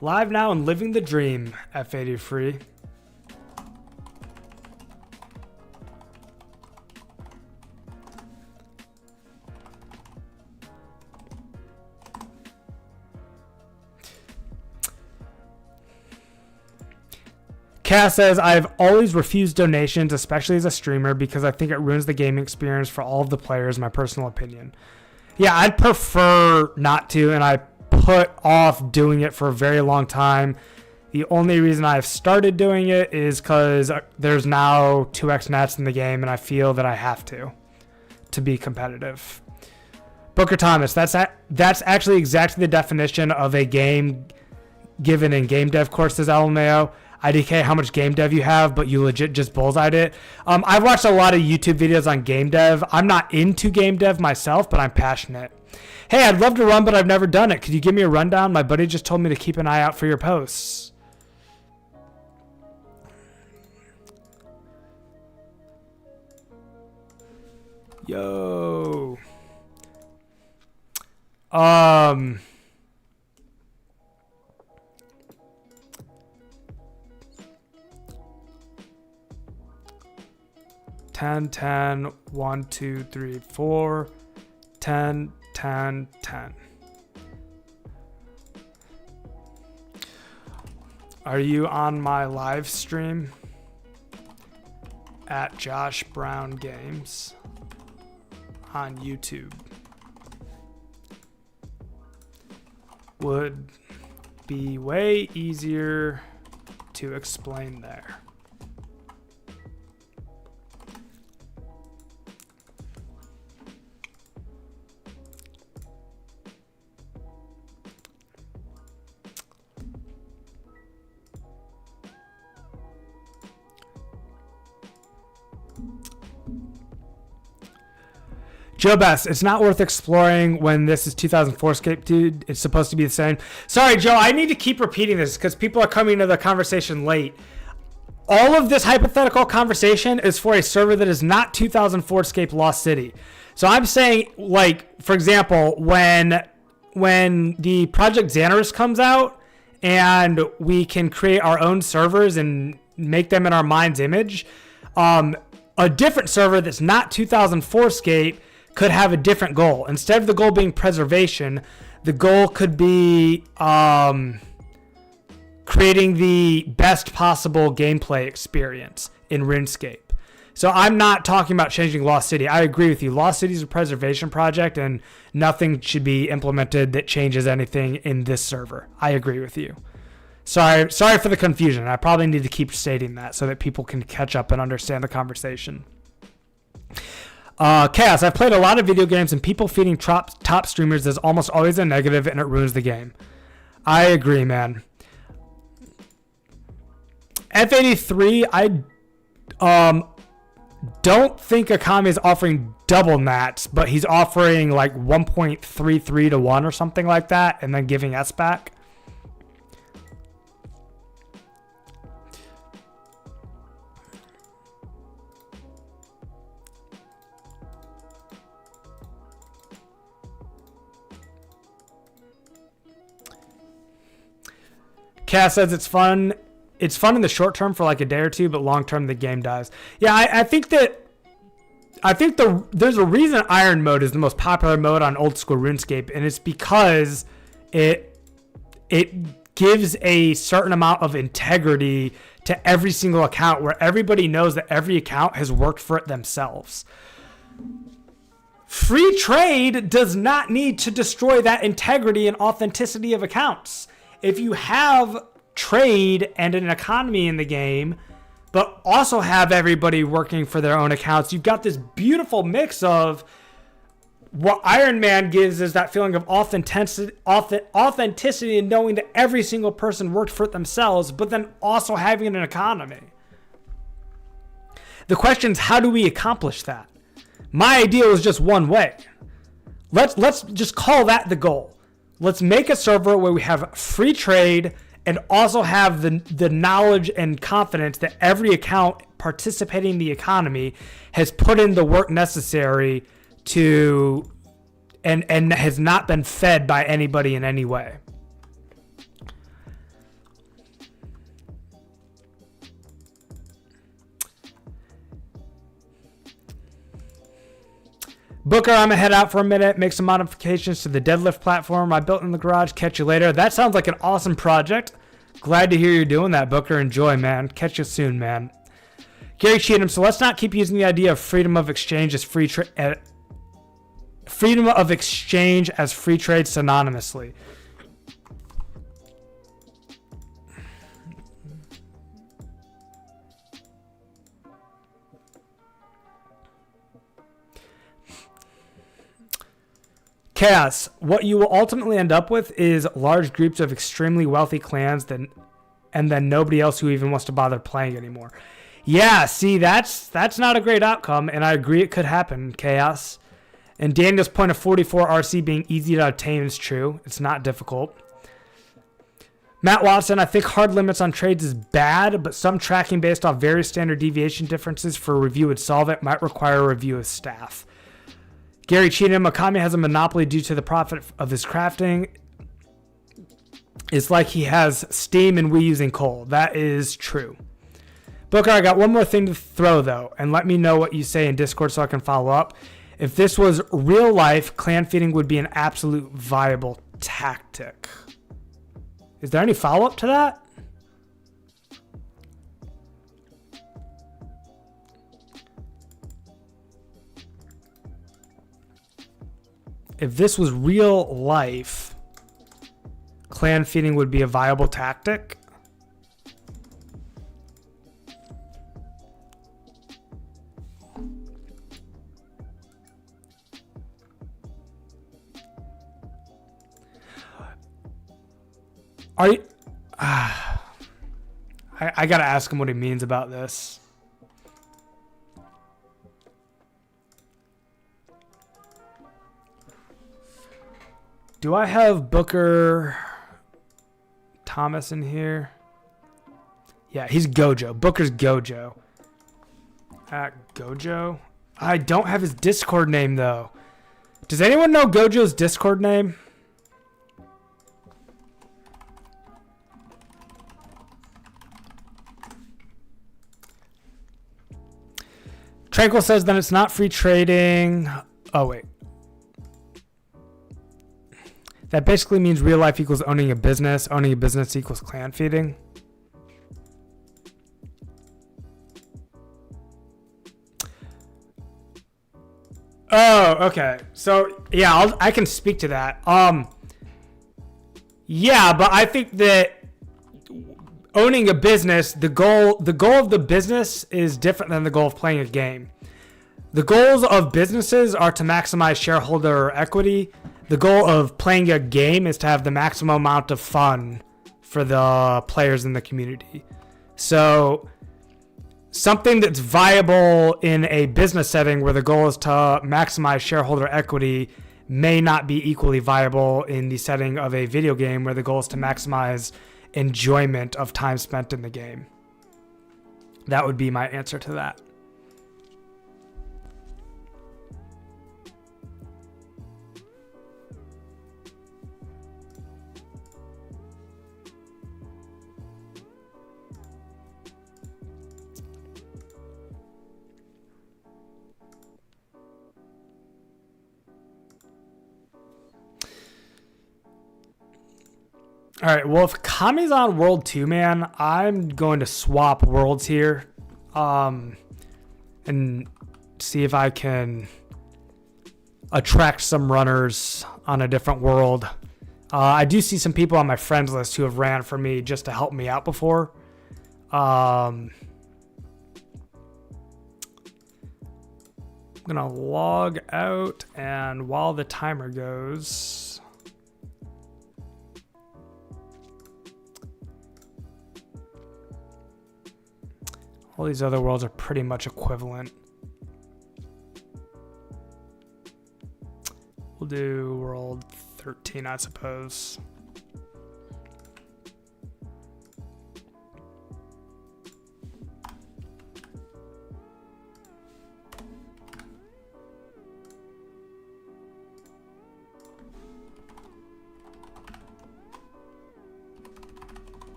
Live now and living the dream, F80 free. Cass says, I've always refused donations, especially as a streamer, because I think it ruins the gaming experience for all of the players, my personal opinion. Yeah, I'd prefer not to, and I put off doing it for a very long time. The only reason I've started doing it is because there's now 2x nats in the game, and I feel that I have to be competitive. Booker Thomas, that's actually exactly the definition of a game given in game dev courses, LMAO. IDK, how much game dev you have, but you legit just bullseyed it. I've watched a lot of YouTube videos on game dev. I'm not into game dev myself, but I'm passionate. Hey, I'd love to run, but I've never done it. Could you give me a rundown? My buddy just told me to keep an eye out for your posts. Yo. 10, 10, 1, 2, 3, 4, 10, 10, 10. Are you on my live stream? At Josh Brown Games on YouTube. Would be way easier to explain there. Joe Best, it's not worth exploring when this is 2004Scape, dude. It's supposed to be the same. Sorry, Joe, I need to keep repeating this because people are coming to the conversation late. All of this hypothetical conversation is for a server that is not 2004Scape Lost City. So I'm saying, like, for example, when the Project Xanarus comes out and we can create our own servers and make them in our mind's image, a different server that's not 2004Scape could have a different goal. Instead of the goal being preservation, the goal could be creating the best possible gameplay experience in Runescape. So I'm not talking about changing Lost City. I agree with you. Lost City is a preservation project and nothing should be implemented that changes anything in this server. I agree with you. Sorry for the confusion. I probably need to keep stating that so that people can catch up and understand the conversation. Chaos, I've played a lot of video games and people feeding top streamers is almost always a negative and it ruins the game. I agree, man. F83, I don't think Akami is offering double nats, but he's offering like 1.33 to 1 or something like that and then giving S back. Cass says it's fun. It's fun in the short term for like a day or two, but long term the game dies. Yeah, I think there's a reason Iron mode is the most popular mode on old school RuneScape, and it's because it gives a certain amount of integrity to every single account, where everybody knows that every account has worked for it themselves. Free trade does not need to destroy that integrity and authenticity of accounts. If you have trade and an economy in the game, but also have everybody working for their own accounts, you've got this beautiful mix of what Iron Man gives is that feeling of authenticity and knowing that every single person worked for it themselves, but then also having an economy. The question is, how do we accomplish that? My idea was just one way. Let's just call that the goal. Let's make a server where we have free trade and also have the knowledge and confidence that every account participating in the economy has put in the work necessary to and has not been fed by anybody in any way. Booker, I'm gonna head out for a minute, make some modifications to the deadlift platform I built in the garage. Catch you later. That sounds like an awesome project. Glad to hear you're doing that, Booker. Enjoy, man. Catch you soon, man. Gary Cheatham, so let's not keep using the idea of freedom of exchange as free trade synonymously. Chaos. What you will ultimately end up with is large groups of extremely wealthy clans and then nobody else who even wants to bother playing anymore. Yeah, see, that's not a great outcome, and I agree it could happen, Chaos. And Daniel's point of 44 RC being easy to obtain is true. It's not difficult. Matt Watson, I think hard limits on trades is bad, but some tracking based off very standard deviation differences for a review would solve it. Might require a review of staff. Gary Cheatham, Akami has a monopoly due to the profit of his crafting. It's like he has Steam and we using coal. That is true. Booker, I got one more thing to throw, though, and let me know what you say in Discord so I can follow up. If this was real life, clan feeding would be an absolute viable tactic. Is there any follow-up to that? If this was real life, clan feeding would be a viable tactic. Are you? I gotta ask him what he means about this. Do I have Booker Thomas in here? Yeah, he's Gojo. Booker's Gojo. Gojo? I don't have his Discord name, though. Does anyone know Gojo's Discord name? Tranquil says then it's not free trading. Oh, wait. That basically means real life equals owning a business. Owning a business equals clan feeding. Oh, okay. So, yeah, I can speak to that. Yeah, but I think that owning a business, the goal of the business is different than the goal of playing a game. The goals of businesses are to maximize shareholder equity. The goal of playing a game is to have the maximum amount of fun for the players in the community. So something that's viable in a business setting where the goal is to maximize shareholder equity may not be equally viable in the setting of a video game where the goal is to maximize enjoyment of time spent in the game. That would be my answer to that. All right, well, if Kami's on World 2, man, I'm going to swap worlds here and see if I can attract some runners on a different world. I do see some people on my friends list who have ran for me just to help me out before. I'm going to log out, and while the timer goes... all these other worlds are pretty much equivalent. We'll do world 13, I suppose.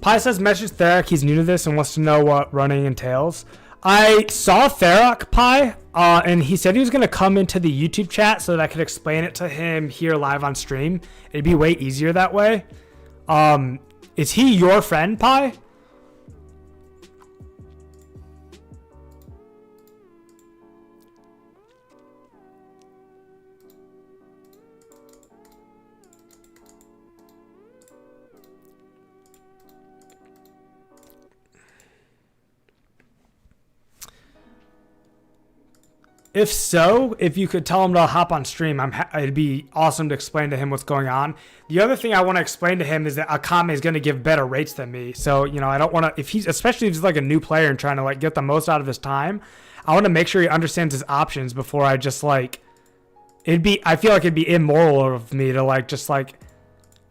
Pi says message Therak. He's new to this and wants to know what running entails. I saw Therak, Pi, and he said he was going to come into the YouTube chat so that I could explain it to him here live on stream. It'd be way easier that way. Is he your friend, Pi? If so, if you could tell him to hop on stream, it'd be awesome to explain to him what's going on. The other thing I want to explain to him is that Akame is going to give better rates than me. So, you know, I don't want to, especially if he's like a new player and trying to like get the most out of his time, I want to make sure he understands his options before I just like, I feel like it'd be immoral of me to like, just like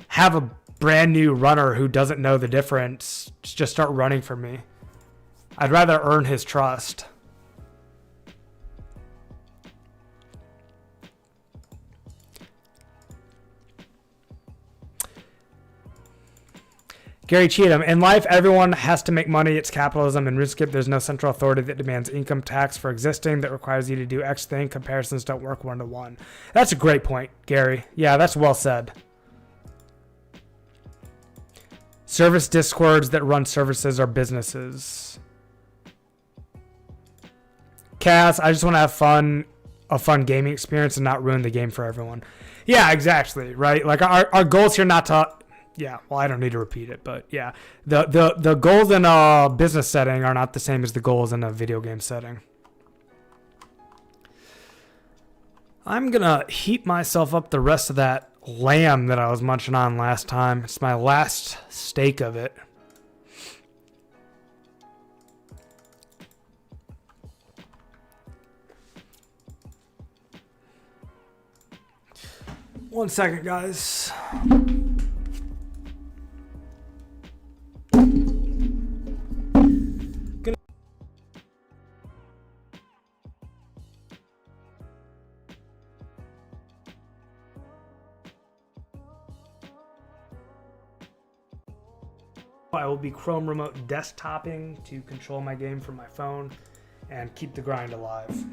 have a brand new runner who doesn't know the difference just start running for me. I'd rather earn his trust. Gary Cheatham, in life, everyone has to make money. It's capitalism. In Runescape, there's no central authority that demands income tax for existing that requires you to do X thing. Comparisons don't work one-to-one. That's a great point, Gary. Yeah, that's well said. Service discords that run services are businesses. Cass, I just want to have fun, a fun gaming experience and not ruin the game for everyone. Yeah, exactly, right? Like our goals here not to... Yeah, well, I don't need to repeat it, but yeah. The goals in a business setting are not the same as the goals in a video game setting. I'm going to heat myself up the rest of that lamb that I was munching on last time. It's my last steak of it. One second, guys. I will be Chrome remote desktoping to control my game from my phone and keep the grind alive.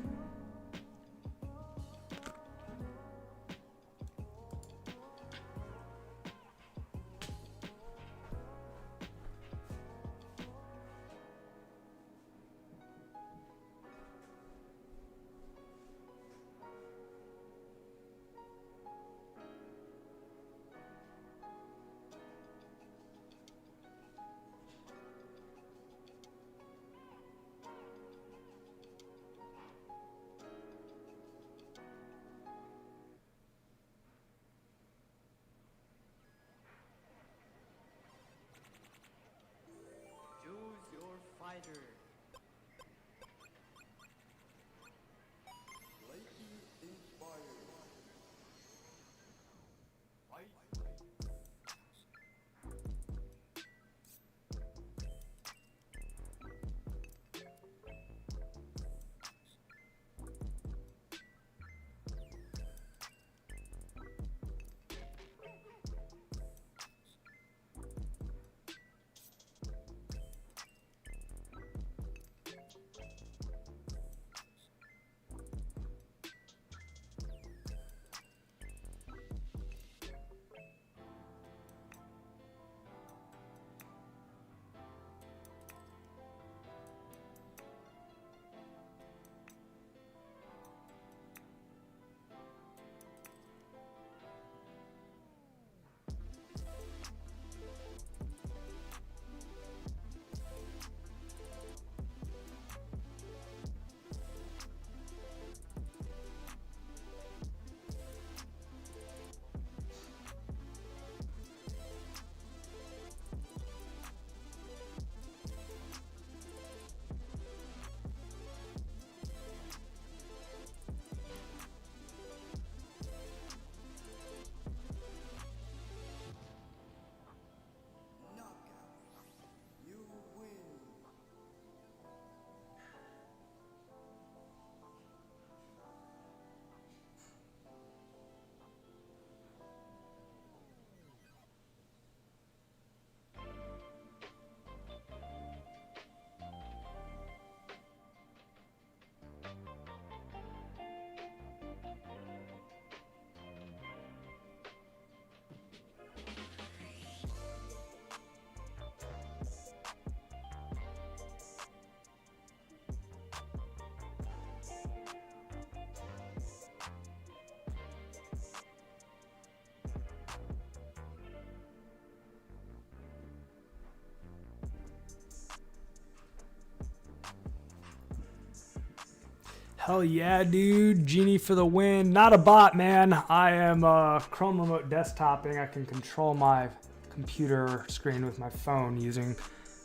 Hell yeah, dude. Genie for the win. Not a bot, man. I am Chrome remote desktoping. I can control my computer screen with my phone using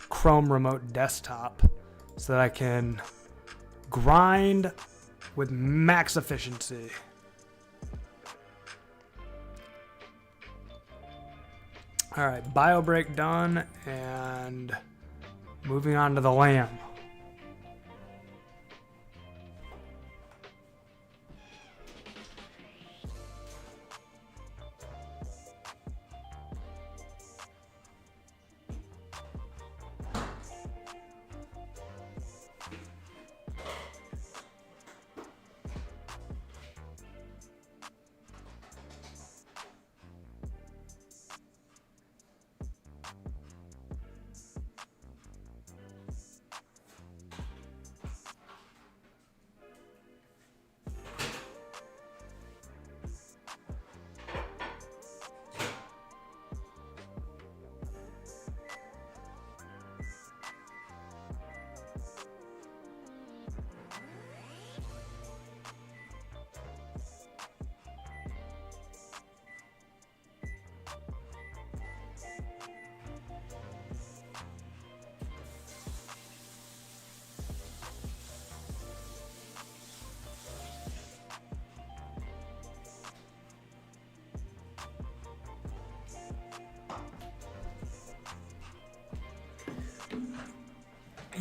Chrome remote desktop so that I can grind with max efficiency. All right, bio break done and moving on to the lamb.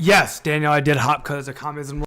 Yes, Daniel, I did hop because of communism.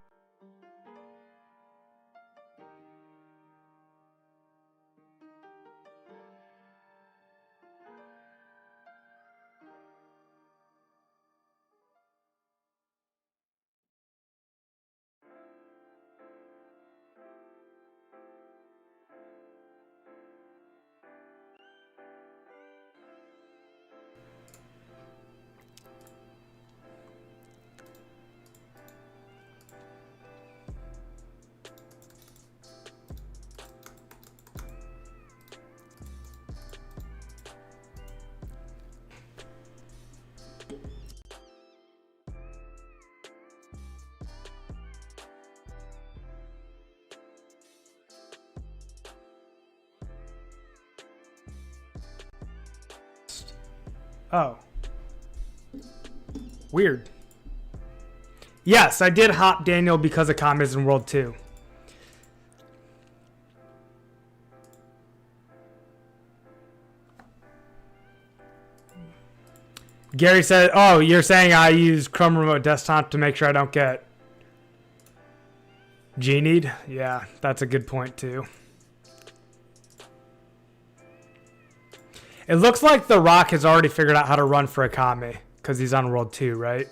Oh. Weird. Yes, I did hop Daniel because of Communism World 2. Gary said, oh, you're saying I use Chrome Remote Desktop to make sure I don't get genied? Yeah, that's a good point too. It looks like The Rock has already figured out how to run for a Kami because he's on World 2, right?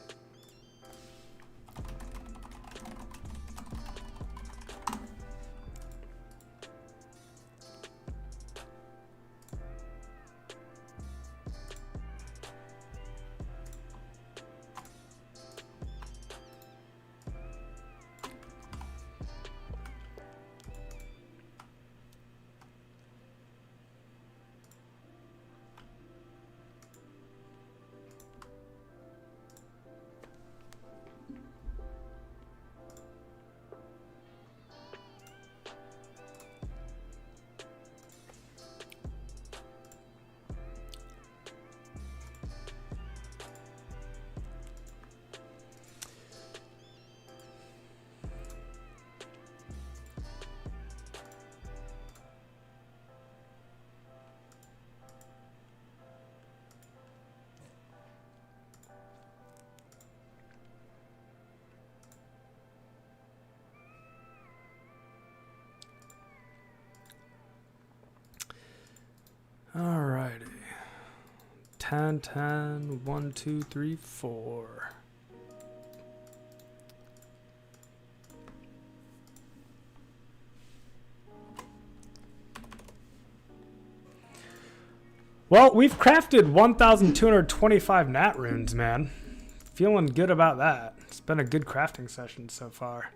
Alrighty. 10, 10, 1, 2, 3, 4. Well, we've crafted 1,225 nat runes, man. Feeling good about that. It's been a good crafting session so far.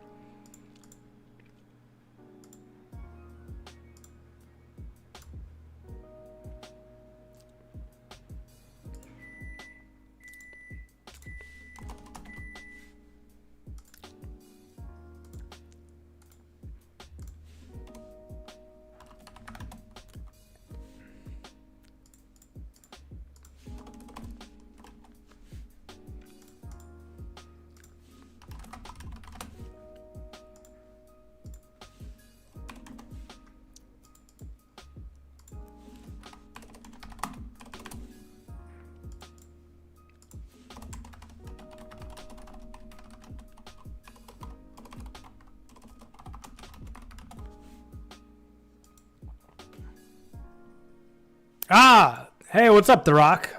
Hey, what's up, The Rock?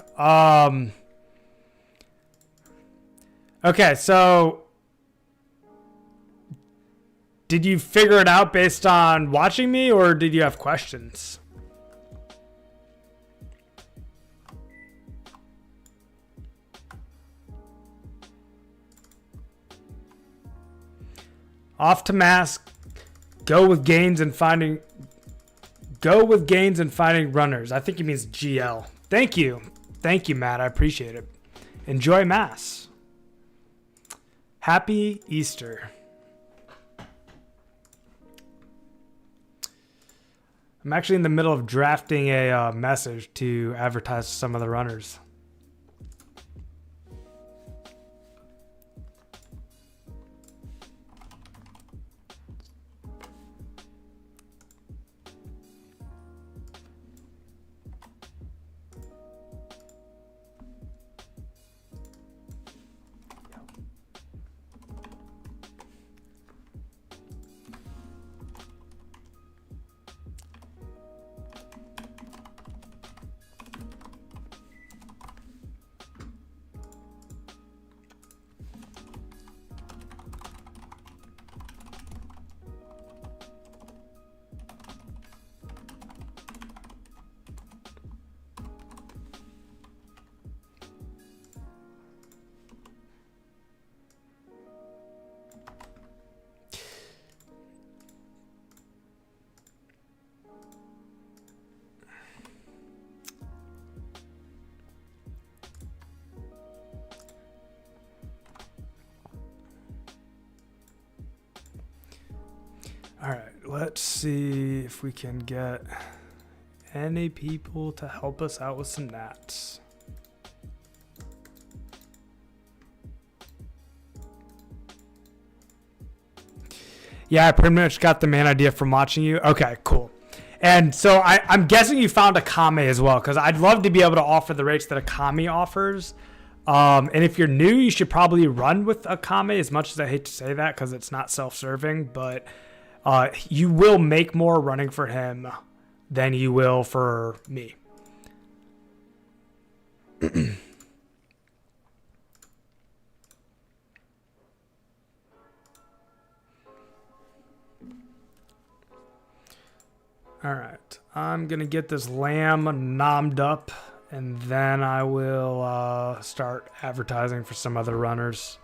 Okay, so did you figure it out based on watching me, or did you have questions? Off to mask. Go with gains and finding runners. I think he means GL. Thank you. Thank you, Matt. I appreciate it. Enjoy Mass. Happy Easter. I'm actually in the middle of drafting a message to advertise some of the runners. All right, let's see if we can get any people to help us out with some nats. Yeah, I pretty much got the main idea from watching you. Okay, cool. And so I'm guessing you found a Kame as well, because I'd love to be able to offer the rates that a Kame offers. And if you're new, you should probably run with a Kame, as much as I hate to say that because it's not self-serving, but you will make more running for him than you will for me. All right, I'm gonna get this lamb nommed up, and then I will start advertising for some other runners.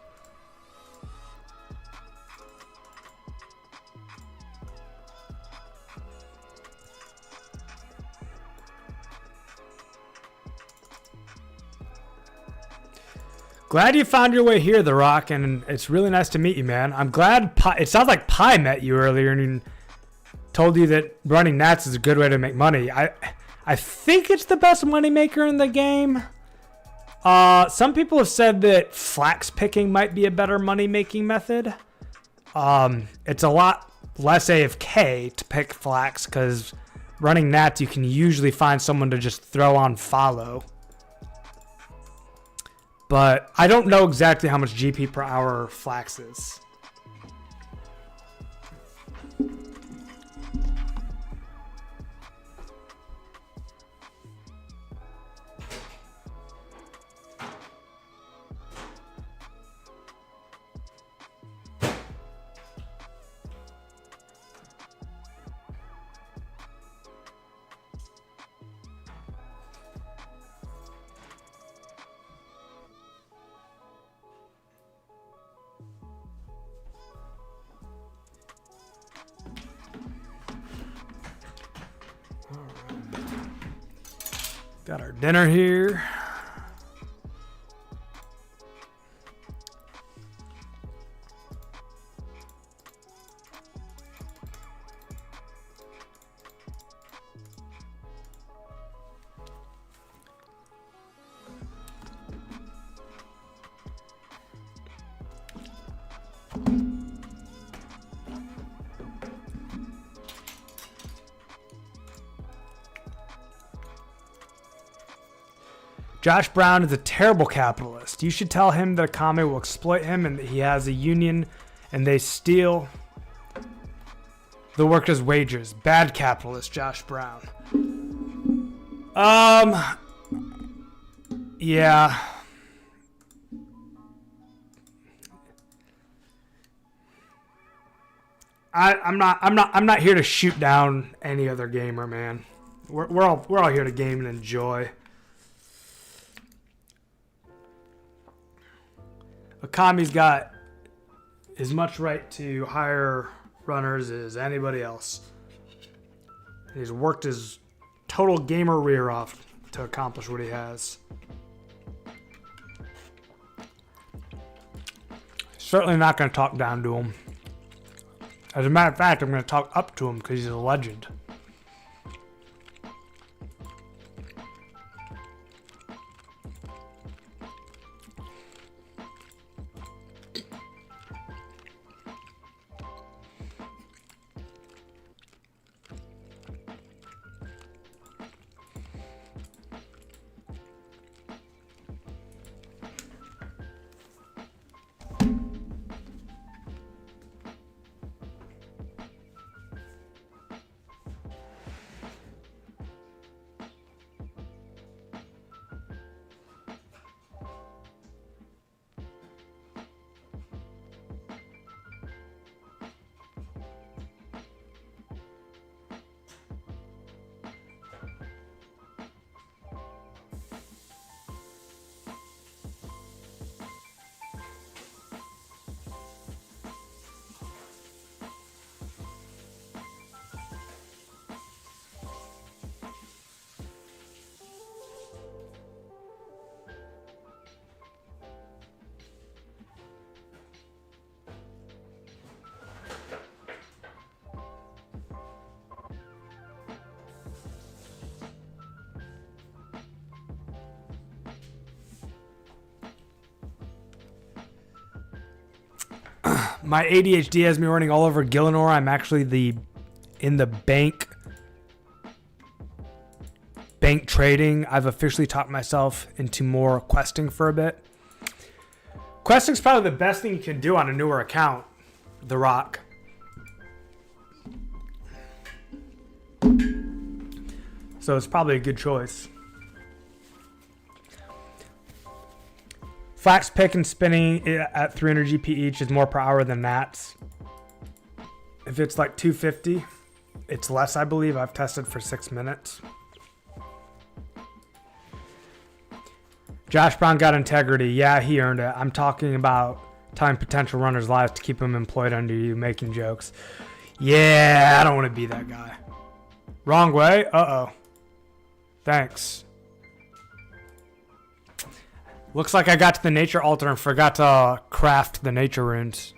Glad you found your way here, The Rock, and it's really nice to meet you, man. I'm glad it sounds like Pi met you earlier and told you that running nats is a good way to make money. I think it's the best money maker in the game. Some people have said that flax picking might be a better money making method. It's a lot less AFK to pick flax because running nats you can usually find someone to just throw on follow. But I don't know exactly how much GP per hour flax is. Got our dinner here. Josh Brown is a terrible capitalist. You should tell him that Akame will exploit him and that he has a union and they steal the workers' wages. Bad capitalist, Josh Brown. Um, yeah. I'm not here to shoot down any other gamer, man. We're all here to game and enjoy. Akami's got as much right to hire runners as anybody else. He's worked his total gamer rear off to accomplish what he has. Certainly not going to talk down to him. As a matter of fact, I'm going to talk up to him because he's a legend. My ADHD has me running all over Gillinor. I'm actually in the bank trading. I've officially taught myself into more questing for a bit. Questing's probably the best thing you can do on a newer account, The Rock. So it's probably a good choice. Flax pick and spinning at 300 GP each is more per hour than Nats. If it's like 250, it's less, I believe. I've tested for 6 minutes. Josh Brown got integrity. Yeah, he earned it. I'm talking about time potential runners' lives to keep them employed under you, making jokes. Yeah, I don't want to be that guy. Wrong way? Uh-oh. Thanks. Looks like I got to the nature altar and forgot to craft the nature runes.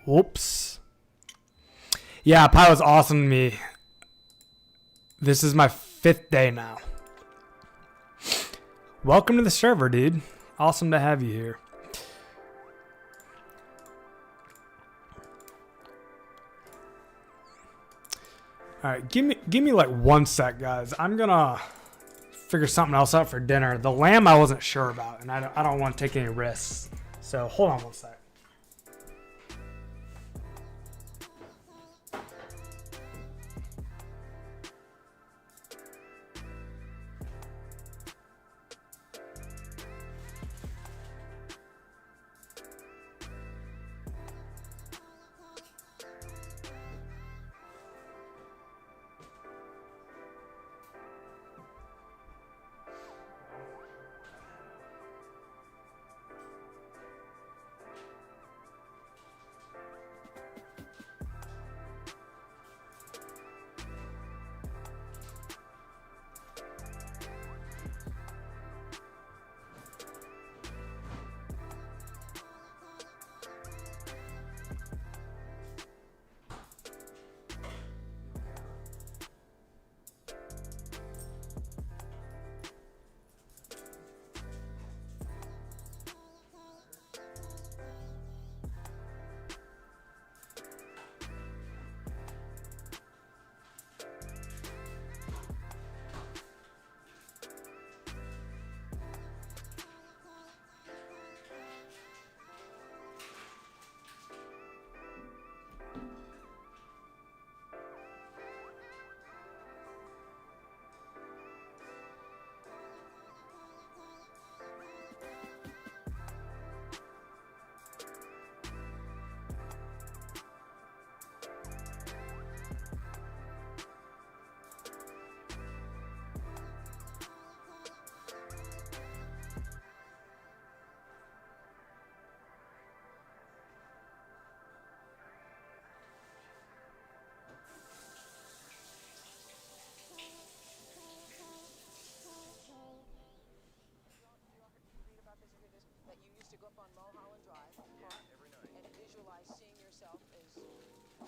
Whoops. Yeah, Pi was awesome to me. This is my 5th day now. Welcome to the server, dude. Awesome to have you here. All right, give me like 1 sec, guys. I'm gonna figure something else out for dinner. The lamb I wasn't sure about, and I don't want to take any risks. So hold on 1 sec.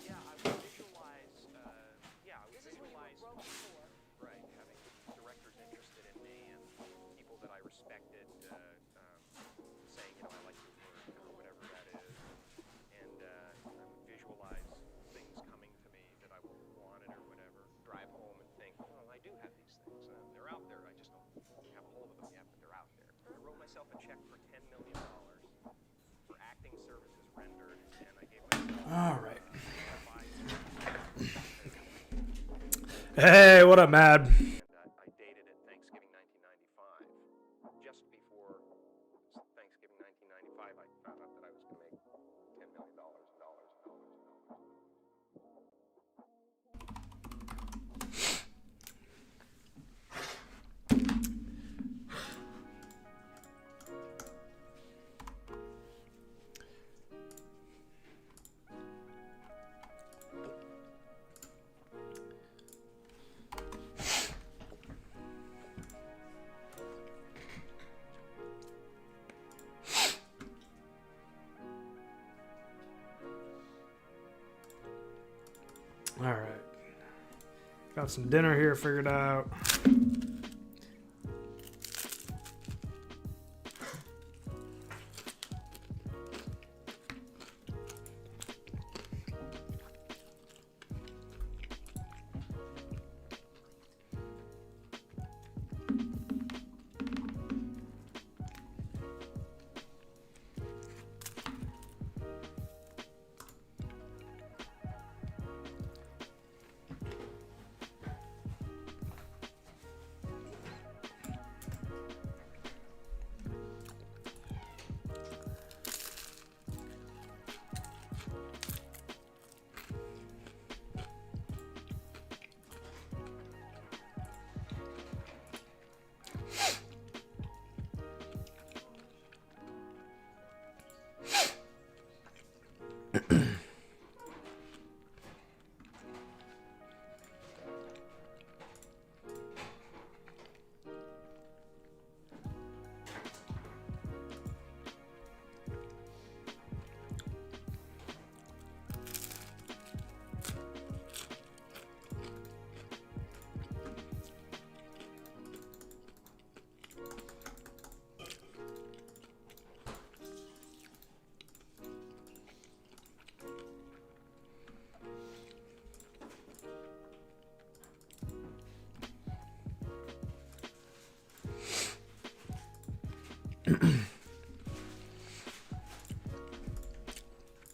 Yeah, I would visualize. Yeah, I would visualize. Right, having directors interested in me and people that I respected saying, you know, I like your work or whatever that is, and I would visualize things coming to me that I wanted or whatever. Drive home and think, well, I do have these things. They're out there. I just don't have a hold of them yet, but they're out there. I wrote myself a check for $10 million for acting services rendered, and I gave myself. All right. Hey, what up, Mad? And I dated it Thanksgiving 1995. Just before Thanksgiving 1995, I found out that I was going to make $10 million in dollars. All right. Got some dinner here figured out.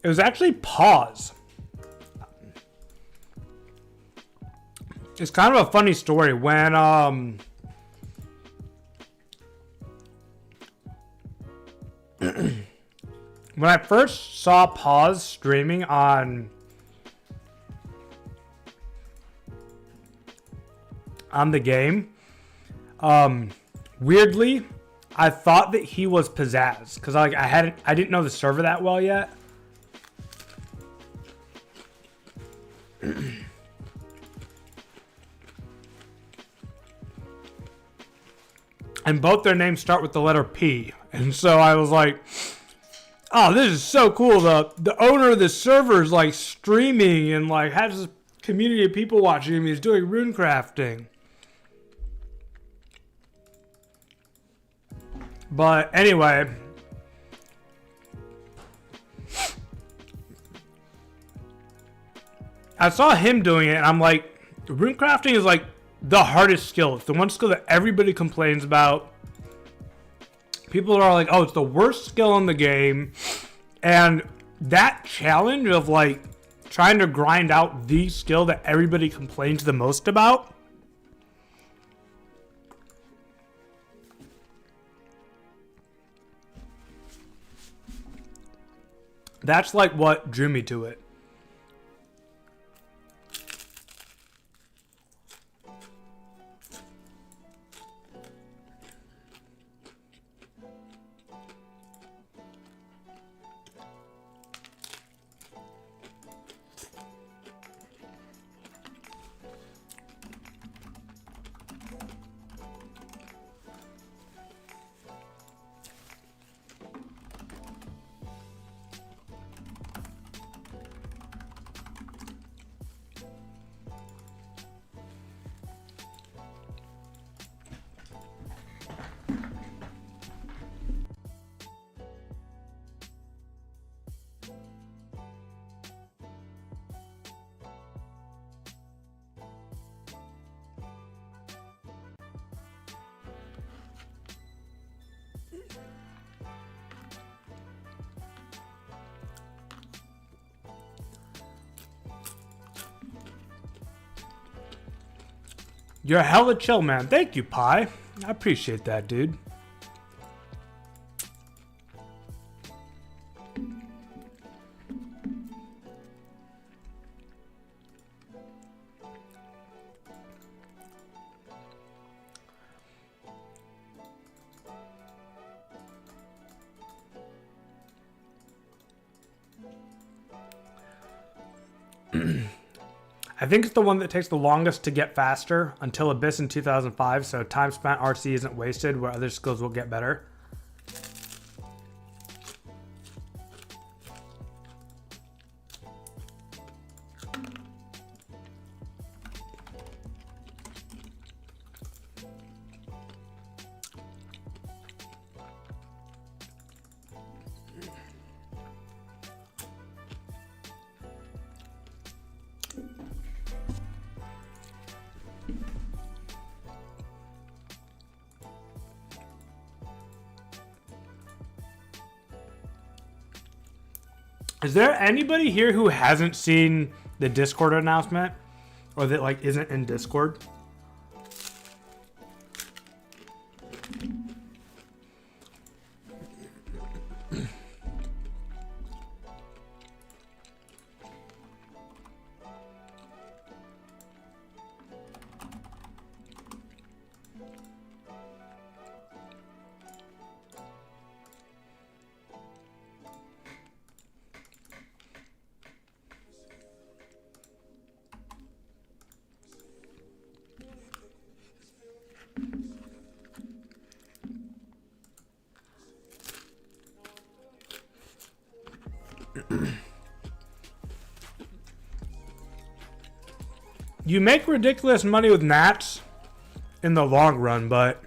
It was actually pause. It's kind of a funny story when when I first saw Pause streaming on the game, weirdly, I thought that he was Pizzazz because I didn't know the server that well yet. And both their names start with the letter P. And so I was like, oh, this is so cool. The owner of the server is like streaming and like has this community of people watching him. He's doing rune crafting. But anyway, I saw him doing it and I'm like, rune crafting is like the hardest skill. It's the one skill that everybody complains about. People are like, oh, it's the worst skill in the game. And that challenge of like trying to grind out the skill that everybody complains the most about. That's like what drew me to it. You're hella chill, man. Thank you, Pi. I appreciate that, dude. I think it's the one that takes the longest to get faster until Abyss in 2005, so time spent RC isn't wasted where other skills will get better. Is there anybody here who hasn't seen the Discord announcement or that like isn't in Discord? You make ridiculous money with gnats in the long run, but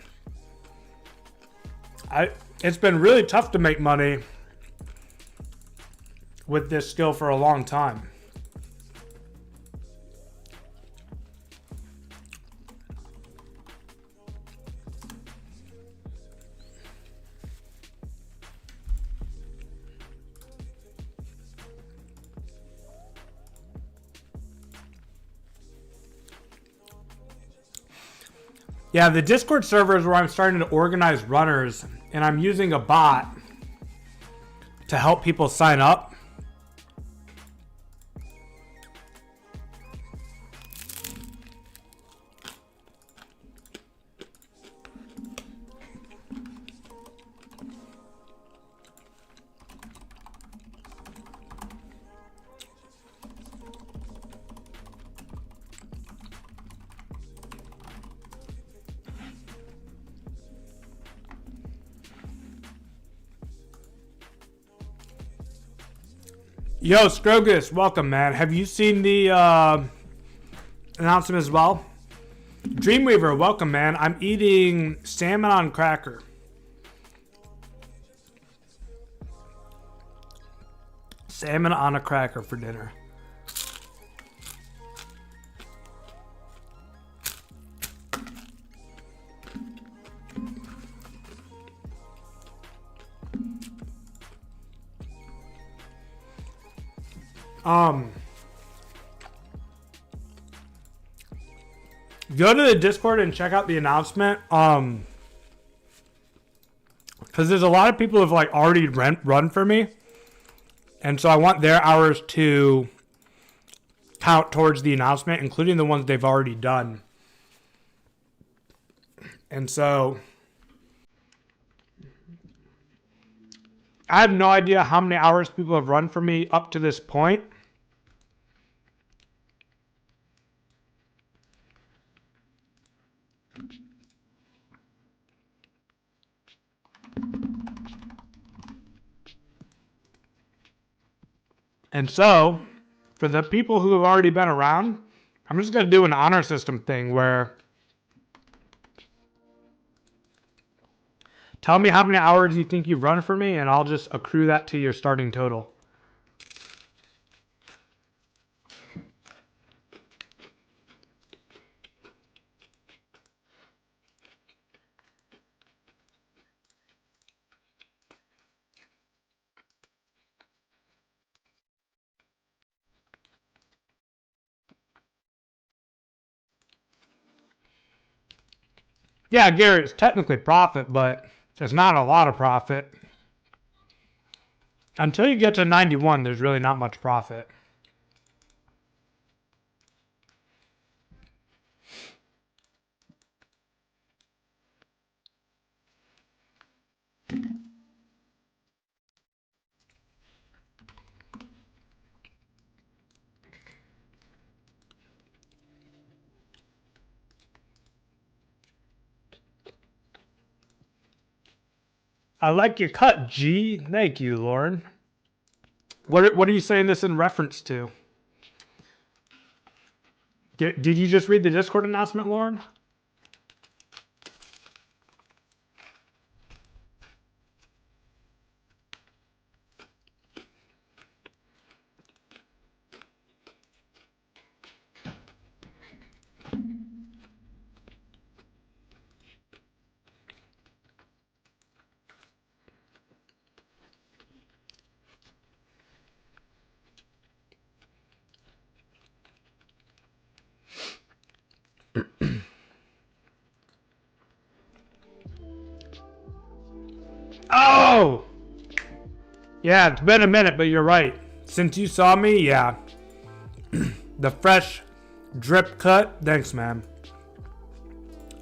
it's been really tough to make money with this skill for a long time. Yeah, the Discord server is where I'm starting to organize runners, and I'm using a bot to help people sign up. Yo, Scrogus, welcome, man. Have you seen the announcement as well? Dreamweaver, welcome, man. I'm eating salmon on cracker. Salmon on a cracker for dinner. Go to the Discord and check out the announcement. Because there's a lot of people who've like already run for me, and so I want their hours to count towards the announcement, including the ones they've already done. And so I have no idea how many hours people have run for me up to this point. And so, for the people who have already been around, I'm just going to do an honor system thing where tell me how many hours you think you've run for me, and I'll just accrue that to your starting total. Yeah, Gary, it's technically profit, but it's not a lot of profit. Until you get to 91, there's really not much profit. I like your cut, G. Thank you, Lauren. What are you saying this in reference to? Did you just read the Discord announcement, Lauren? Oh! Yeah, it's been a minute, but you're right. Since you saw me, yeah. The fresh drip cut. Thanks, man.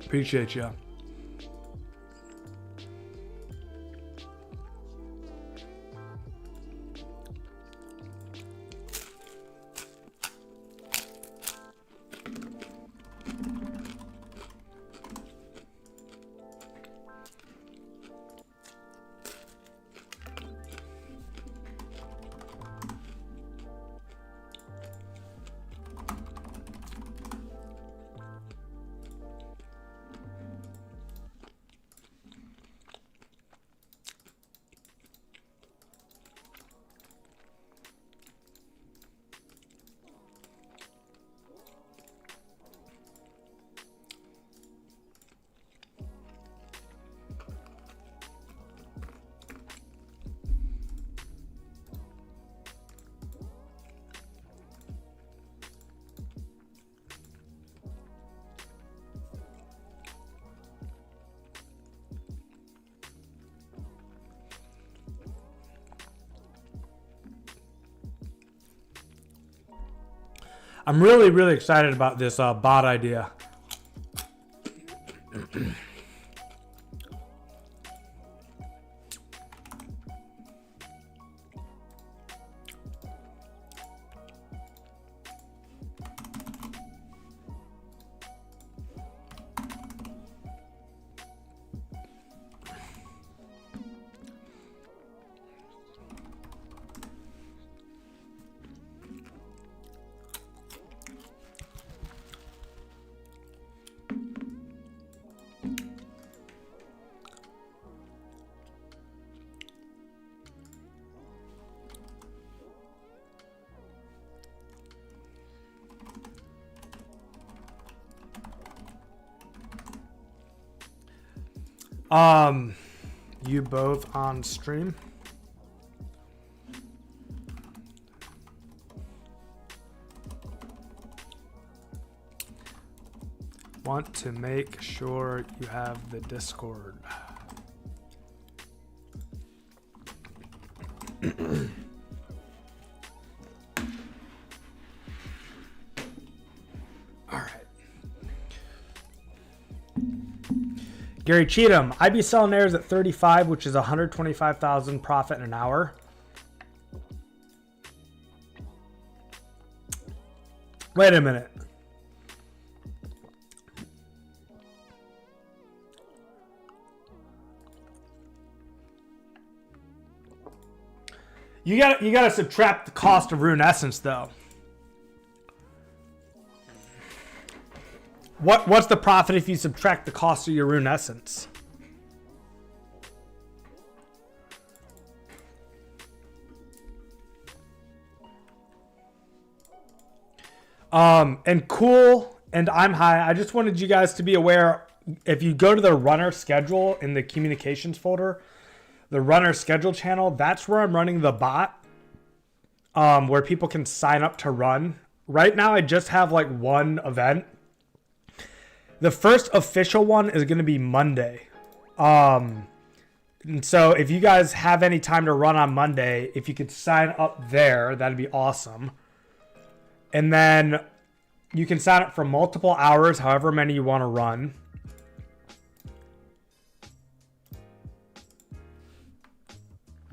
Appreciate you. I'm really, really excited about this bot idea. You both on stream? Want to make sure you have the Discord. All right. Gary Cheatham, I'd be selling theirs at 35, which is 125,000 profit in an hour. Wait a minute. You gotta subtract the cost of Rune Essence though. What's the profit if you subtract the cost of your Rune Essence? And Cool and I'm High, I just wanted you guys to be aware, if you go to the runner schedule in the communications folder, the runner schedule channel, that's where I'm running the bot, where people can sign up to run. Right now, I just have like one event. The first official one is going to be Monday. And so if you guys have any time to run on Monday, if you could sign up there, that'd be awesome. And then you can sign up for multiple hours, however many you want to run.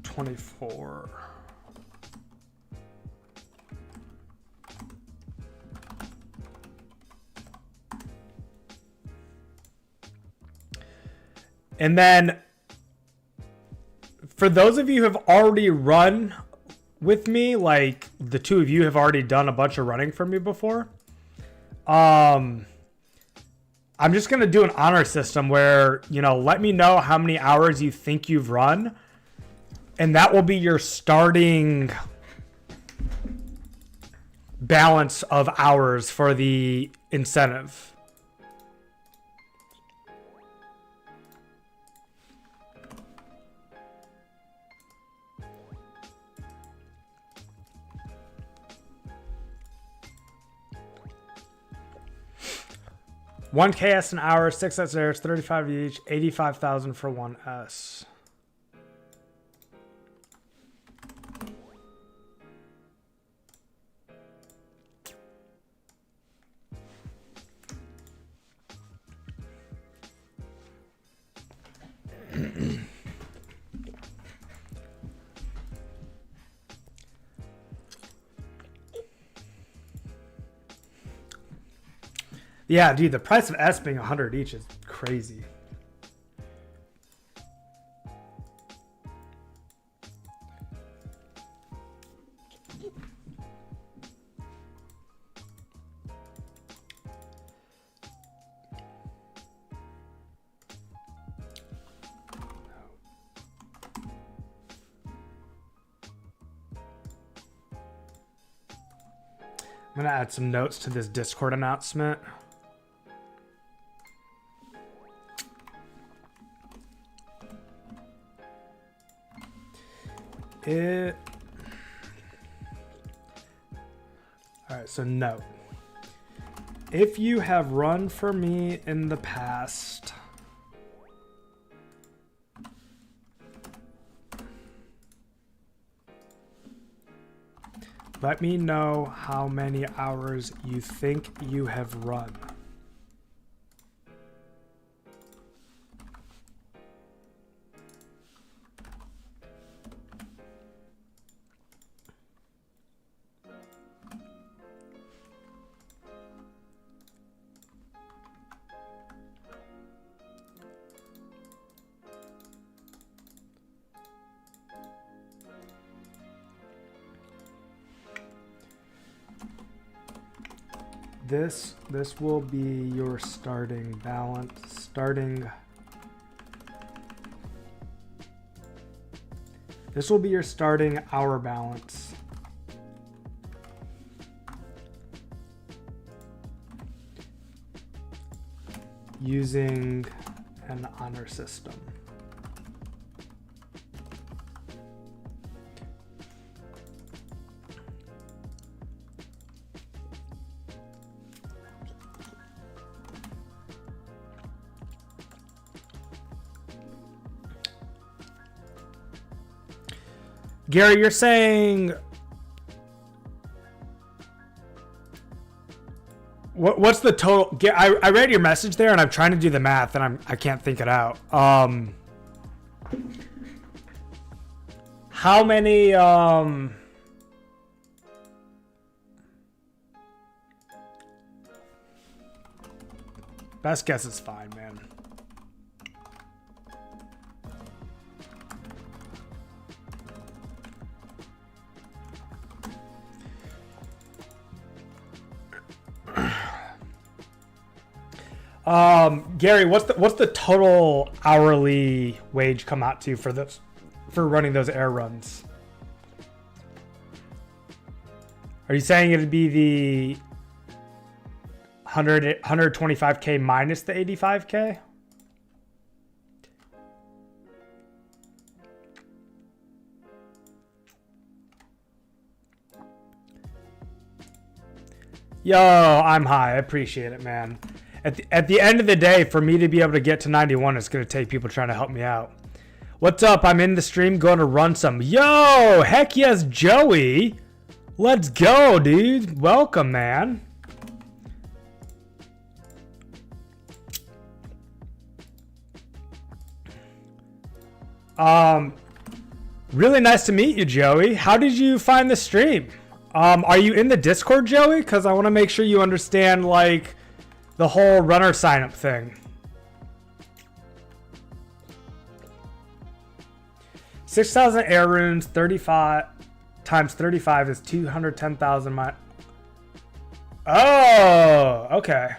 $24. And then for those of you who have already run with me, like the two of you have already done a bunch of running for me before, I'm just going to do an honor system where, you know, let me know how many hours you think you've run, and that will be your starting balance of hours for the incentive. One KS an hour, 6 SRs, 35 each, 85,000 for 1S. Yeah, dude, the price of S being 100 each is crazy. I'm going to add some notes to this Discord announcement. All right, so note. If you have run for me in the past, let me know how many hours you think you have run. This will be your starting balance. This will be your starting hour balance. Using an honor system. Gary, you're saying what's the total? I read your message there, and I'm trying to do the math, and I can't think it out. How many? Best guess is fine, man. Gary, what's the total hourly wage come out to for running those air runs? Are you saying it'd be the 125K minus the 85K? Yo, I'm high. I appreciate it, man. At the end of the day, for me to be able to get to 91, it's going to take people trying to help me out. What's up? I'm in the stream going to run some. Yo, heck yes, Joey. Let's go, dude. Welcome, man. Really nice to meet you, Joey. How did you find the stream? Are you in the Discord, Joey? Because I want to make sure you understand, like, the whole runner sign-up thing. 6,000 air runes, 35 times 35 is 210,000. Oh, okay.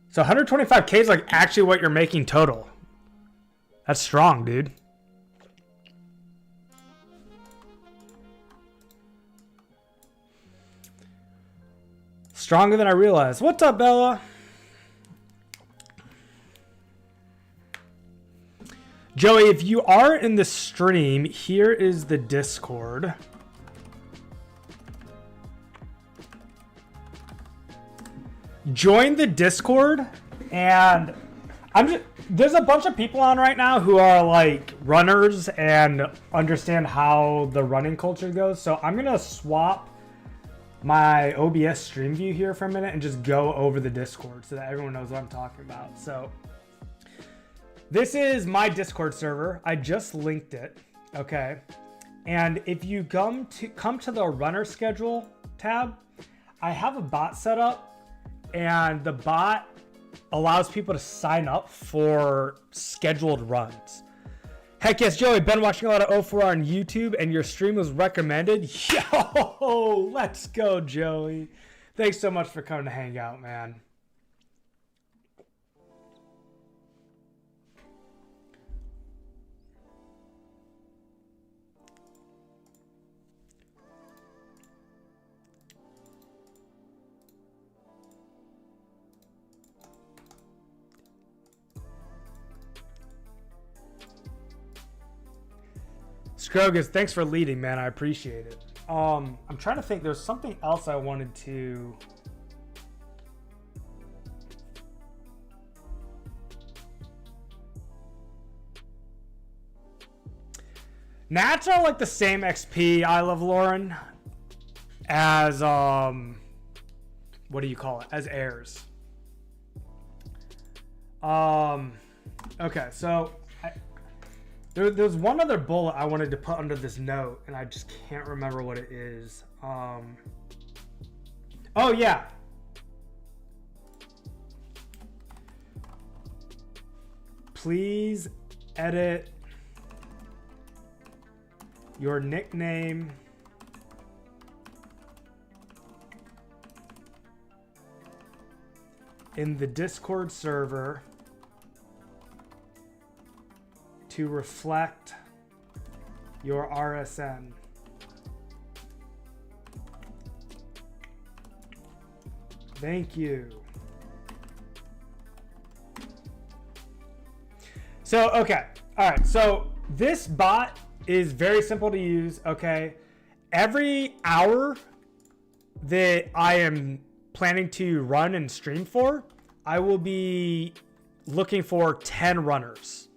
So 125k is like actually what you're making total. That's strong, dude. Stronger than I realized. What's up, Bella? Joey, if you are in the stream, here is the Discord. Join the Discord, and there's a bunch of people on right now who are like runners and understand how the running culture goes. So I'm gonna swap my OBS stream view here for a minute and just go over the Discord so that everyone knows what I'm talking about. So this is my Discord server. I just linked it, okay? And if you come to the runner schedule tab, I have a bot set up, and the bot allows people to sign up for scheduled runs. Heck yes, Joey, been watching a lot of 04 on YouTube, and your stream was recommended. Yo, let's go, Joey. Thanks so much for coming to hang out, man. Scrogus, thanks for leading, man. I appreciate it. I'm trying to think. There's something else I wanted to... Nats are like the same XP, I love Lauren, as, what do you call it? As heirs. Okay, so... There's one other bullet I wanted to put under this note, and I just can't remember what it is. Oh, yeah. Please edit your nickname in the Discord server to reflect your RSN. Thank you. So, okay. All right. So this bot is very simple to use. Okay. Every hour that I am planning to run and stream for, I will be looking for 10 runners.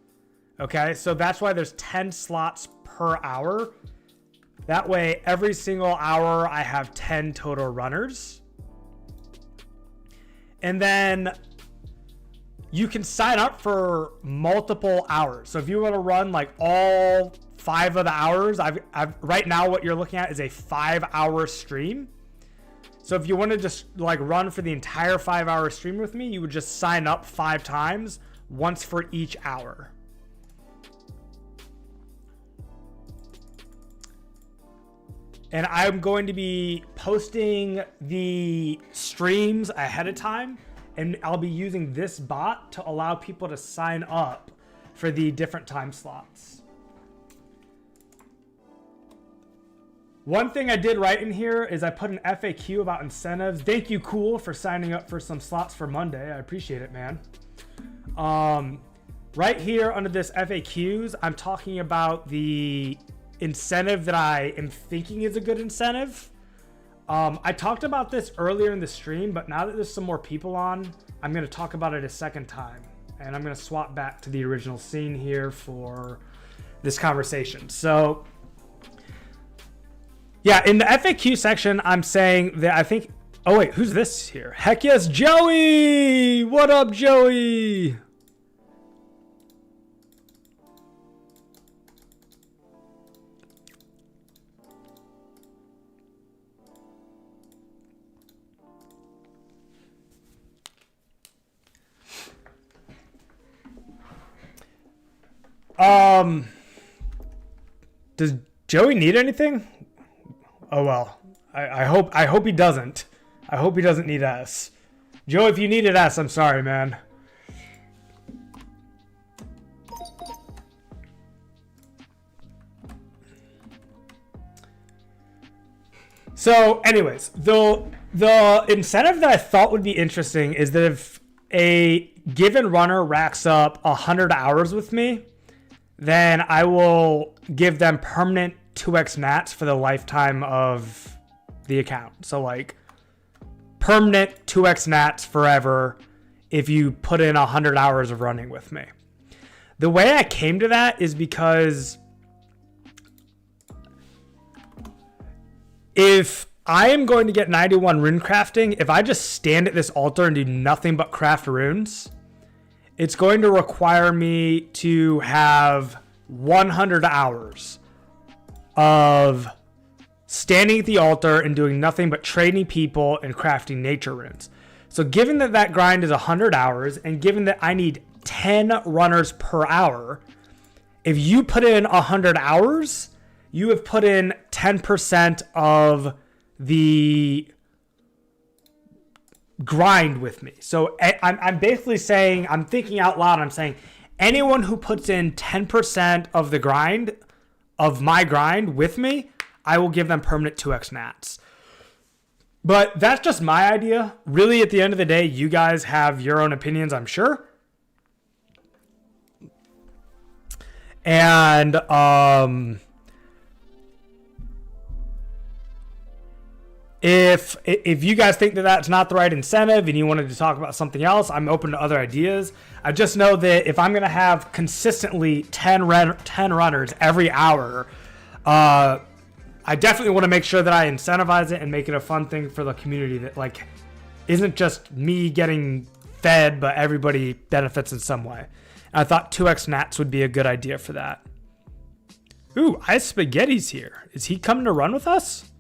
Okay, so that's why there's 10 slots per hour. That way, every single hour, I have 10 total runners. And then you can sign up for multiple hours. So if you want to run like all 5 of the hours, I've right now what you're looking at is a 5-hour stream. So if you want to just like run for the entire 5-hour stream with me, you would just sign up 5 times, once for each hour. And I'm going to be posting the streams ahead of time, and I'll be using this bot to allow people to sign up for the different time slots. One thing I did right in here is I put an FAQ about incentives. Thank you, Cool, for signing up for some slots for Monday. I appreciate it, man. Right here under this FAQs, I'm talking about the incentive that I am thinking is a good incentive. I talked about this earlier in the stream, but now that there's some more people on, I'm going to talk about it a second time. And I'm going to swap back to the original scene here for this conversation. So, yeah, in the FAQ section, I'm saying that I think... Oh, wait, who's this here? Heck yes, Joey! What up, Joey? Does Joey need anything? Oh well. I hope he doesn't. I hope he doesn't need S. Joe, if you needed S, I'm sorry, man. So, anyways, the incentive that I thought would be interesting is that if a given runner racks up 100 hours with me, then I will give them permanent 2x nats for the lifetime of the account. So like permanent 2x nats forever if you put in 100 hours of running with me. The way I came to that is because if I am going to get 91 rune crafting, if I just stand at this altar and do nothing but craft runes, it's going to require me to have 100 hours of standing at the altar and doing nothing but trading people and crafting nature runes. So given that that grind is 100 hours and given that I need 10 runners per hour, if you put in 100 hours, you have put in 10% of the grind with me. So I'm basically saying, I'm thinking out loud, I'm saying anyone who puts in 10% of the grind, of my grind with me, I will give them permanent 2x nats. But that's just my idea. Really, at the end of the day, you guys have your own opinions, I'm sure. And if you guys think that that's not the right incentive and you wanted to talk about something else, I'm open to other ideas. I just know that if I'm going to have consistently 10 runners every hour, I definitely want to make sure that I incentivize it and make it a fun thing for the community that like isn't just me getting fed, but everybody benefits in some way. And I thought 2x nats would be a good idea for that. Ooh, Ice Spaghetti's here. Is he coming to run with us?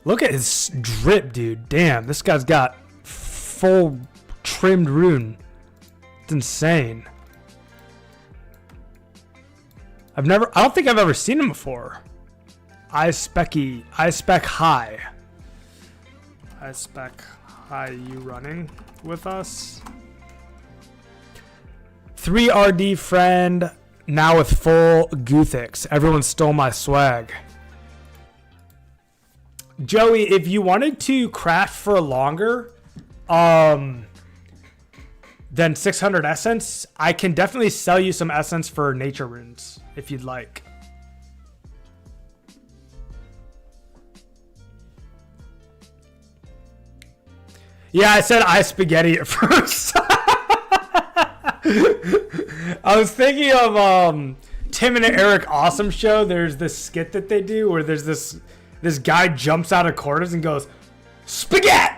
Look at his drip, dude. Damn, this guy's got full trimmed rune. It's insane. I don't think I've ever seen him before. I spec high. I spec high, you running with us? 3RD friend, now with full Guthix. Everyone stole my swag. Joey, if you wanted to craft for longer than 600 essence, I can definitely sell you some essence for nature runes if you'd like. Yeah, I said I spaghetti at first. I was thinking of Tim and Eric Awesome Show. There's this skit that they do where there's this guy jumps out of quarters and goes, spaghetti!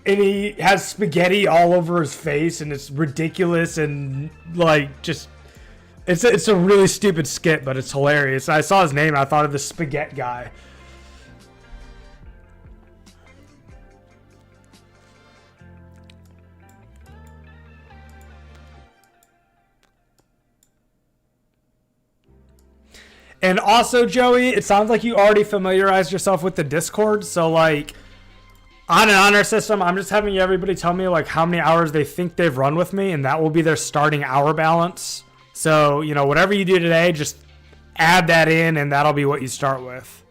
And he has spaghetti all over his face, and it's ridiculous and like just, it's a really stupid skit, but it's hilarious. I saw his name and I thought of the spaghetti guy. And also, Joey, it sounds like you already familiarized yourself with the Discord. So, like, on an honor system, I'm just having everybody tell me, like, how many hours they think they've run with me, and that will be their starting hour balance. So, you know, whatever you do today, just add that in, and that'll be what you start with.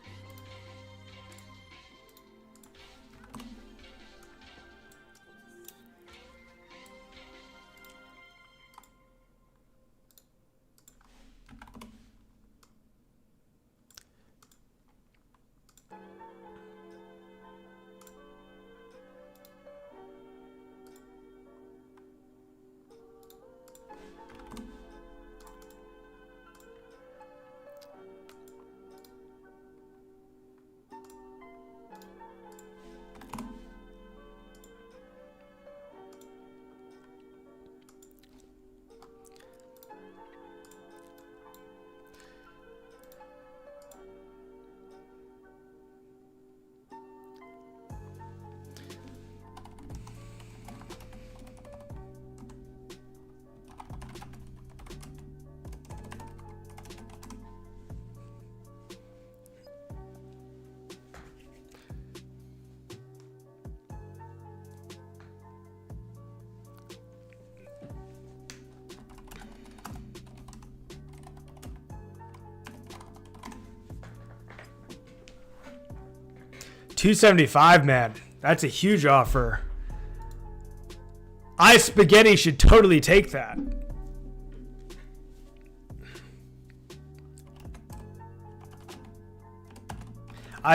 $275, man. That's a huge offer. Spaghetti should totally take that.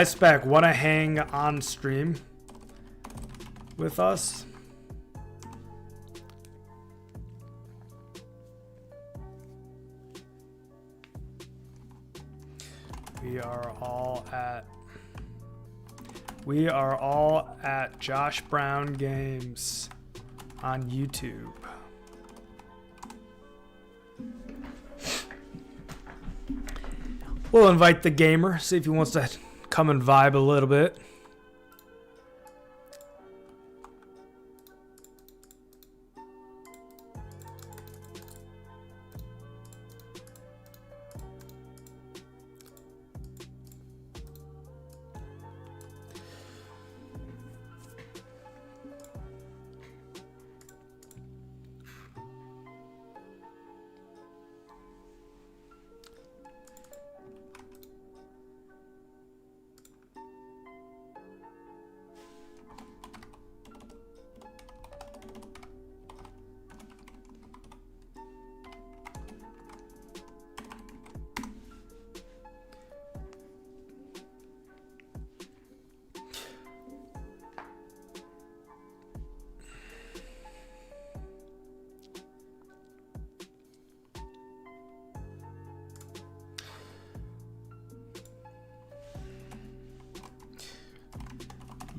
Spec, want to hang on stream with us? We are all at Josh Brown Games on YouTube. We'll invite the gamer, see if he wants to come and vibe a little bit.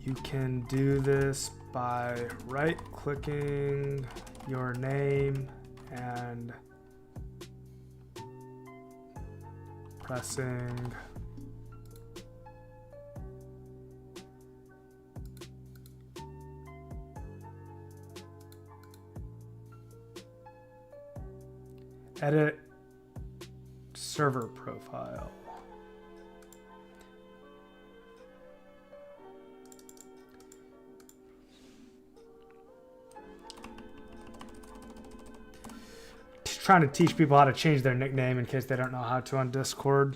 You can do this by right-clicking your name and pressing edit server profile. Trying to teach people how to change their nickname in case they don't know how to on Discord.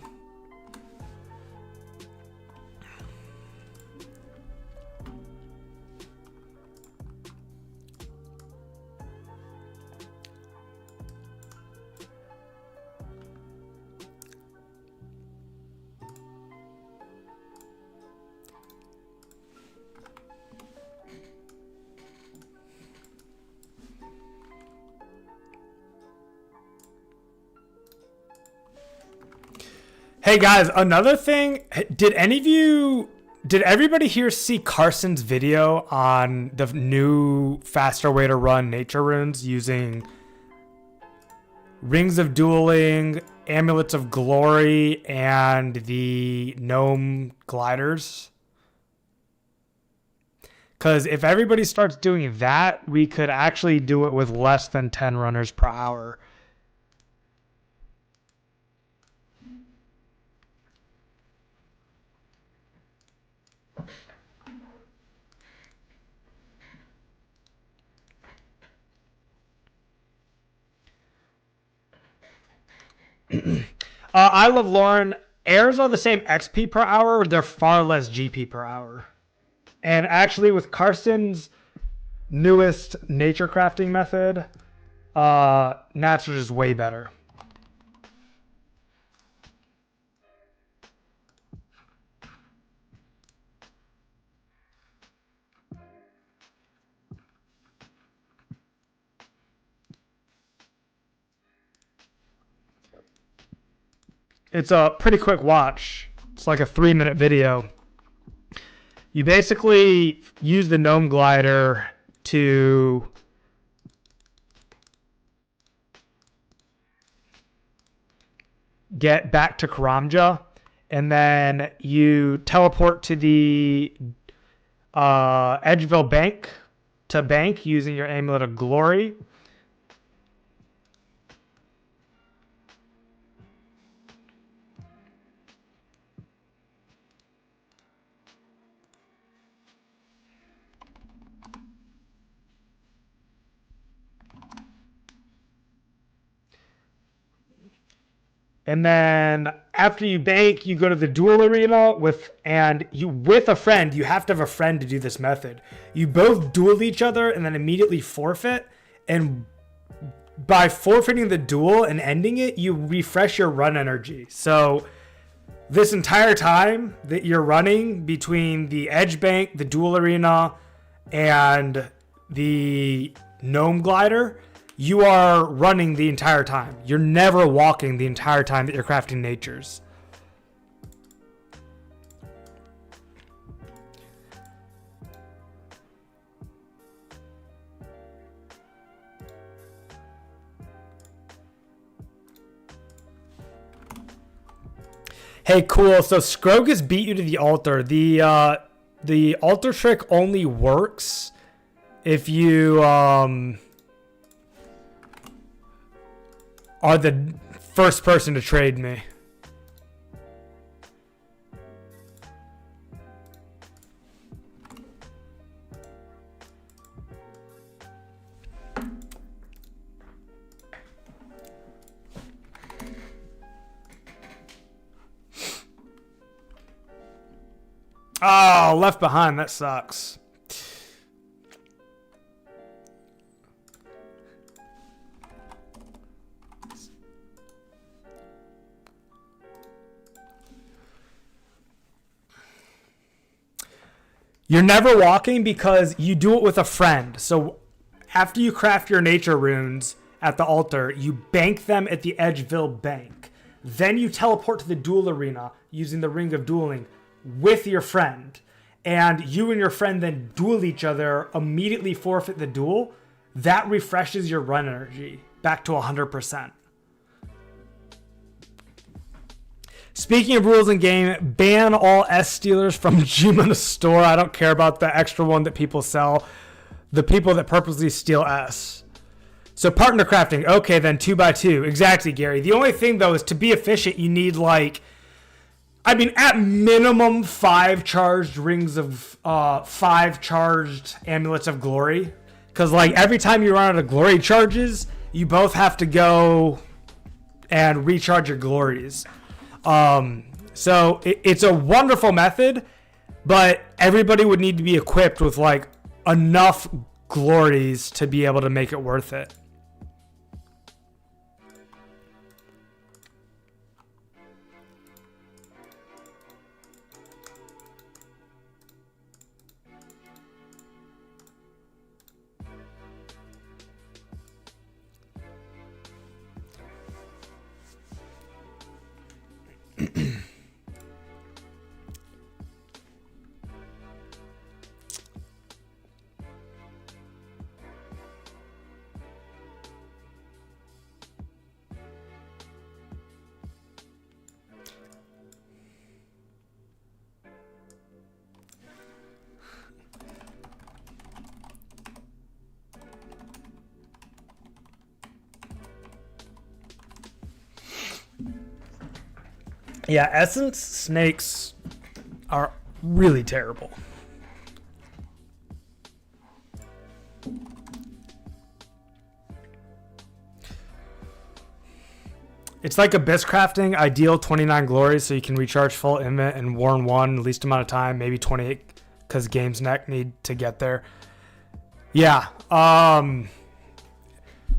Hey guys, another thing, did everybody here see Carson's video on the new faster way to run nature runes using Rings of Dueling, Amulets of Glory, and the Gnome gliders? Because if everybody starts doing that, we could actually do it with less than 10 runners per hour. I love Lauren. Airs are the same XP per hour. They're far less GP per hour. And actually, with Carson's newest nature crafting method, natural is way better. It's a pretty quick watch. It's like a 3-minute video. You basically use the gnome glider to get back to Karamja, and then you teleport to the Edgeville Bank to bank using your Amulet of Glory. And then after you bank, you go to the duel arena with a friend. You have to have a friend to do this method. You both duel each other and then immediately forfeit. And by forfeiting the duel and ending it, you refresh your run energy. So this entire time that you're running between the edge bank, the duel arena, and the gnome glider, you are running the entire time. You're never walking the entire time that you're crafting natures. Hey, cool. So Scrogus beat you to the altar. The altar trick only works if you are the first person to trade me. Oh, left behind. That sucks. You're never walking because you do it with a friend. So after you craft your nature runes at the altar, you bank them at the Edgeville Bank. Then you teleport to the duel arena using the Ring of Dueling with your friend. And you and your friend then duel each other, immediately forfeit the duel. That refreshes your run energy back to 100%. Speaking of rules in game, ban all S stealers from Juma store. I don't care about the extra one that people sell. The people that purposely steal S. So partner crafting. Okay, then 2x2. Exactly, Gary. The only thing though is to be efficient, you need at minimum 5 charged rings of 5 charged amulets of glory. Because every time you run out of glory charges, you both have to go and recharge your glories. So it's a wonderful method, but everybody would need to be equipped with enough glories to be able to make it worth it. Yeah, essence snakes are really terrible. It's like abyss crafting, ideal 29 glories so you can recharge full invent and warn 1 least amount of time, maybe 28 because games neck need to get there. Yeah.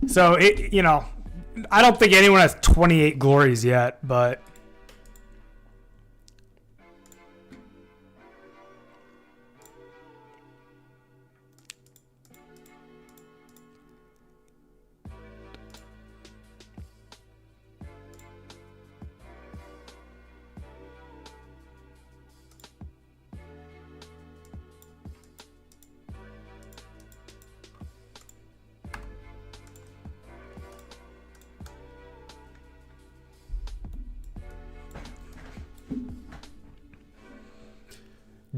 So I don't think anyone has 28 glories yet, but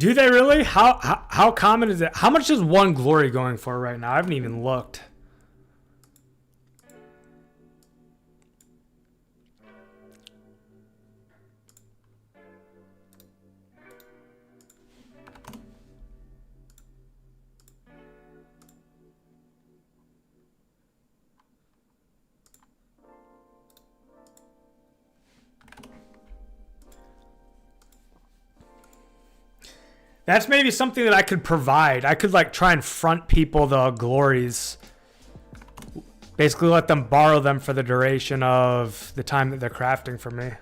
Do they really? How common is it? How much is one glory going for right now? I haven't even looked. That's maybe something that I could provide. I could like try and front people the glories. Basically let them borrow them for the duration of the time that they're crafting for me.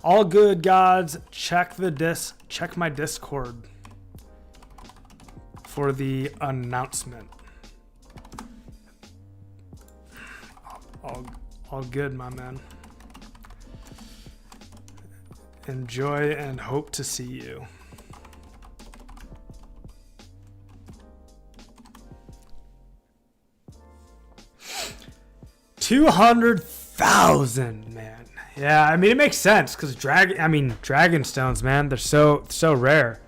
All good, gods. Check my Discord for the announcement. All good, my man. Enjoy and hope to see you. $200,000, man. Yeah, I mean it makes sense because dragon stones, man, they're so rare.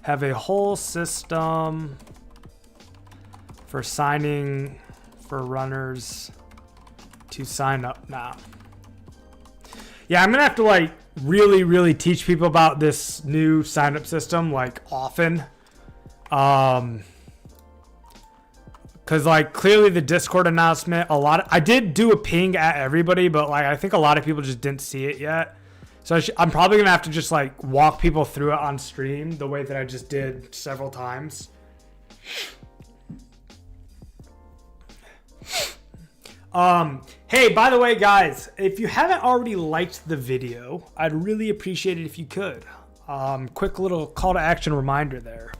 Have a whole system for signing for runners to sign up now. Yeah, I'm gonna have to like really teach people about this new sign up system like often. Cause like clearly the Discord announcement, I did do a ping at everybody, but like I think a lot of people just didn't see it yet. So I'm probably gonna have to just like walk people through it on stream the way that I just did several times. Hey, by the way, guys, if you haven't already liked the video, I'd really appreciate it if you could. Quick little call to action reminder there.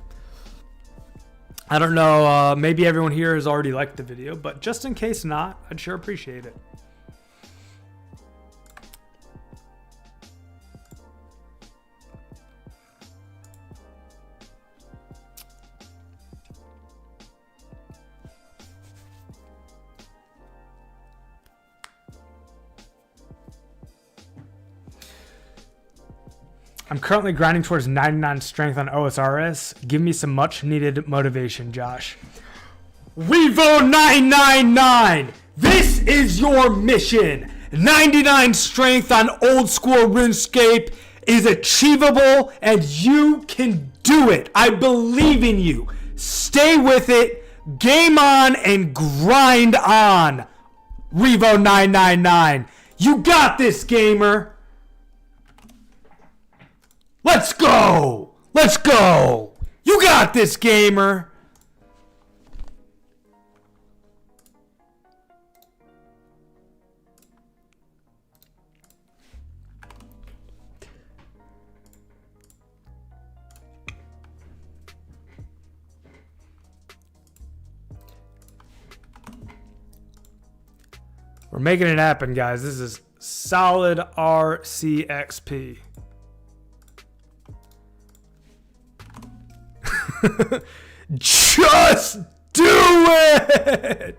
I don't know, maybe everyone here has already liked the video, but just in case not, I'd sure appreciate it. I'm currently grinding towards 99 strength on OSRS. Give me some much needed motivation, Josh. Revo 999! This is your mission! 99 strength on old school Runescape is achievable and you can do it. I believe in you. Stay with it, game on, and grind on. Revo 999. You got this, gamer! Let's go! Let's go! You got this, gamer! We're making it happen, guys. This is solid RCXP. Just do it!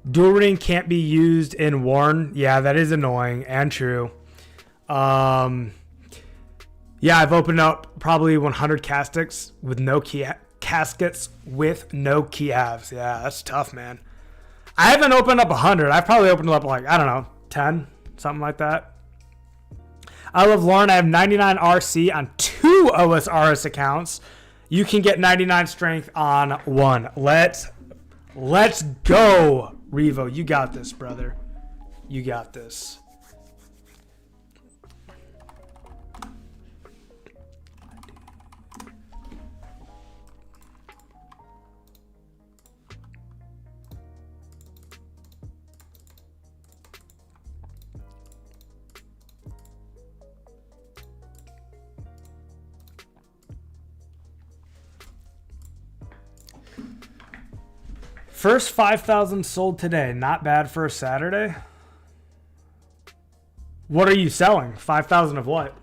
Dual ring can't be used in Warren. Yeah, that is annoying and true. Yeah, I've opened up probably 100 caskets with no caskets with no key halves. Yeah, that's tough, man. I haven't opened up 100. I've probably opened up like, I don't know, 10, something like that. I love Lauren. I have 99 RC on 2 OSRS accounts. You can get 99 strength on 1. Let's go, Revo. You got this, brother. You got this. First 5,000 sold today. Not bad for a Saturday. What are you selling? 5,000 of what?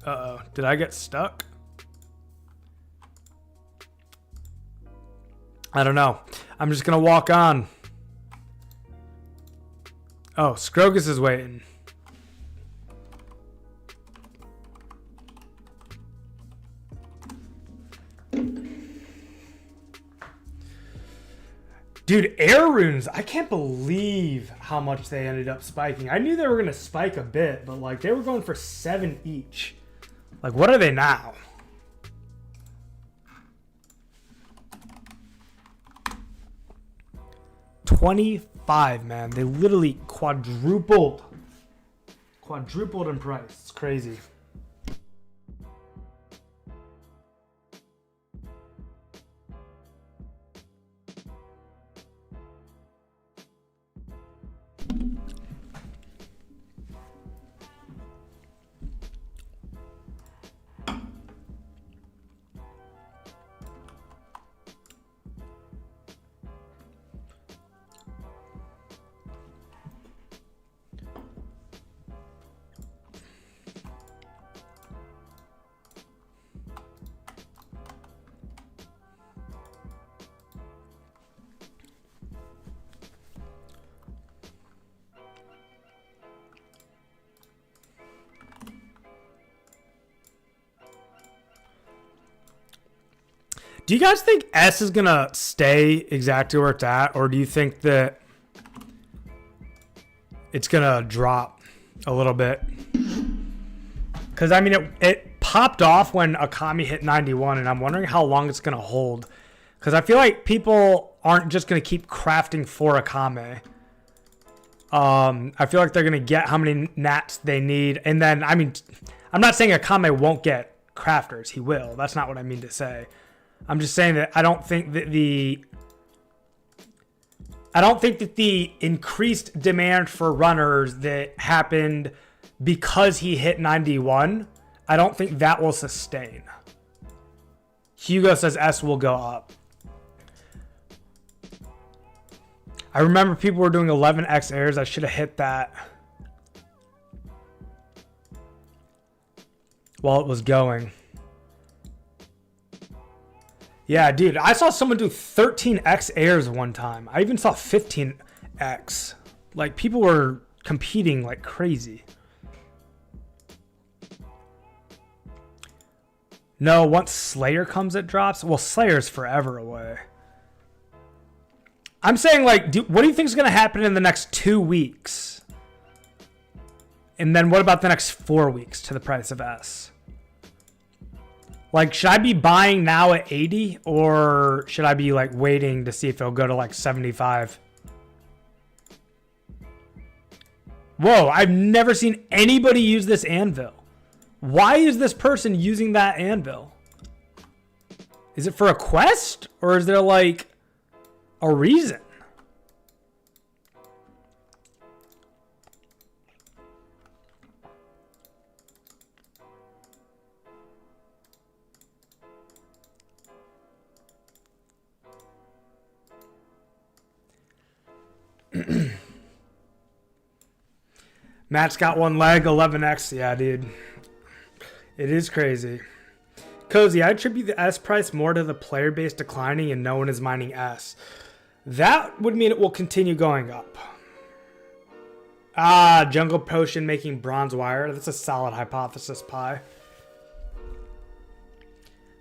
Uh-oh. Did I get stuck? I don't know. I'm just going to walk on. Oh, Scrogus is waiting. Dude, air runes, I can't believe how much they ended up spiking. I knew they were going to spike a bit, but like they were going for 7 each. Like, what are they now? $25, man. They literally quadrupled in price. It's crazy. Do you guys think S is going to stay exactly where it's at? Or do you think that it's going to drop a little bit? Because, I mean, it popped off when Akami hit 91, and I'm wondering how long it's going to hold. Because I feel like people aren't just going to keep crafting for Akame. I feel like they're going to get how many nats they need. And then, I mean, I'm not saying Akame won't get crafters. He will. That's not what I mean to say. I'm just saying that I don't think that the increased demand for runners that happened because he hit 91, I don't think that will sustain. Hugo says S will go up. I remember people were doing 11x airs. I should have hit that while it was going. Yeah, dude, I saw someone do 13x airs one time. I even saw 15x. Like, people were competing like crazy. No, once Slayer comes, it drops. Well, Slayer's forever away. I'm saying, like, what do you think is going to happen in the next 2 weeks? And then what about the next 4 weeks to the price of S? Like, should I be buying now at 80, or should I be like waiting to see if it'll go to like 75? Whoa, I've never seen anybody use this anvil. Why is this person using that anvil? Is it for a quest, or is there like a reason? Matt's got one leg, 11x. Yeah, dude. It is crazy. Cozy, I attribute the S price more to the player base declining and no one is mining S. That would mean it will continue going up. Ah, Jungle Potion making bronze wire. That's a solid hypothesis, Pi.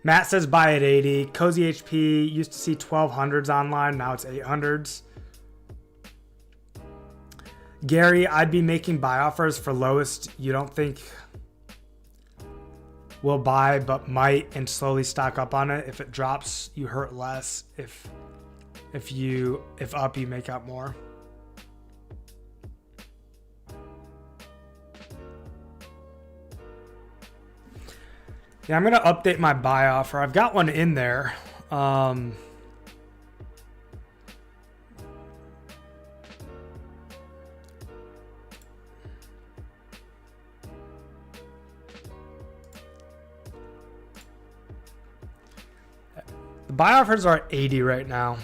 Matt says buy at 80. Cozy HP used to see 1200s online. Now it's 800s. Gary, I'd be making buy offers for lowest. You don't think will buy, but might, and slowly stock up on it. If it drops, you hurt less. If up, you make out more. Yeah, I'm gonna update my buy offer. I've got one in there. Buy offers are at 80 right now.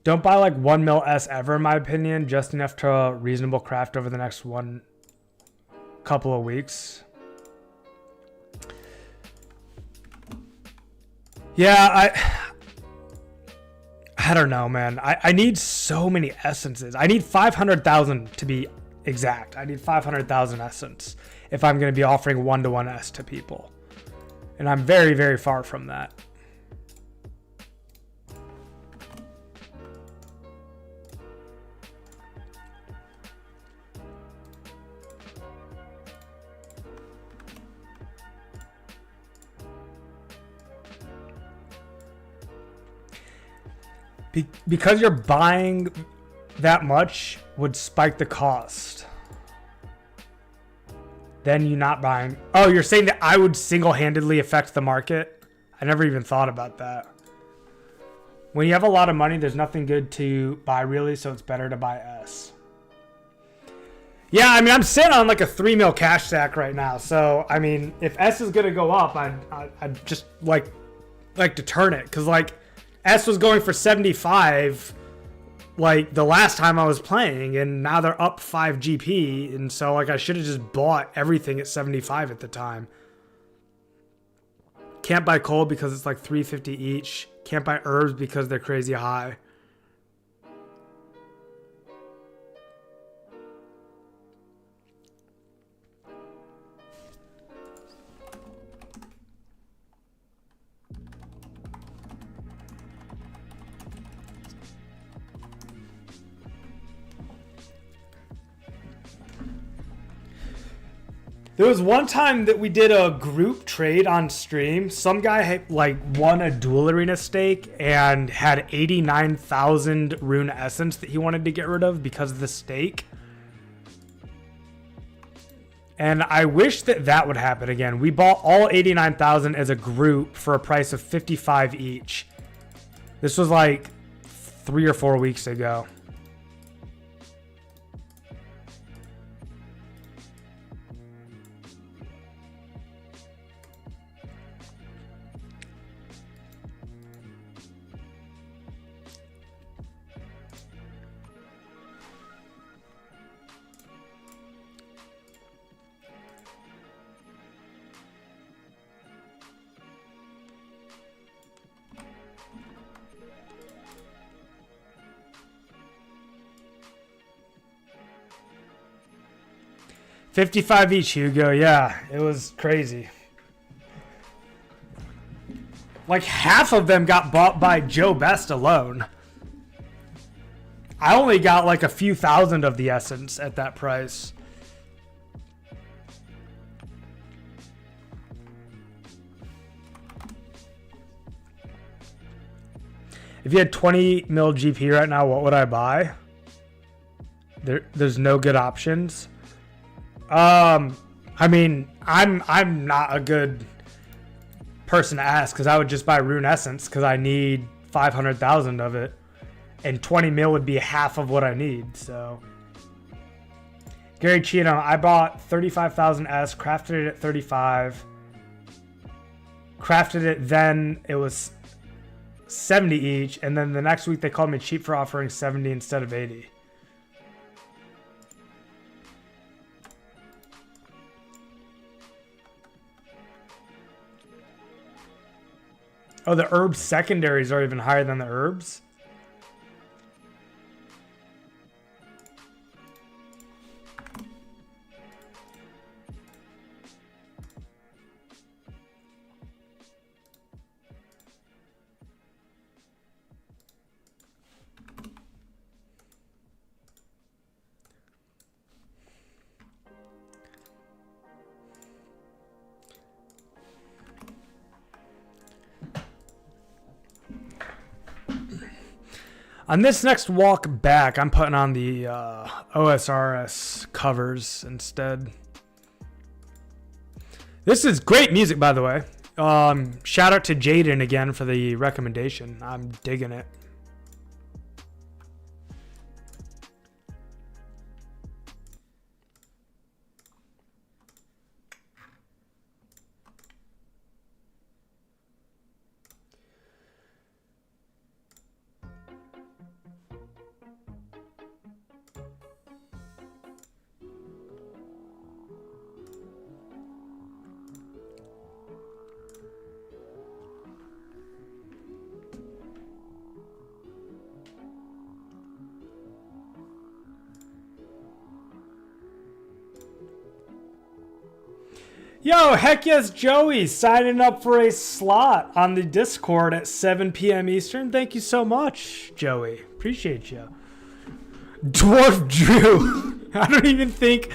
Don't buy like 1 mil S ever, in my opinion. Just enough to reasonable craft over the next couple of weeks. Yeah, I don't know, man. I need so many essences. I need 500,000 to be exact. I need 500,000 essence if I'm going to be offering 1-to-1 S to people. And I'm very, very far from that. Because you're buying that much would spike the cost. Then you're not buying. Oh, you're saying that I would single-handedly affect the market? I never even thought about that. When you have a lot of money, there's nothing good to buy really, so it's better to buy S. Yeah, I mean, I'm sitting on like a 3 mil cash stack right now. So, I mean, if S is going to go up, I'd just like to turn it. Because like S was going for 75 like the last time I was playing, and now they're up 5 GP, and so like I should have just bought everything at 75 at the time. Can't buy coal because it's like 350 each. Can't buy herbs because they're crazy high. There was one time that we did a group trade on stream. Some guy had, like, won a dual arena stake and had 89,000 rune essence that he wanted to get rid of because of the stake. And I wish that that would happen again. We bought all 89,000 as a group for a price of 55 each. This was like 3 or 4 weeks ago. $55 each, Hugo. Yeah, it was crazy. Like half of them got bought by Joe Best alone. I only got like a few thousand of the essence at that price. If you had 20 mil GP right now, what would I buy? There's no good options. I mean, I'm not a good person to ask because I would just buy Rune Essence because I need 500,000 of it, and 20 mil would be half of what I need. So, Gary Chino, I bought 35,000 S, crafted it at 35, crafted it, then it was 70 each, and then the next week they called me cheap for offering 70 instead of 80. Oh, the herb secondaries are even higher than the herbs? On this next walk back, I'm putting on the OSRS covers instead. This is great music, by the way. Shout out to Jaden again for the recommendation. I'm digging it. Yo, heck yes, Joey, signing up for a slot on the Discord at 7 p.m. Eastern. Thank you so much, Joey. Appreciate you. Dwarf Drew. I don't even think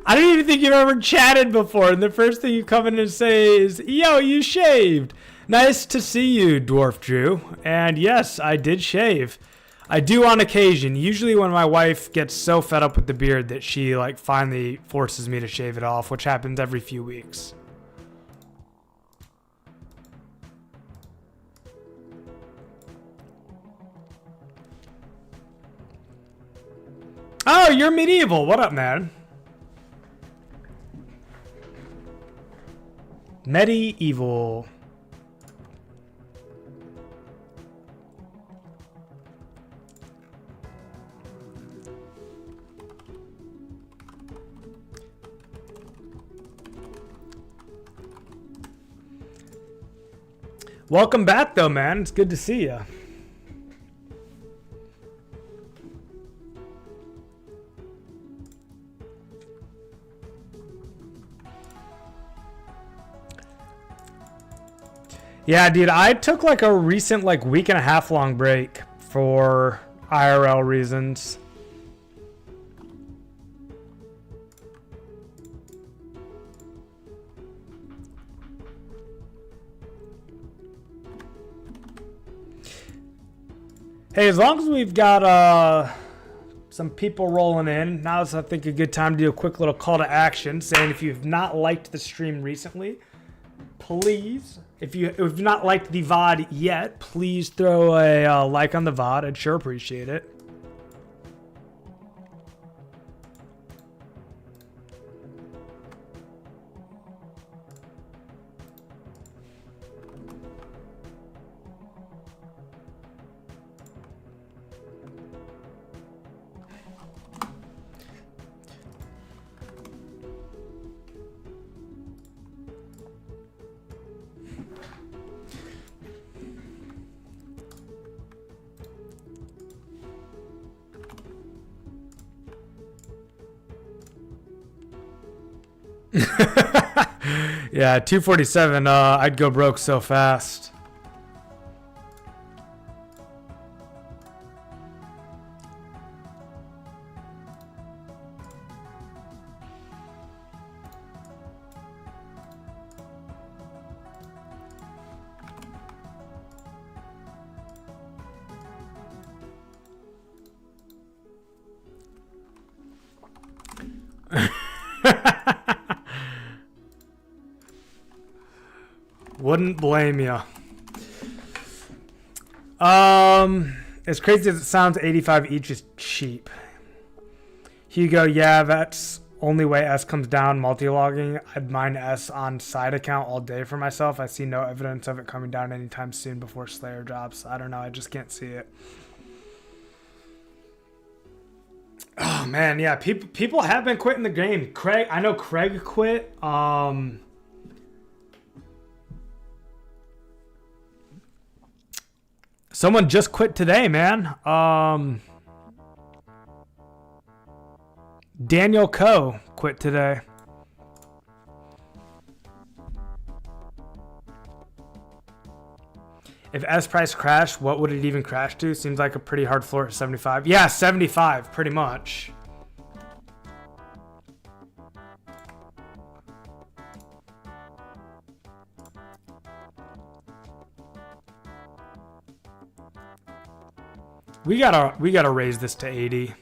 you've ever chatted before, and the first thing you come in and say is, yo, you shaved. Nice to see you, Dwarf Drew. And yes, I did shave. I do on occasion, usually when my wife gets so fed up with the beard that she like finally forces me to shave it off, which happens every few weeks. Oh, you're medieval. What up, man? Medieval. Welcome back, though, man. It's good to see you. Yeah, dude, I took like a recent like week and a half long break for IRL reasons. Hey, as long as we've got some people rolling in, now's I think a good time to do a quick little call to action saying if you've not liked the stream recently, please, if you've not liked the VOD yet, please throw a like on the VOD. I'd sure appreciate it. Yeah, 247, I'd go broke so fast. Wouldn't blame you. As crazy as it sounds, 85 each is cheap. Hugo, yeah, that's only way S comes down. Multi-logging, I'd mine S on side account all day for myself. I see no evidence of it coming down anytime soon before Slayer drops. I don't know, I just can't see it. Oh man, yeah, people have been quitting the game. Craig, I know Craig quit. Someone just quit today, man. Daniel Coe quit today. If S price crashed, what would it even crash to? Seems like a pretty hard floor at 75. Yeah, 75, pretty much. We gotta raise this to 80.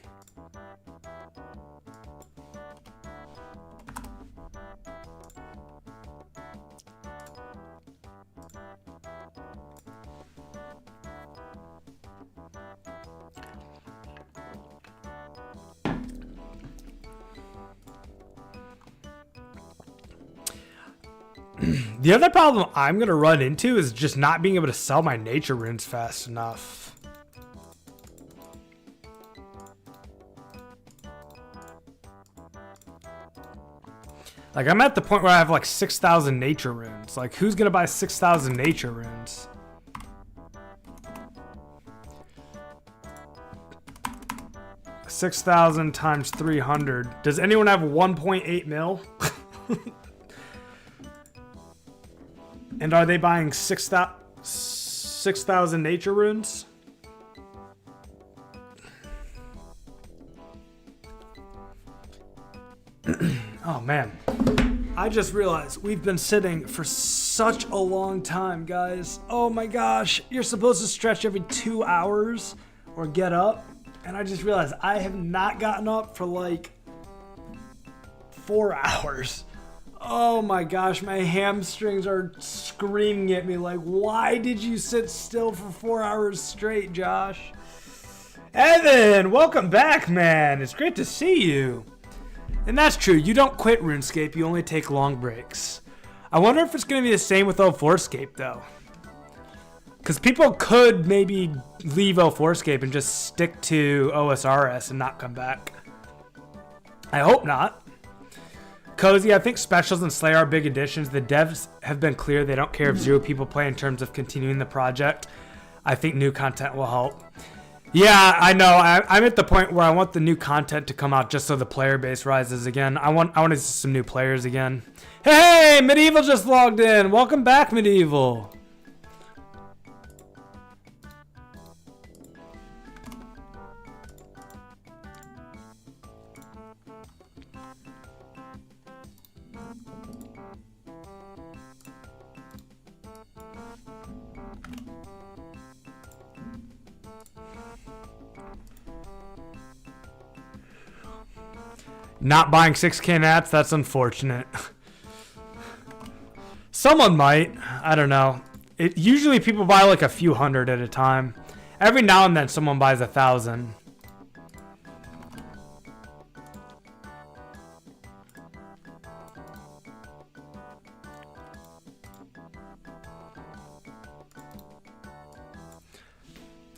The other problem I'm going to run into is just not being able to sell my nature runes fast enough. Like, I'm at the point where I have like 6,000 nature runes. Like, who's going to buy 6,000 nature runes? $6,000 times 300. Does anyone have 1.8 mil? And are they buying 6,000 nature runes? Oh man. I just realized we've been sitting for such a long time, guys. Oh my gosh. You're supposed to stretch every 2 hours or get up. And I just realized I have not gotten up for like 4 hours. Oh my gosh, my hamstrings are screaming at me like, why did you sit still for 4 hours straight, Josh? Evan, welcome back, man. It's great to see you. And that's true, you don't quit RuneScape, you only take long breaks. I wonder if it's going to be the same with 2004Scape, though. Because people could maybe leave 2004Scape and just stick to OSRS and not come back. I hope not. Cozy, I think specials and Slayer are big additions. The devs have been clear they don't care if 0 people play in terms of continuing the project. I think new content will help. Yeah, I know. I'm at the point where I want the new content to come out just so the player base rises again. I want to see some new players again. Hey, Medieval just logged in. Welcome back, Medieval. Not buying 6K nats, that's unfortunate. Someone might, I don't know. Usually people buy like a few hundred at a time. Every now and then someone buys 1,000.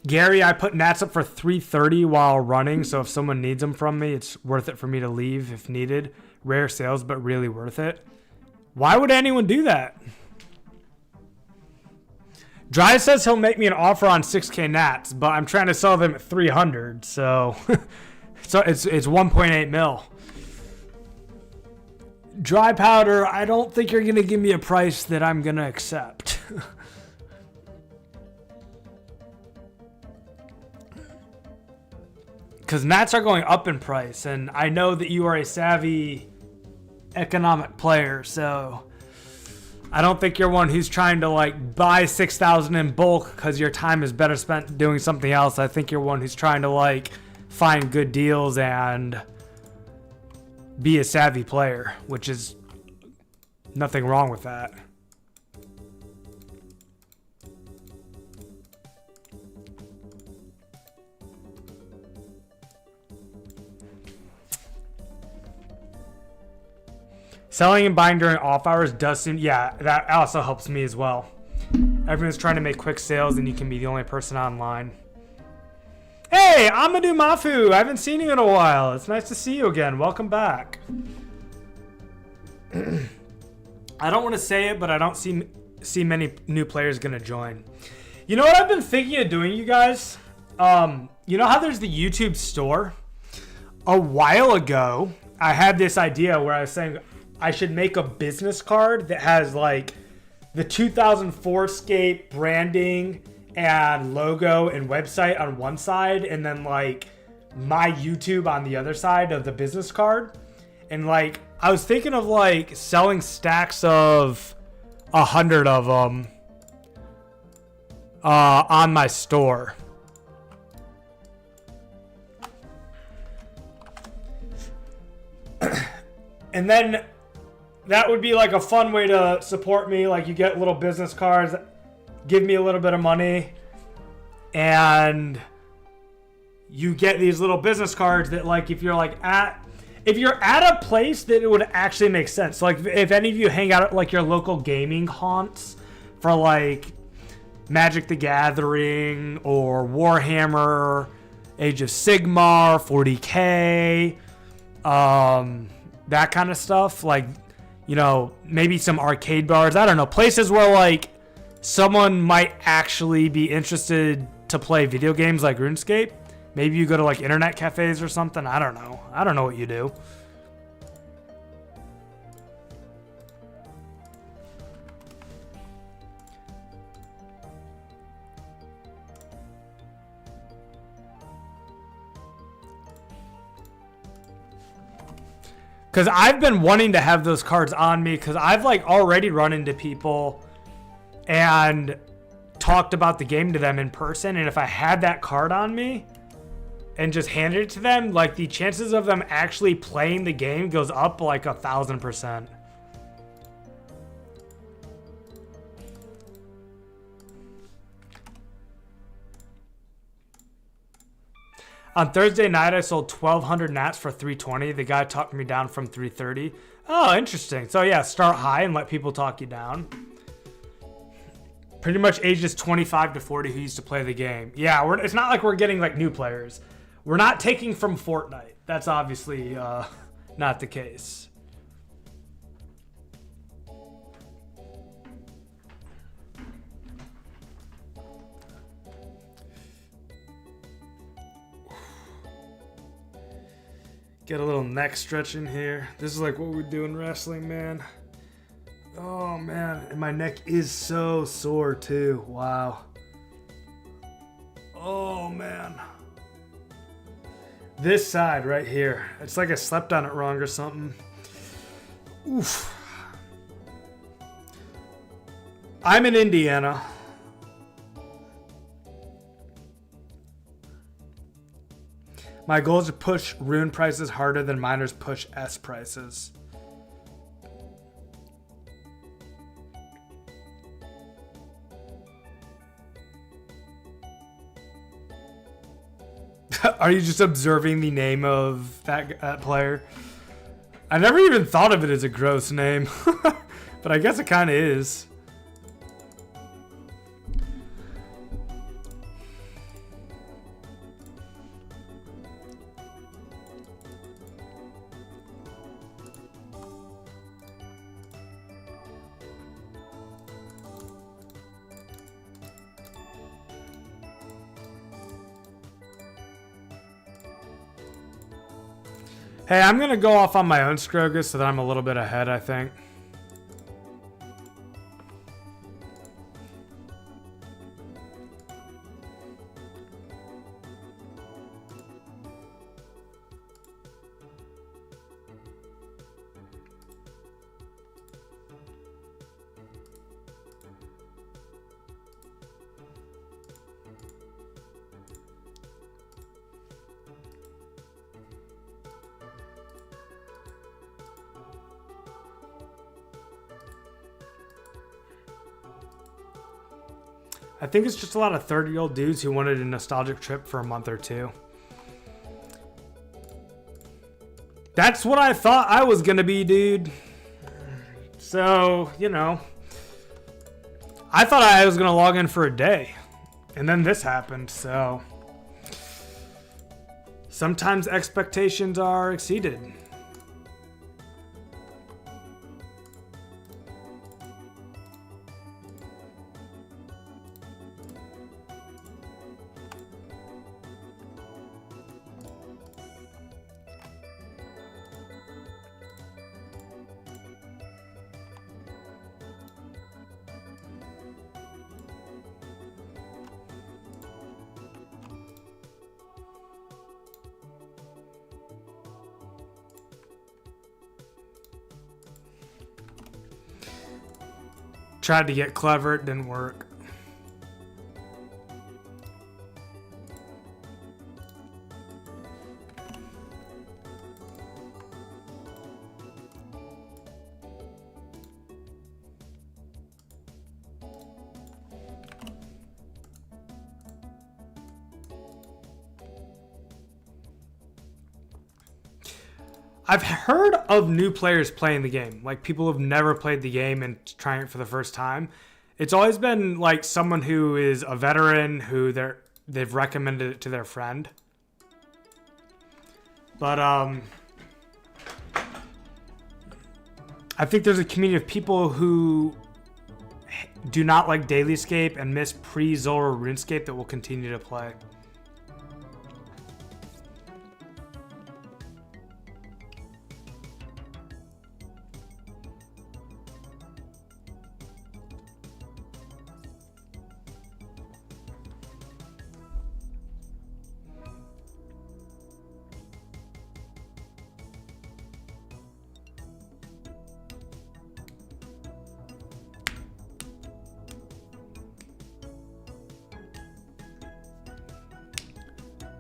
Gary, I put nats up for 330 while running, so if someone needs them from me, it's worth it for me to leave if needed. Rare sales, but really worth it. Why would anyone do that? Dry says he'll make me an offer on 6K nats, but I'm trying to sell them at 300, so so it's 1.8 mil. Dry powder, I don't think you're gonna give me a price that I'm gonna accept. Because nats are going up in price, and I know that you are a savvy economic player, so I don't think you're one who's trying to like buy 6,000 in bulk because your time is better spent doing something else. I think you're one who's trying to like find good deals and be a savvy player, which is nothing wrong with that. Selling and buying during off hours does seem, yeah, that also helps me as well. Everyone's trying to make quick sales and you can be the only person online. Hey, Amadou Mafu, I haven't seen you in a while. It's nice to see you again. Welcome back. I don't want to say it, but I don't see many new players going to join. You know what I've been thinking of doing, you guys? You know how there's the YouTube store? A while ago, I had this idea where I was saying I should make a business card that has like the 2004Scape branding and logo and website on one side, and then like my YouTube on the other side of the business card. And like I was thinking of like selling stacks of 100 of them on my store. And then that would be like a fun way to support me. Like you get little business cards, give me a little bit of money, and you get these little business cards that like if you're at a place that it would actually make sense. So like if any of you hang out at like your local gaming haunts for like Magic the Gathering or Warhammer, Age of Sigmar, 40K, that kind of stuff, like, you know, maybe some arcade bars, I don't know, places where like someone might actually be interested to play video games like RuneScape. Maybe you go to like internet cafes or something. I don't know what you do. Because I've been wanting to have those cards on me because I've like already run into people and talked about the game to them in person. And if I had that card on me and just handed it to them, like the chances of them actually playing the game goes up like 1,000%. On Thursday night, I sold 1,200 nats for 320. The guy talked me down from 330. Oh, interesting. So yeah, start high and let people talk you down. Pretty much ages 25 to 40 who used to play the game. Yeah, it's not like we're getting like new players. We're not taking from Fortnite. That's obviously not the case. Get a little neck stretch in here. This is like what we do in wrestling, man. Oh, man. And my neck is so sore, too. Wow. Oh, man. This side right here. It's like I slept on it wrong or something. Oof. I'm in Indiana. My goal is to push Rune prices harder than miners push S prices. Are you just observing the name of that player? I never even thought of it as a gross name, but I guess it kind of is. Hey, I'm going to go off on my own Scrogus so that I'm a little bit ahead, I think. I think it's just a lot of 30-year-old dudes who wanted a nostalgic trip for a month or two. That's what I thought I was going to be, dude. So, you know. I thought I was going to log in for a day. And then this happened, so. Sometimes expectations are exceeded. Tried to get clever, it didn't work. I've heard of new players playing the game, like people who've never played the game and trying it for the first time. It's always been like someone who is a veteran who they've recommended it to their friend. But I think there's a community of people who do not like Dailyscape and miss pre-Zora Runescape that will continue to play.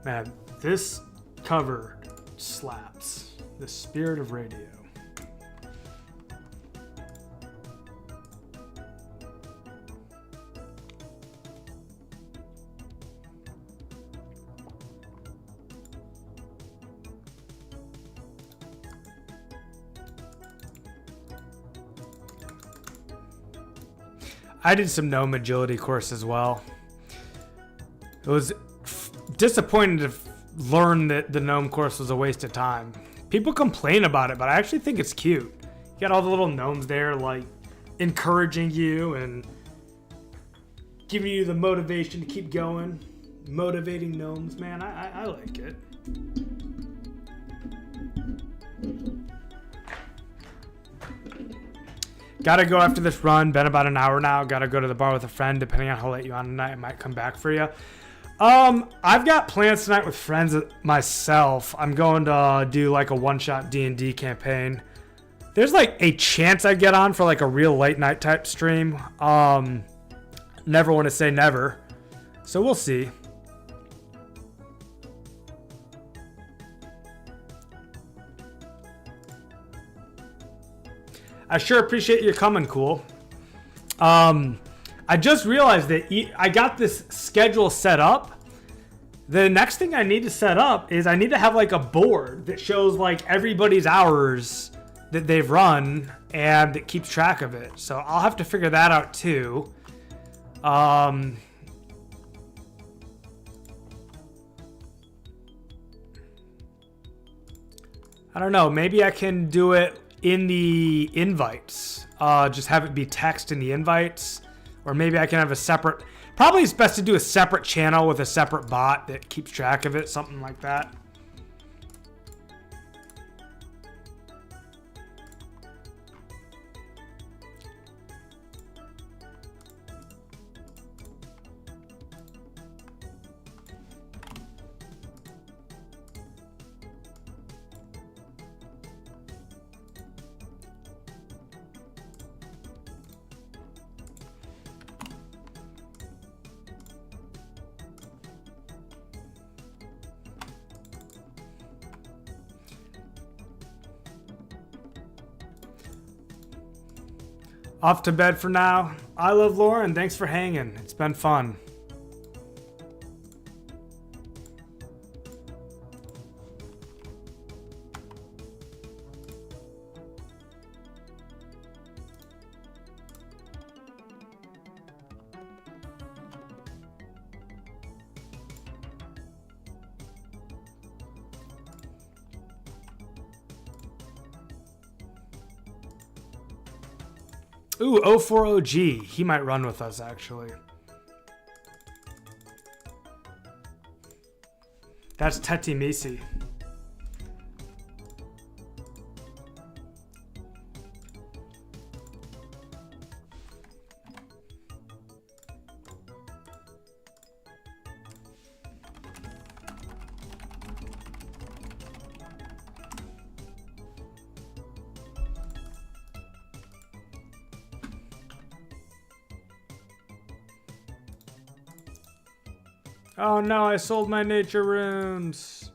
Man, this cover slaps. The Spirit of Radio. I did some gnome agility course as well. It was disappointed to learn that the gnome course was a waste of time. People complain about it, but I actually think it's cute. You got all the little gnomes there, like, encouraging you and giving you the motivation to keep going. Motivating gnomes, man, I like it. Gotta go after this run. Been about an hour now. Gotta go to the bar with a friend. Depending on how late you're on tonight, I might come back for you. I've got plans tonight with friends myself. I'm going to do like a one-shot D&D campaign. There's like a chance I get on for like a real late night type stream. Never want to say never. So we'll see. I sure appreciate you coming, Cool. I just realized that I got this schedule set up. The next thing I need to set up is I need to have like a board that shows like everybody's hours that they've run and that keeps track of it. So I'll have to figure that out too. I don't know. Maybe I can do it in the invites. Just have it be text in the invites. Or maybe I can have a separate... Probably it's best to do a separate channel with a separate bot that keeps track of it. Something like that. Off to bed for now. I love Lauren. Thanks for hanging. It's been fun. Ooh, 040G. He might run with us, actually. That's Teti Misi. Oh no, I sold my nature runes.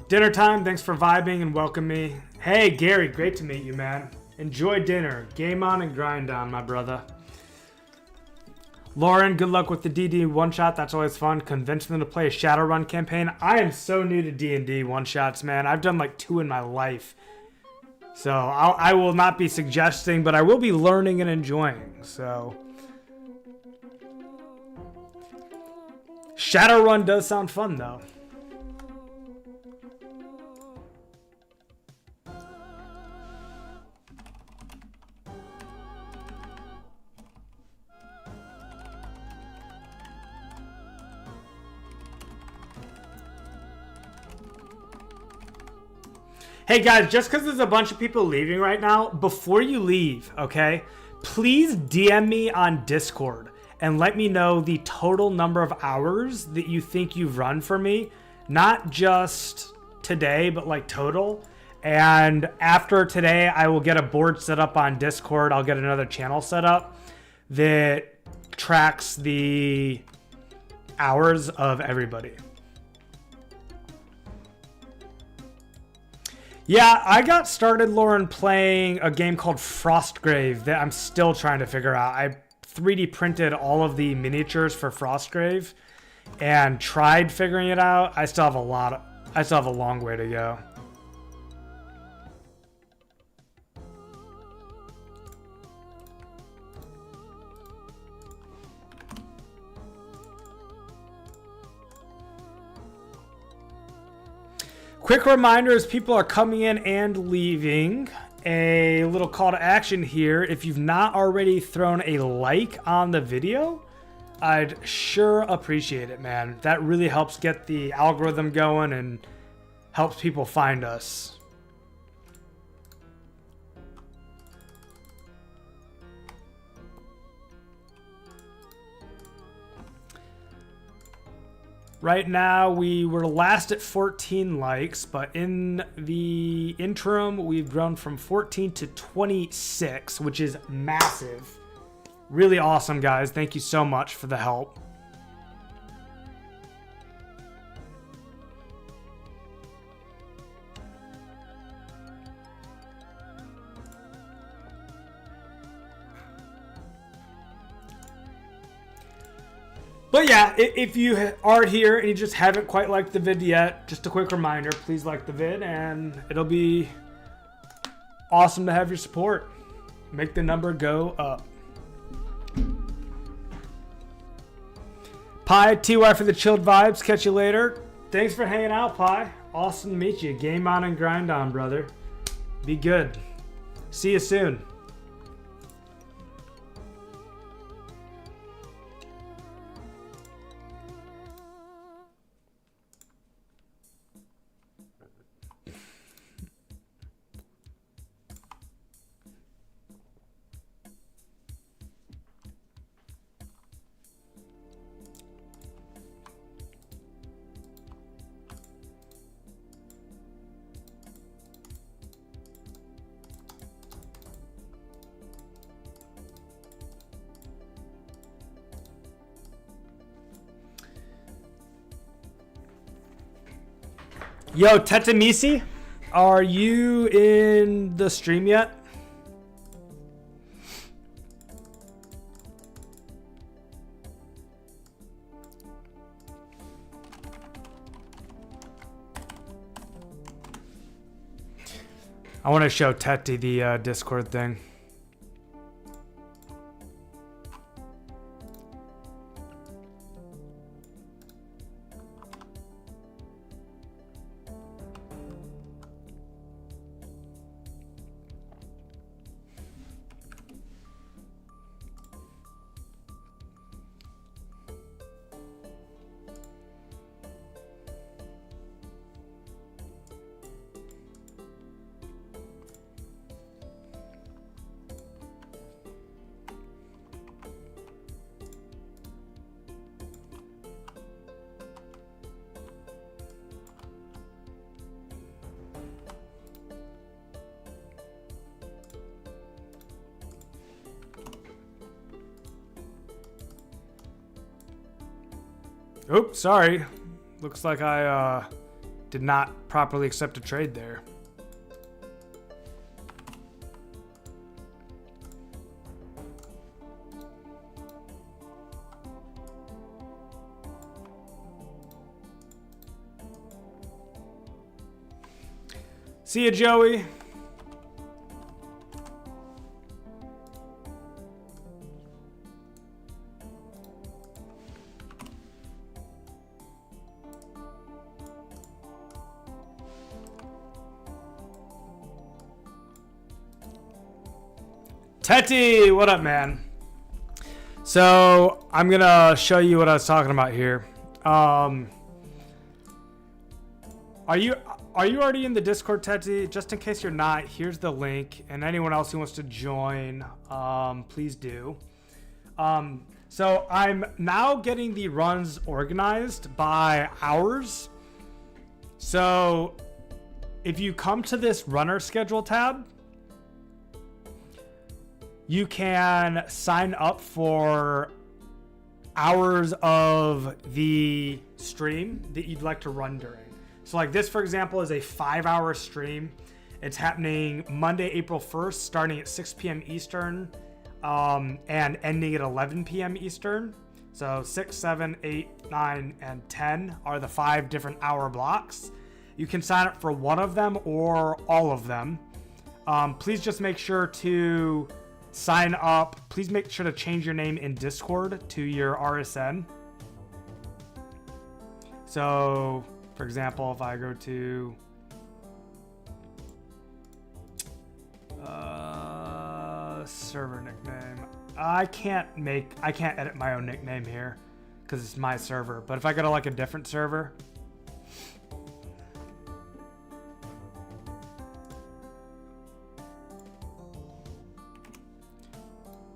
Dinner time. Thanks for vibing and welcome me. Hey, Gary, great to meet you, man. Enjoy dinner. Game on and grind on, my brother. Lauren, good luck with the DD one-shot. That's always fun. Convincing them to play a Shadowrun campaign. I am so new to D&D one-shots, man. I've done like 2 in my life. So I will not be suggesting, but I will be learning and enjoying. So Shadowrun does sound fun, though. Hey guys, just because there's a bunch of people leaving right now, before you leave, okay, please DM me on Discord and let me know the total number of hours that you think you've run for me. Not just today, but like total. And after today, I will get a board set up on Discord. I'll get another channel set up that tracks the hours of everybody. Yeah, I got started, Lauren, playing a game called Frostgrave that I'm still trying to figure out. I 3D printed all of the miniatures for Frostgrave and tried figuring it out. I still have a long way to go. Quick reminder as people are coming in and leaving, a little call to action here. If you've not already thrown a like on the video, I'd sure appreciate it, man. That really helps get the algorithm going and helps people find us. Right now, we were last at 14 likes, but in the interim, we've grown from 14 to 26, which is massive. Really awesome, guys. Thank you so much for the help. But yeah, if you are here and you just haven't quite liked the vid yet, just a quick reminder, please like the vid and it'll be awesome to have your support. Make the number go up. Pi, TY for the chilled vibes. Catch you later. Thanks for hanging out, Pi. Awesome to meet you. Game on and grind on, brother. Be good. See you soon. Yo, Tetamisi, are you in the stream yet? I want to show Teti the Discord thing. Oops, sorry. Looks like I did not properly accept a trade there. See ya, Joey. Teti, what up, man? So I'm gonna show you what I was talking about here. Are you already in the Discord, Teti? Just in case you're not, here's the link, and anyone else who wants to join, please do. So I'm now getting the runs organized by hours. So if you come to this runner schedule tab, you can sign up for hours of the stream that you'd like to run during. So like this, for example, is a 5-hour stream. It's happening Monday, April 1st, starting at 6 p.m. Eastern and ending at 11 p.m. Eastern. So 6, 7, 8, 9, and 10 are the 5 different hour blocks. You can sign up for one of them or all of them. Please just make sure to sign up. Please make sure to change your name in Discord to your RSN. So, for example, if I go to server nickname, I can't edit my own nickname here because it's my server. But if I go to like a different server,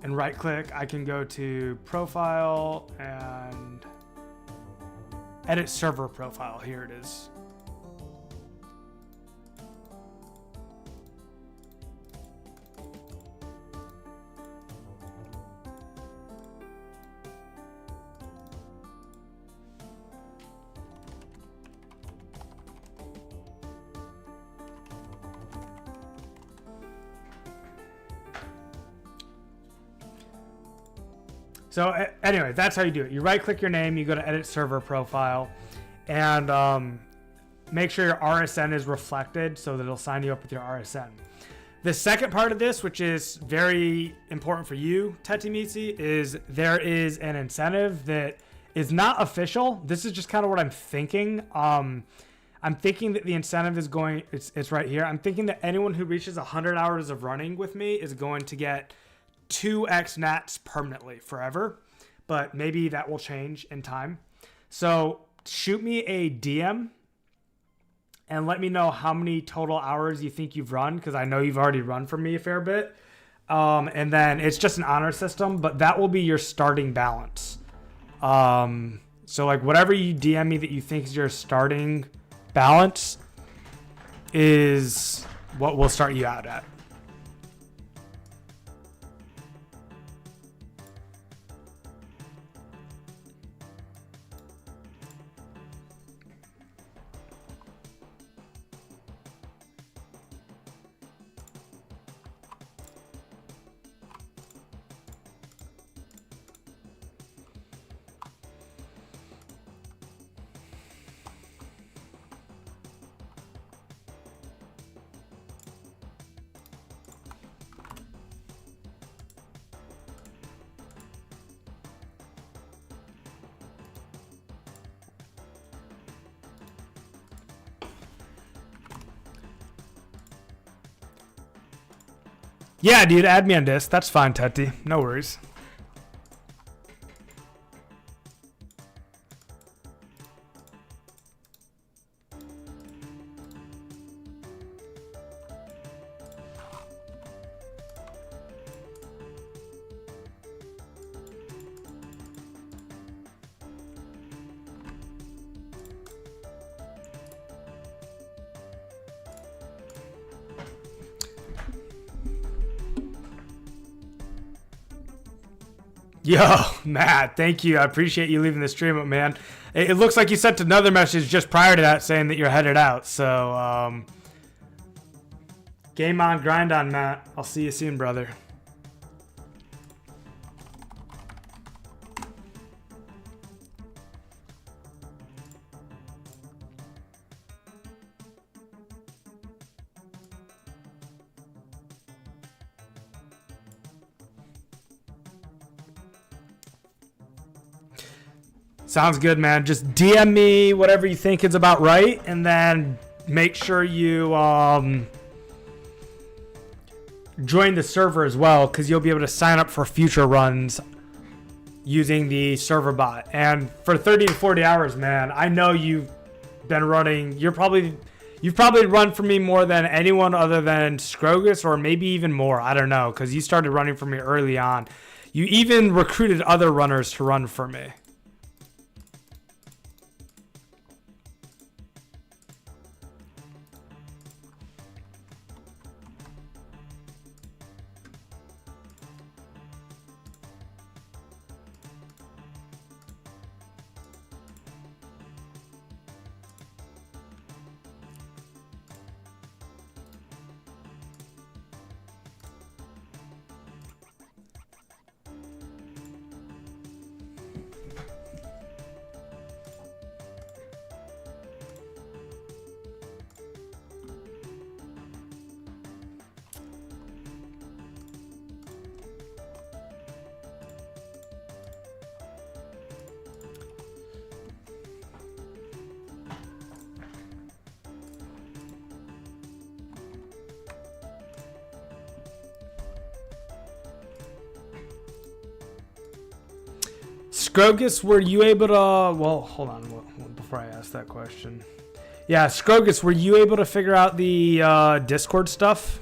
and right click, I can go to profile and edit server profile. Here it is. So anyway, that's how you do it. You right click your name, you go to edit server profile, and make sure your RSN is reflected so that it'll sign you up with your RSN. The second part of this, which is very important for you, Teti Mitsi, is there is an incentive that is not official. This is just kind of what I'm thinking. I'm thinking that the incentive is going, it's right here. I'm thinking that anyone who reaches 100 hours of running with me is going to get 2x nats permanently forever, but maybe that will change in time. So shoot me a DM and let me know how many total hours you think you've run, because I know you've already run for me a fair bit. And then it's just an honor system, but that will be your starting balance. So like whatever you DM me that you think is your starting balance is what we'll start you out at. Yeah, dude, add me on this. That's fine, Teti. No worries. Yo, Matt, thank you. I appreciate you leaving the stream up, man. It looks like you sent another message just prior to that saying that you're headed out. So, game on, grind on, Matt. I'll see you soon, brother. Sounds good, man. Just DM me whatever you think is about right, and then make sure you join the server as well, because you'll be able to sign up for future runs using the server bot. And for 30 to 40 hours, man, I know you've been running. You've probably run for me more than anyone other than Scrogus, or maybe even more. I don't know, because you started running for me early on. You even recruited other runners to run for me. Scrogus, were you able to... Well, hold on before I ask that question. Yeah, Scrogus, were you able to figure out the Discord stuff?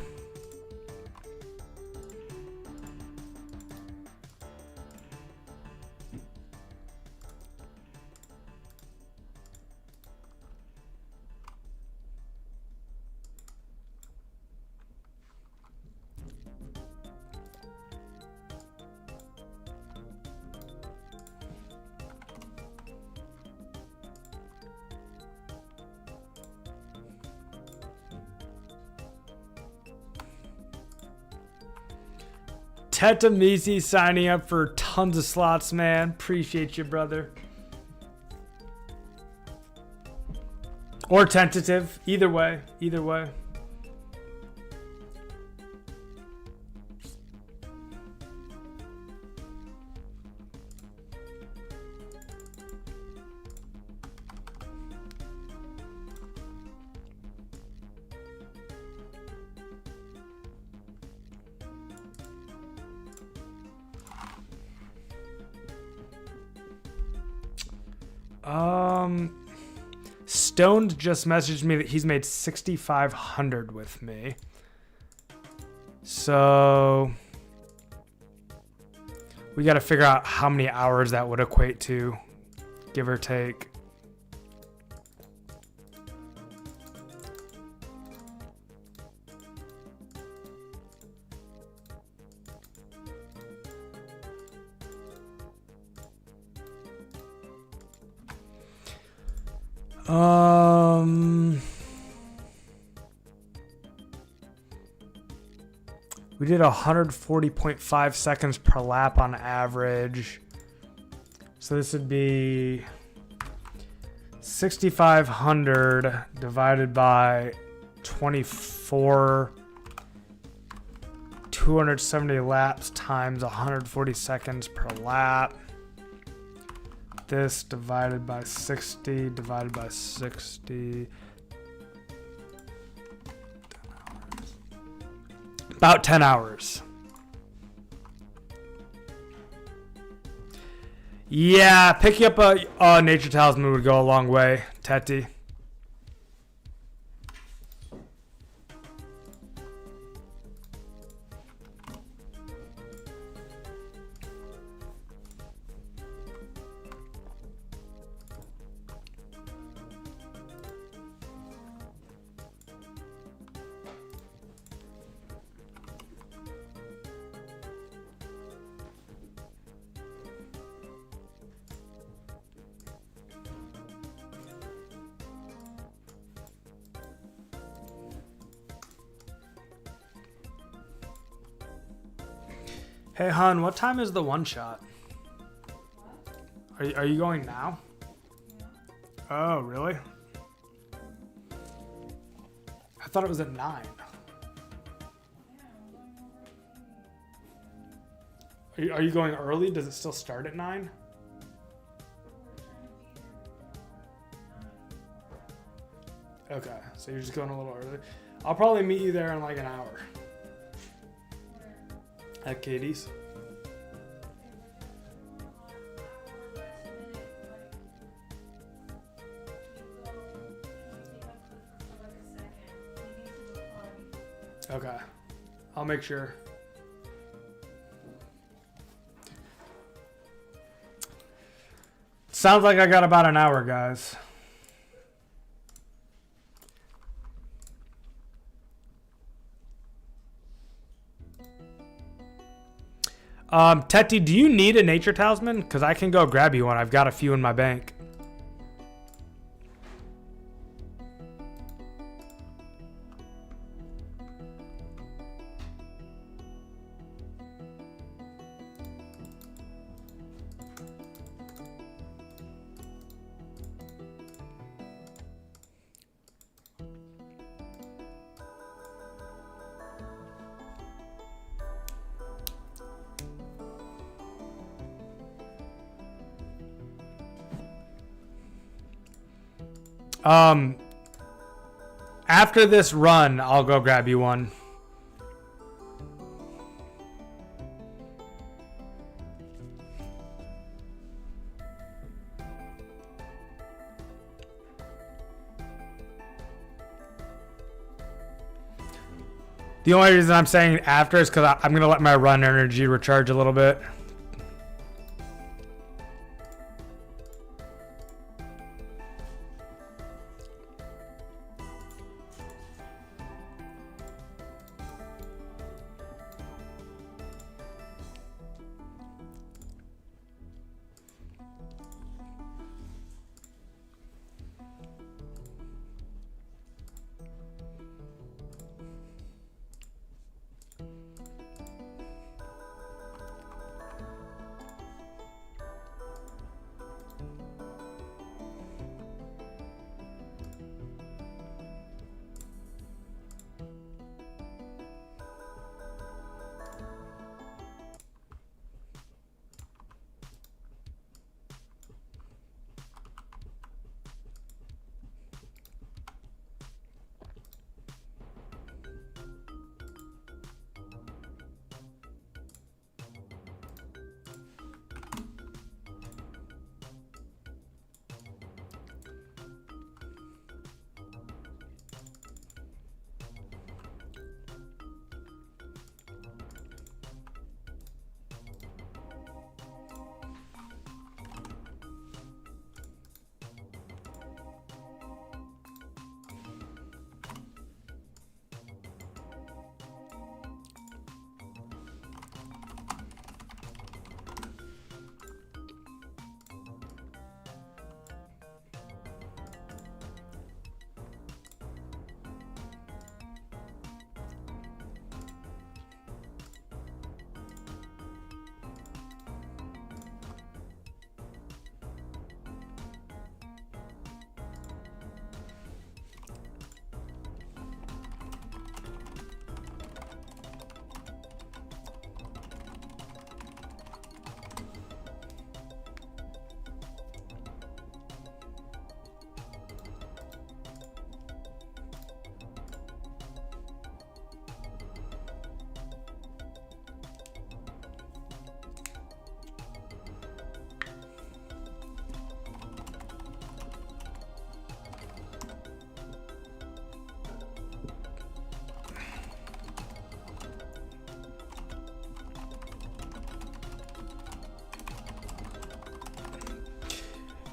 Tetamisi signing up for tons of slots, man. Appreciate you, brother. Or tentative. Either way. Either way. Stoned just messaged me that he's made 6,500 with me. So we got to figure out how many hours that would equate to, give or take. We did 140.5 seconds per lap on average. So this would be 6,500 divided by 24, 270 laps times 140 seconds per lap. This divided by 60 divided by 60. About 10 hours. Yeah, picking up a nature talisman would go a long way, Teti. Hey, hon, what time is the one shot? Are you going now? Oh, really? I thought it was at 9. Are you going early? Does it still start at 9? Okay, so you're just going a little early. I'll probably meet you there in like an hour. At Katie's. Okay, I'll make sure. Sounds like I got about an hour, guys. Tetty, do you need a nature talisman? Because I can go grab you one. I've got a few in my bank. After this run, I'll go grab you one. The only reason I'm saying after is because I'm going to let my run energy recharge a little bit.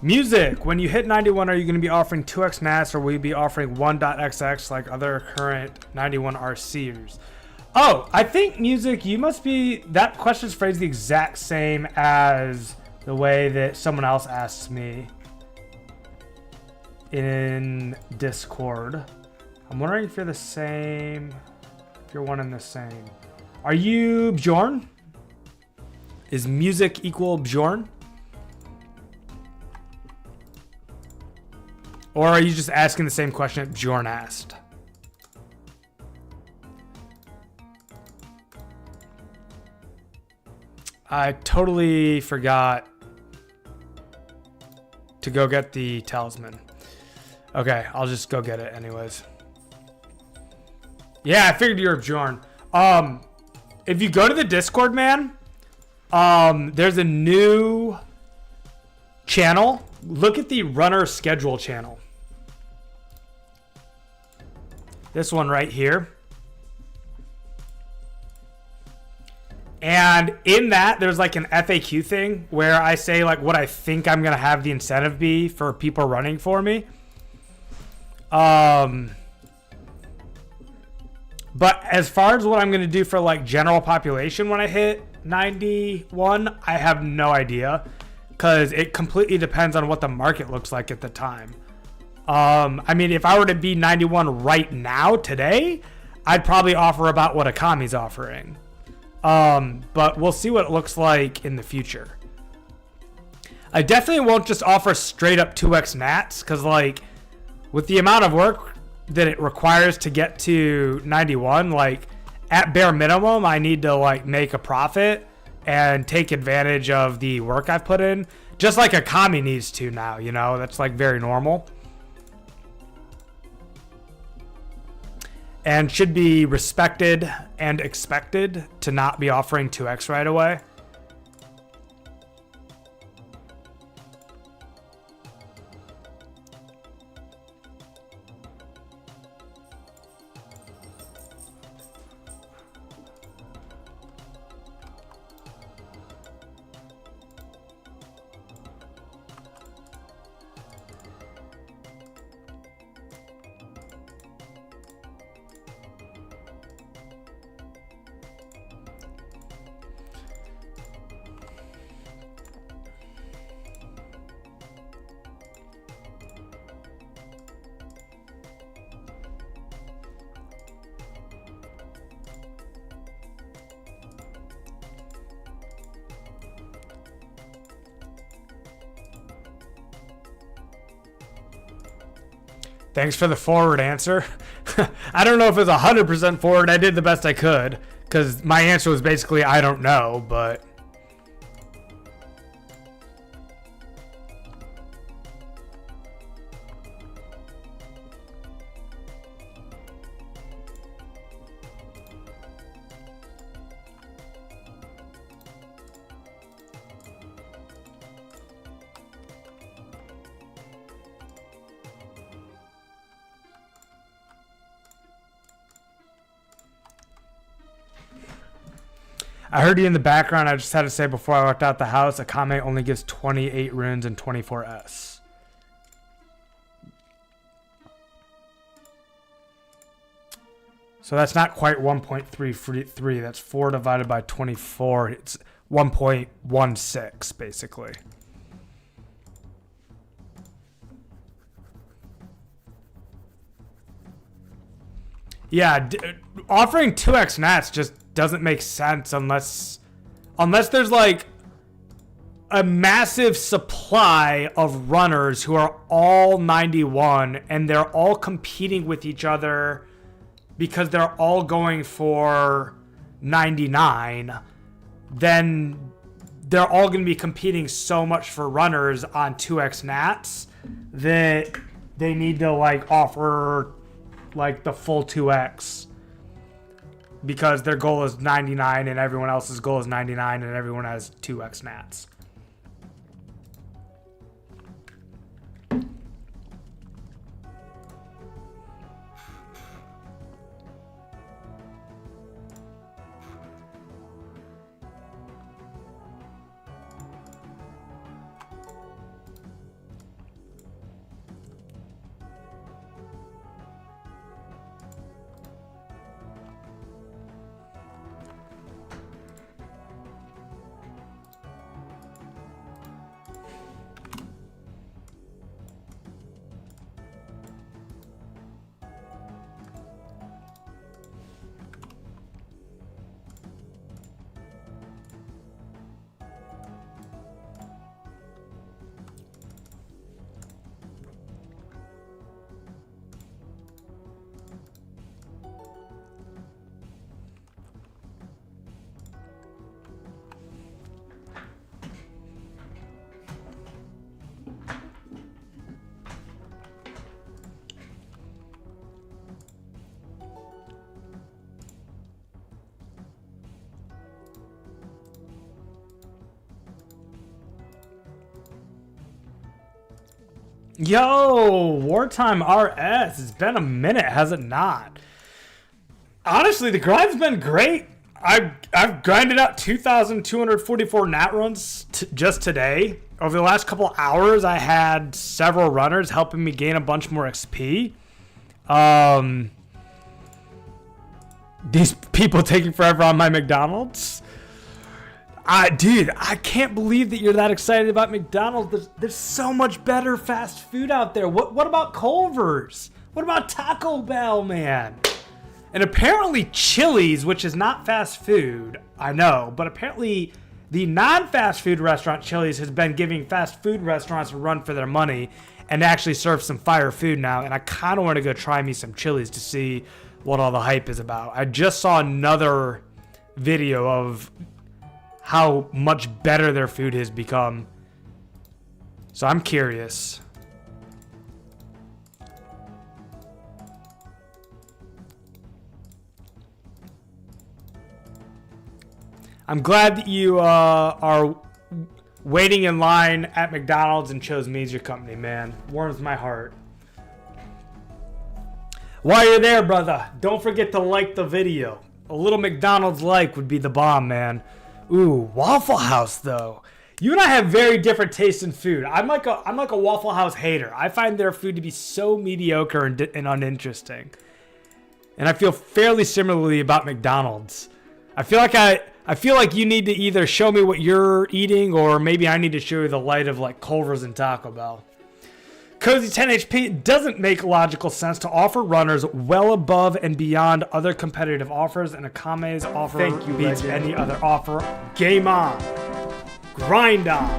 Music. When you hit 91, are you going to be offering 2x NAS or will you be offering 1.xx like other current 91 RCers? Oh, I think music, you must be... That question's phrased the exact same as the way that someone else asks me in Discord. I'm wondering if you're the same... If you're one and the same. Are you Bjorn? Is music equal Bjorn? Or are you just asking the same question that Bjorn asked? I totally forgot to go get the talisman. Okay, I'll just go get it anyways. Yeah, I figured you were Bjorn. If you go to the Discord, man, there's a new channel. Look at the runner schedule channel. This one right here. And in that, there's like an FAQ thing where I say like what I think I'm going to have the incentive be for people running for me. But as far as what I'm going to do for like general population when I hit 91, I have no idea because it completely depends on what the market looks like at the time. I mean, if I were to be 91 right now, today, I'd probably offer about what Akami's offering. But we'll see what it looks like in the future. I definitely won't just offer straight up 2x nats because like with the amount of work that it requires to get to 91, like at bare minimum, I need to like make a profit and take advantage of the work I've put in, just like Akami needs to now, you know, that's like very normal. And should be respected and expected to not be offering 2x right away. Thanks for the forward answer. I don't know if it's 100% forward. I did the best I could because my answer was basically I don't know, but I heard you in the background. I just had to say before I walked out the house, Akame only gives 28 runes and 24S. So that's not quite 1.33. That's 4 divided by 24. It's 1.16 basically. Yeah, offering 2x nats just doesn't make sense unless there's like a massive supply of runners who are all 91 and they're all competing with each other because they're all going for 99, then they're all going to be competing so much for runners on 2x nats that they need to like offer like the full 2x because their goal is 99 and everyone else's goal is 99 and everyone has 2x nats. Yo, Wartime RS. It's been a minute, has it not? Honestly, the grind's been great. I've grinded out 2,244 nat runs just today. Over the last couple hours, I had several runners helping me gain a bunch more XP. These people taking forever on my McDonald's. Dude, I can't believe that you're that excited about McDonald's. There's so much better fast food out there. What about Culver's? What about Taco Bell, man? And apparently Chili's, which is not fast food, I know, but apparently the non-fast food restaurant Chili's has been giving fast food restaurants a run for their money and actually serve some fire food now. And I kind of want to go try me some Chili's to see what all the hype is about. I just saw another video of how much better their food has become. So I'm curious. I'm glad that you are waiting in line at McDonald's and chose me as your company, man. Warms my heart. While you're there, brother, don't forget to like the video. A little McDonald's like would be the bomb, man. Ooh, Waffle House though. You and I have very different tastes in food. I'm like a Waffle House hater. I find their food to be so mediocre and uninteresting. And I feel fairly similarly about McDonald's. I feel like you need to either show me what you're eating or maybe I need to show you the light of like Culver's and Taco Bell. Cozy 10 HP, it doesn't make logical sense to offer runners well above and beyond other competitive offers, and Akame's offer beats any other offer. Game on, grind on,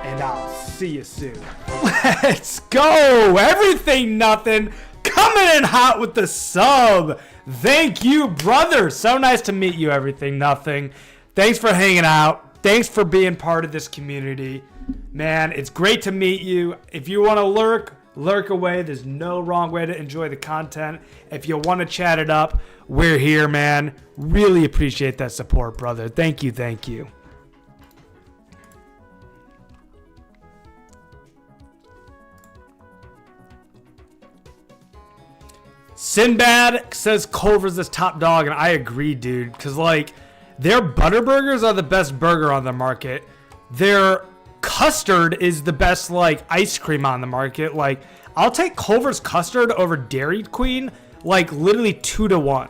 and I'll see you soon. Let's go! Everything Nothing coming in hot with the sub. Thank you, brother. So nice to meet you, Everything Nothing. Thanks for hanging out. Thanks for being part of this community. Man, it's great to meet you. If you want to lurk away. There's no wrong way to enjoy the content. If you want to chat it up, we're here, man. Really appreciate that support, brother. Thank you, thank you. Sinbad says Culver's is top dog, and I agree, dude. Because, like, their butter burgers are the best burger on the market. Their custard is the best, like, ice cream on the market. Like, I'll take Culver's custard over Dairy Queen, like, literally 2-to-1.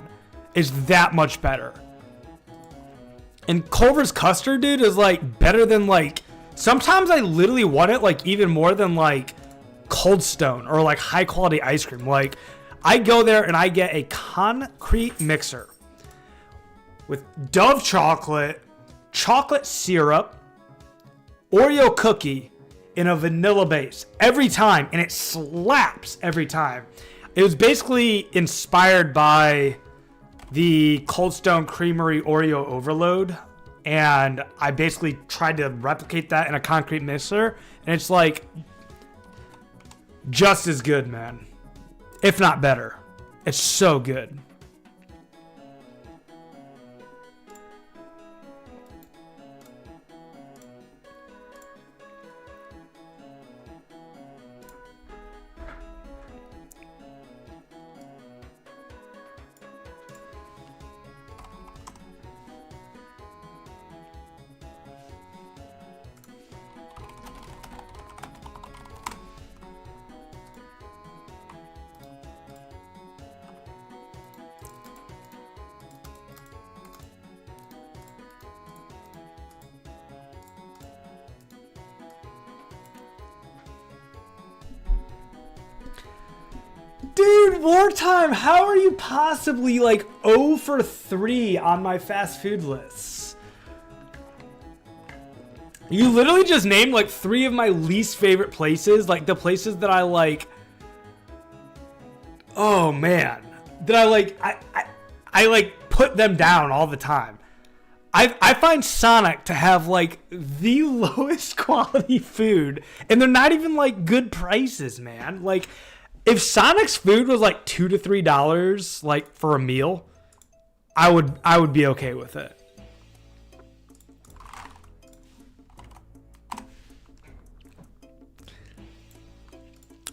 It's that much better. And Culver's custard, dude, is, like, better than, like, sometimes I literally want it, like, even more than, like, Cold Stone or, like, high-quality ice cream. Like, I go there and I get a concrete mixer with Dove chocolate, chocolate syrup, Oreo cookie, in a vanilla base every time, and it slaps every time. It was basically inspired by the Cold Stone Creamery Oreo Overload, and I basically tried to replicate that in a concrete mixer, and it's like just as good, man. If not better. It's so good. Dude, Wartime, how are you possibly like 0 for 3 on my fast food lists? You literally just named like 3 of my least favorite places, like the places that I like. Oh man, that I like. I like put them down all the time. I find Sonic to have like the lowest quality food, and they're not even like good prices, man. Like, if Sonic's food was like $2 to $3, like for a meal, I would be okay with it.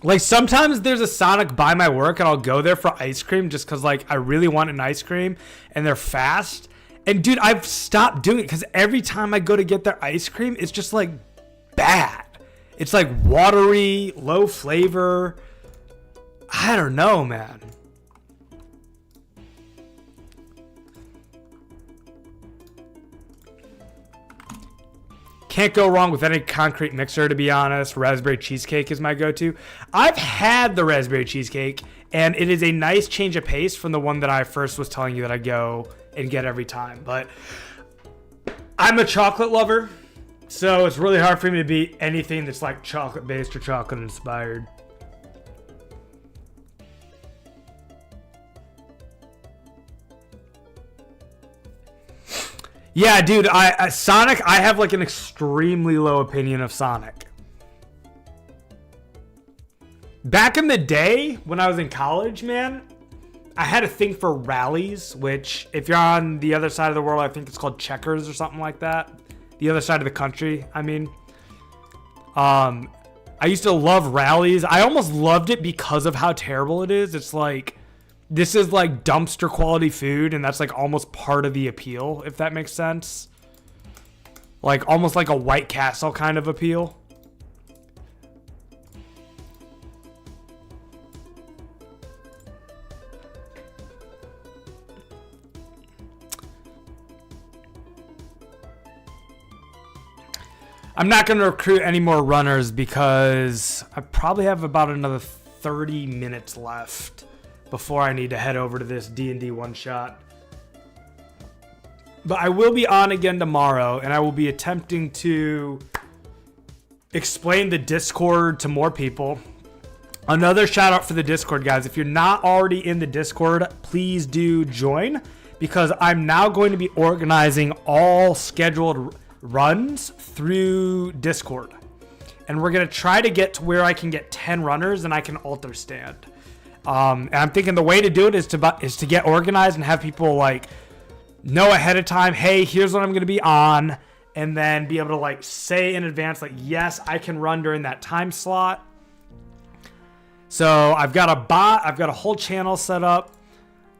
Like sometimes there's a Sonic by my work and I'll go there for ice cream just because like I really want an ice cream and they're fast. And dude, I've stopped doing it because every time I go to get their ice cream, it's just like bad. It's like watery, low flavor. I don't know, man. Can't go wrong with any concrete mixer, to be honest. Raspberry cheesecake is my go-to. I've had the raspberry cheesecake, and it is a nice change of pace from the one that I first was telling you that I go and get every time. But I'm a chocolate lover, so it's really hard for me to beat anything that's like chocolate-based or chocolate-inspired. Yeah, dude, Sonic, I have like an extremely low opinion of Sonic. Back in the day, when I was in college, man, I had a thing for rallies, which if you're on the other side of the world, I think it's called checkers or something like that. The other side of the country, I mean. I used to love rallies. I almost loved it because of how terrible it is. It's like, this is like dumpster quality food, and that's like almost part of the appeal, if that makes sense. Like almost like a White Castle kind of appeal. I'm not going to recruit any more runners because I probably have about another 30 minutes left before I need to head over to this D&D one-shot. But I will be on again tomorrow, and I will be attempting to explain the Discord to more people. Another shout-out for the Discord, guys. If you're not already in the Discord, please do join, because I'm now going to be organizing all scheduled runs through Discord. And we're going to try to get to where I can get 10 runners and I can alter stand. And I'm thinking the way to do it is to get organized and have people like know ahead of time, hey, here's what I'm going to be on, and then be able to like say in advance, like, yes, I can run during that time slot. So I've got a bot, I've got a whole channel set up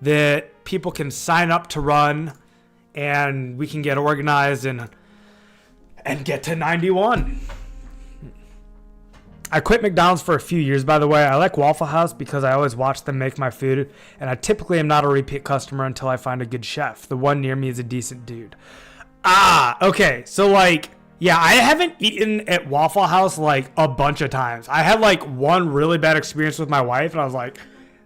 that people can sign up to run, and we can get organized and get to 91. I quit McDonald's for a few years, by the way. I like Waffle House because I always watch them make my food, and I typically am not a repeat customer until I find a good chef. The one near me is a decent dude. Okay. So, like, yeah, I haven't eaten at Waffle House, like, a bunch of times. I had, like, one really bad experience with my wife, and I was like,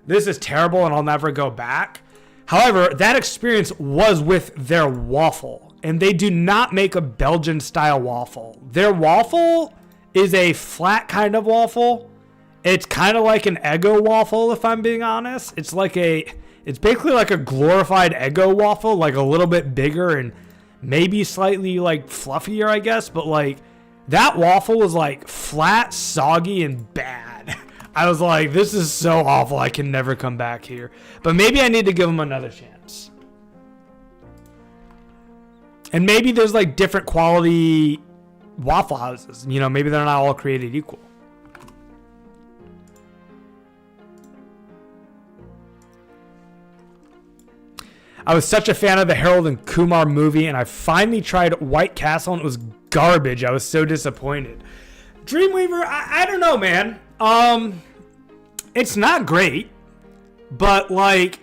this is terrible, and I'll never go back. However, that experience was with their waffle, and they do not make a Belgian-style waffle. Their waffle is a flat kind of waffle. It's kind of like an Eggo waffle, if I'm being honest. It's basically like a glorified Eggo waffle, like a little bit bigger and maybe slightly like fluffier, I guess. But like that waffle was like flat, soggy, and bad. I was like, this is so awful. I can never come back here. But maybe I need to give them another chance. And maybe there's like different quality Waffle Houses, you know, maybe they're not all created equal. I was such a fan of the Harold and Kumar movie, and I finally tried White Castle, and it was garbage. I was so disappointed. Dreamweaver, I don't know, man. It's not great, but like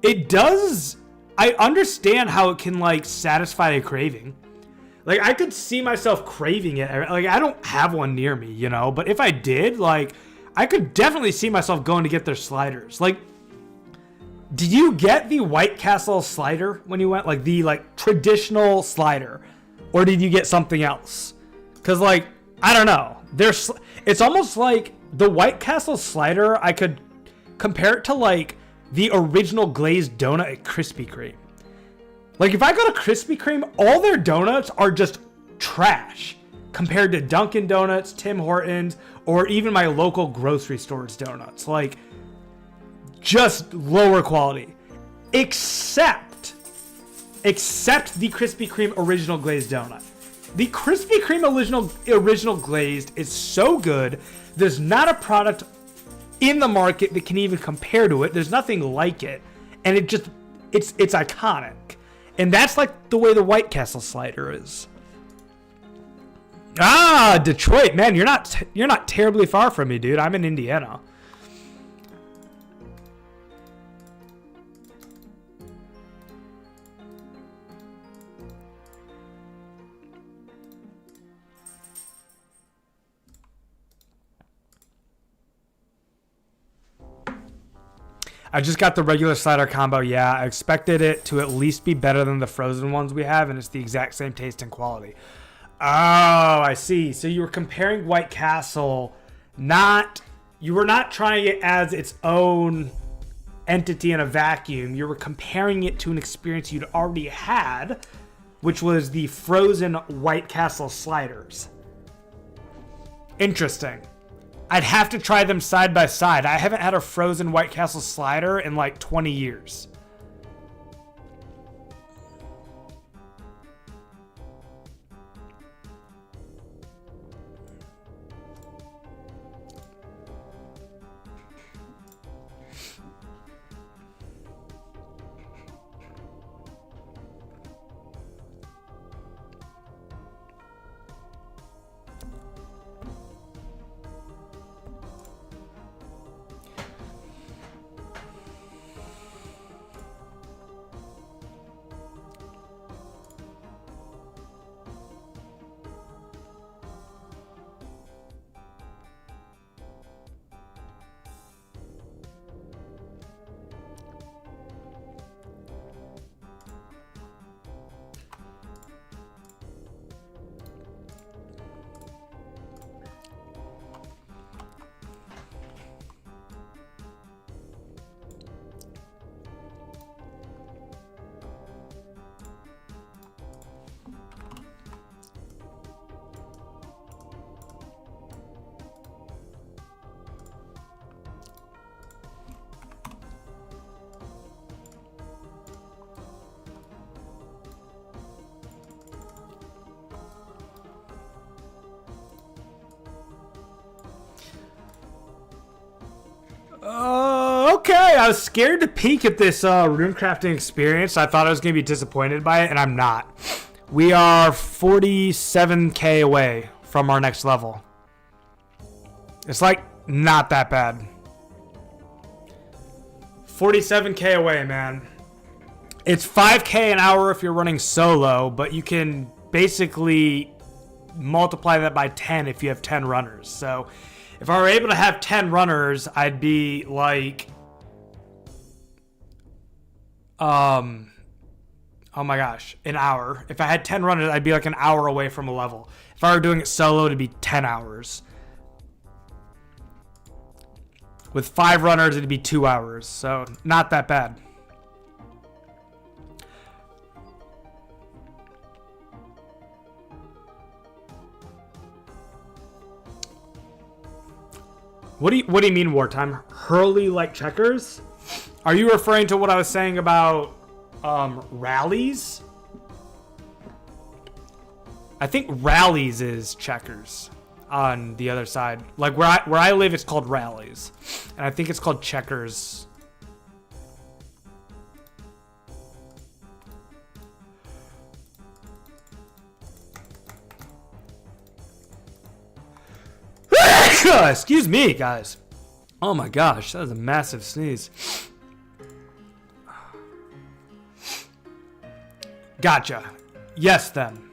it does. I understand how it can like satisfy a craving. Like, I could see myself craving it. Like, I don't have one near me, you know? But if I did, like, I could definitely see myself going to get their sliders. Like, did you get the White Castle slider when you went? Like, the, like, traditional slider? Or did you get something else? Because, like, I don't know. It's almost like the White Castle slider, I could compare it to, like, the original glazed donut at Krispy Kreme. Like, if I go to Krispy Kreme, all their donuts are just trash compared to Dunkin' Donuts, Tim Hortons, or even my local grocery store's donuts. Like, just lower quality. Except the Krispy Kreme original glazed donut. The Krispy Kreme original glazed is so good. There's not a product in the market that can even compare to it. There's nothing like it, and it's iconic. And that's like the way the White Castle slider is. Ah, Detroit, man, you're not terribly far from me, dude. I'm in Indiana. I just got the regular slider combo. Yeah, I expected it to at least be better than the frozen ones we have, and it's the exact same taste and quality. Oh, I see. So you were comparing White Castle, you were not trying it as its own entity in a vacuum. You were comparing it to an experience you'd already had, which was the frozen White Castle sliders. Interesting. I'd have to try them side by side. I haven't had a frozen White Castle slider in like 20 years. Okay, I was scared to peek at this rune crafting experience. I thought I was going to be disappointed by it, and I'm not. We are 47k away from our next level. It's like not that bad. 47k away, man. It's 5k an hour if you're running solo, but you can basically multiply that by 10 if you have 10 runners. So if I were able to have 10 runners, I'd be like, oh my gosh, an hour. If I had 10 runners, I'd be like an hour away from a level. If I were doing it solo, it'd be 10 hours. With 5 runners, it'd be 2 hours. So not that bad. What do you mean wartime? Hurley like checkers? Are you referring to what I was saying about rallies? I think rallies is checkers on the other side. Like where I live, it's called rallies, and I think it's called checkers. Excuse me, guys. Oh my gosh, that was a massive sneeze. Gotcha. Yes, then.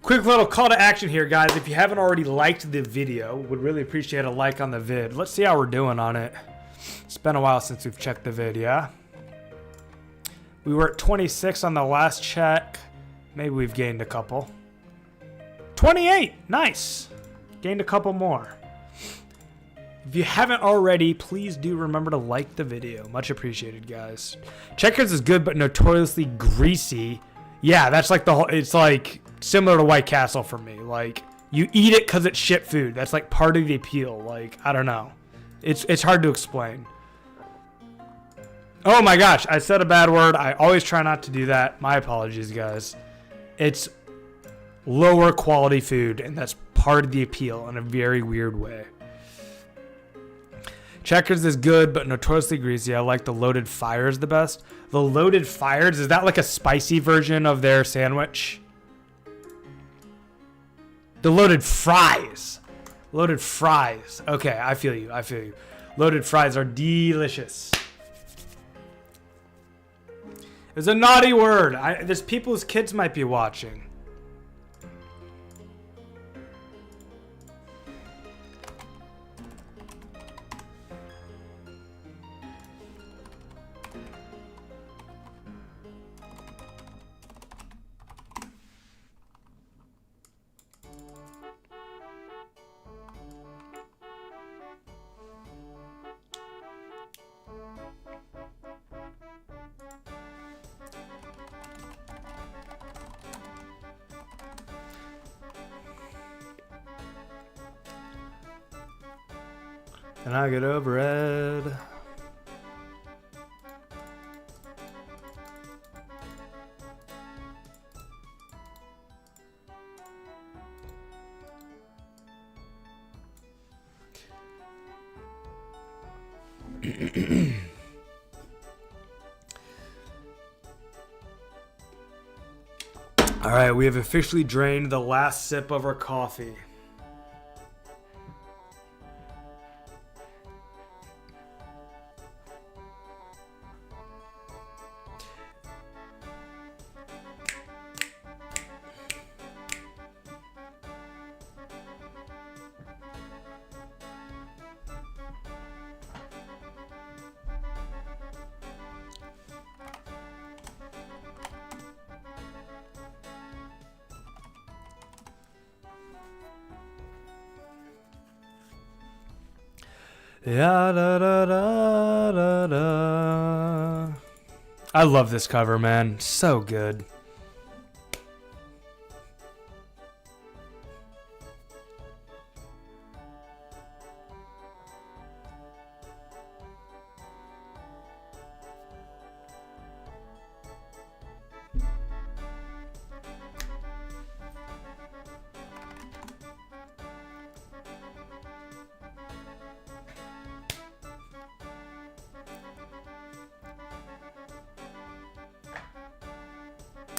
Quick little call to action here, guys. If you haven't already liked the video, would really appreciate a like on the vid. Let's see how we're doing on it. It's been a while since we've checked the vid, yeah? We were at 26 on the last check. Maybe we've gained a couple. 28! Nice! Gained a couple more. If you haven't already, please do remember to like the video. Much appreciated, guys. Checkers is good, but notoriously greasy. Yeah, that's like the whole... It's like similar to White Castle for me. Like, you eat it because it's shit food. That's like part of the appeal. Like, I don't know. It's hard to explain. Oh my gosh, I said a bad word. I always try not to do that. My apologies, guys. It's lower quality food, and that's part of the appeal in a very weird way. Checkers is good, but notoriously greasy. I like the Loaded Fires the best. The Loaded Fires, is that like a spicy version of their sandwich? The Loaded Fries. Loaded Fries. Okay, I feel you. I feel you. Loaded Fries are delicious. It's a naughty word. There's people whose kids might be watching. And I get over it. All right, we have officially drained the last sip of our coffee. Yeah, da, da, da, da, da. I love this cover, man. So good.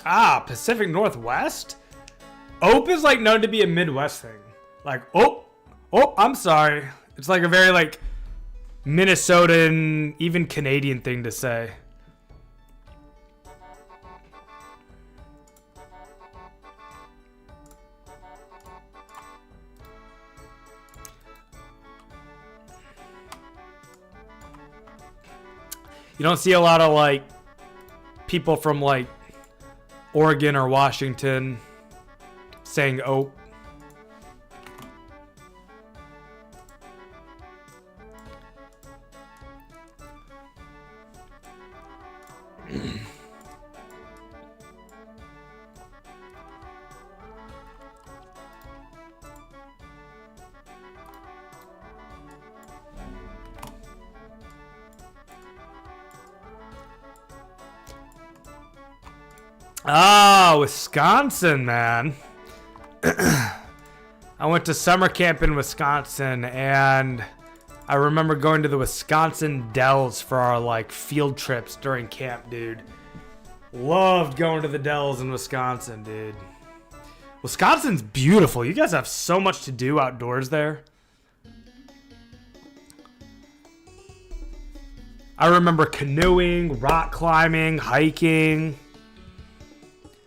Ah, Pacific Northwest? Ope is like known to be a Midwest thing. Like, oh, I'm sorry. It's like a very like Minnesotan, even Canadian thing to say. You don't see a lot of like people from like Oregon or Washington saying "ope." Ah, Wisconsin, man. I went to summer camp in Wisconsin, and I remember going to the Wisconsin Dells for our like field trips during camp, dude. Loved going to the Dells in Wisconsin, dude. Wisconsin's beautiful. You guys have so much to do outdoors there. I remember canoeing, rock climbing, hiking.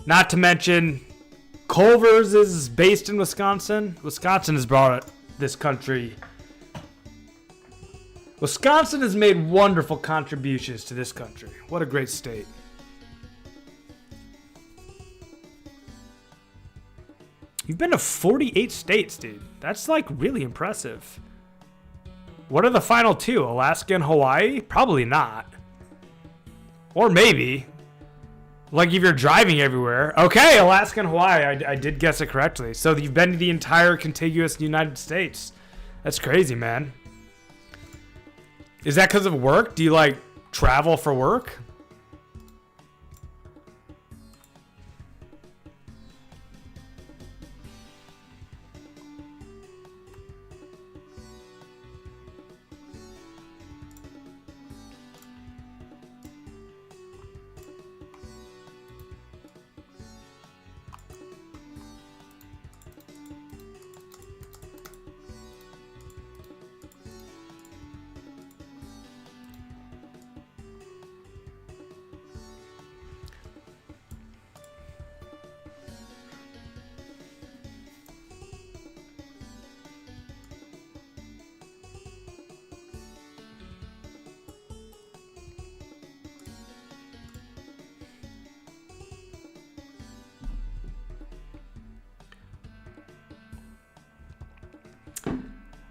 Not to mention, Culver's is based in Wisconsin. Wisconsin has brought this country. Wisconsin has made wonderful contributions to this country. What a great state. You've been to 48 states, dude. That's like really impressive. What are the final two? Alaska and Hawaii? Probably not. Or maybe. Like if you're driving everywhere. Okay, Alaska and Hawaii. I did guess it correctly. So you've been to the entire contiguous United States. That's crazy, man. Is that because of work? Do you like travel for work?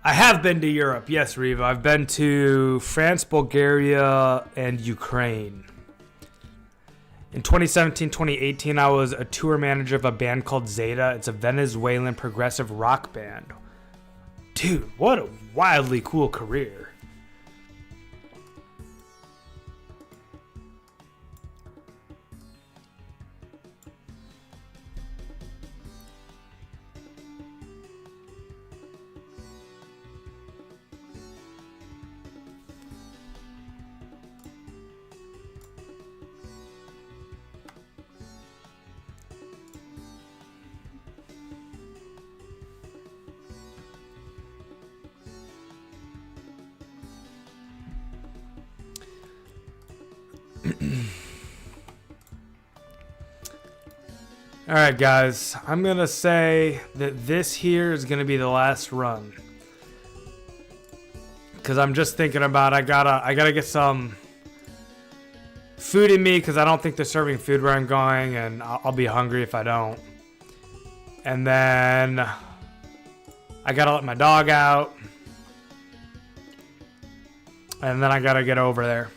I have been to Europe. Yes, Reva. I've been to France, Bulgaria, and Ukraine. In 2017, 2018, I was a tour manager of a band called Zeta. It's a Venezuelan progressive rock band. Dude, what a wildly cool career. All right, guys, I'm going to say that this here is going to be the last run. Because I'm just thinking about I gotta get some food in me because I don't think they're serving food where I'm going, and I'll be hungry if I don't. And then I got to let my dog out. And then I got to get over there.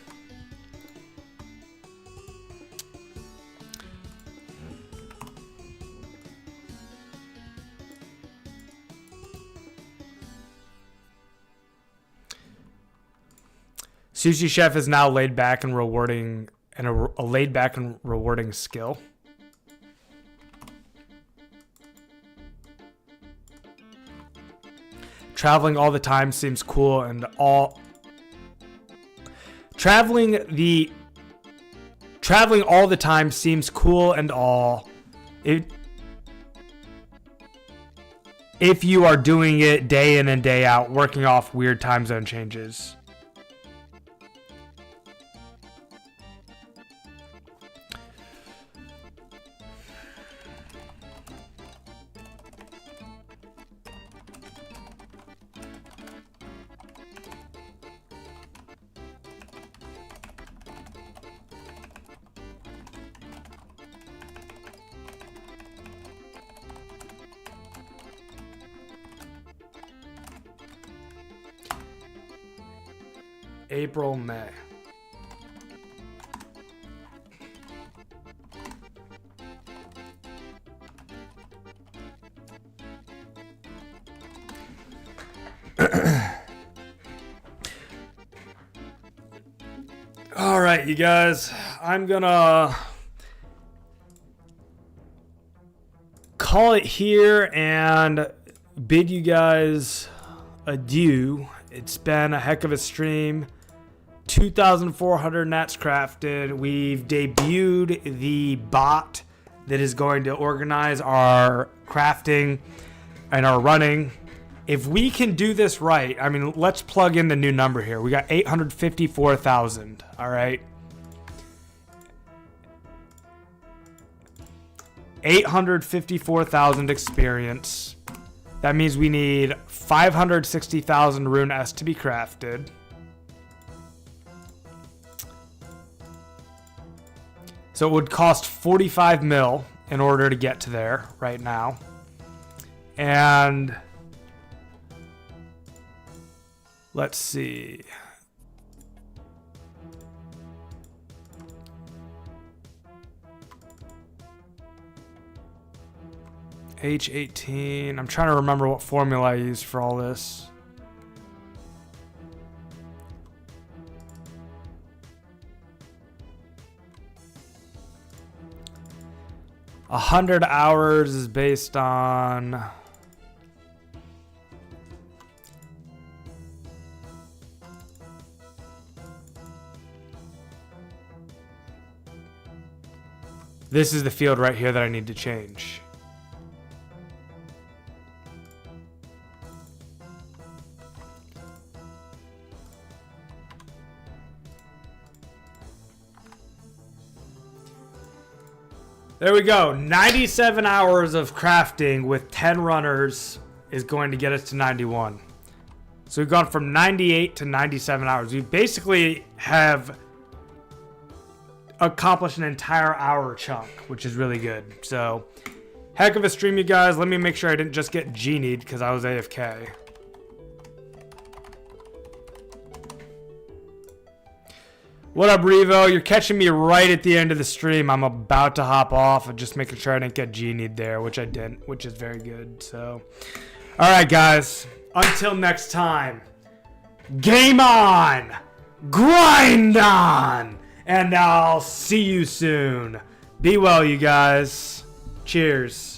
Sushi Chef is now laid back and rewarding, and a laid back and rewarding skill. Traveling all the time seems cool and all. Traveling all the time seems cool and all. If you are doing it day in and day out, working off weird time zone changes. April, May. All right, you guys, I'm gonna call it here and bid you guys adieu. It's been a heck of a stream. 2,400 nats crafted. We've debuted the bot that is going to organize our crafting and our running. If we can do this right, I mean, let's plug in the new number here. We got 854,000, all right? 854,000 experience. That means we need 560,000 Rune S to be crafted. So it would cost 45 mil in order to get to there right now. And let's see. H18. I'm trying to remember what formula I used for all this. 100 hours is based on... This is the field right here that I need to change. There we go. 97 hours of crafting with 10 runners is going to get us to 91. So we've gone from 98 to 97 hours. We basically have accomplished an entire hour chunk, which is really good. So, heck of a stream, you guys. Let me make sure I didn't just get genied because I was AFK. What up, Revo? You're catching me right at the end of the stream. I'm about to hop off and just making sure I didn't get genied there, which I didn't, which is very good. So, all right, guys. Until next time, game on, grind on, and I'll see you soon. Be well, you guys. Cheers.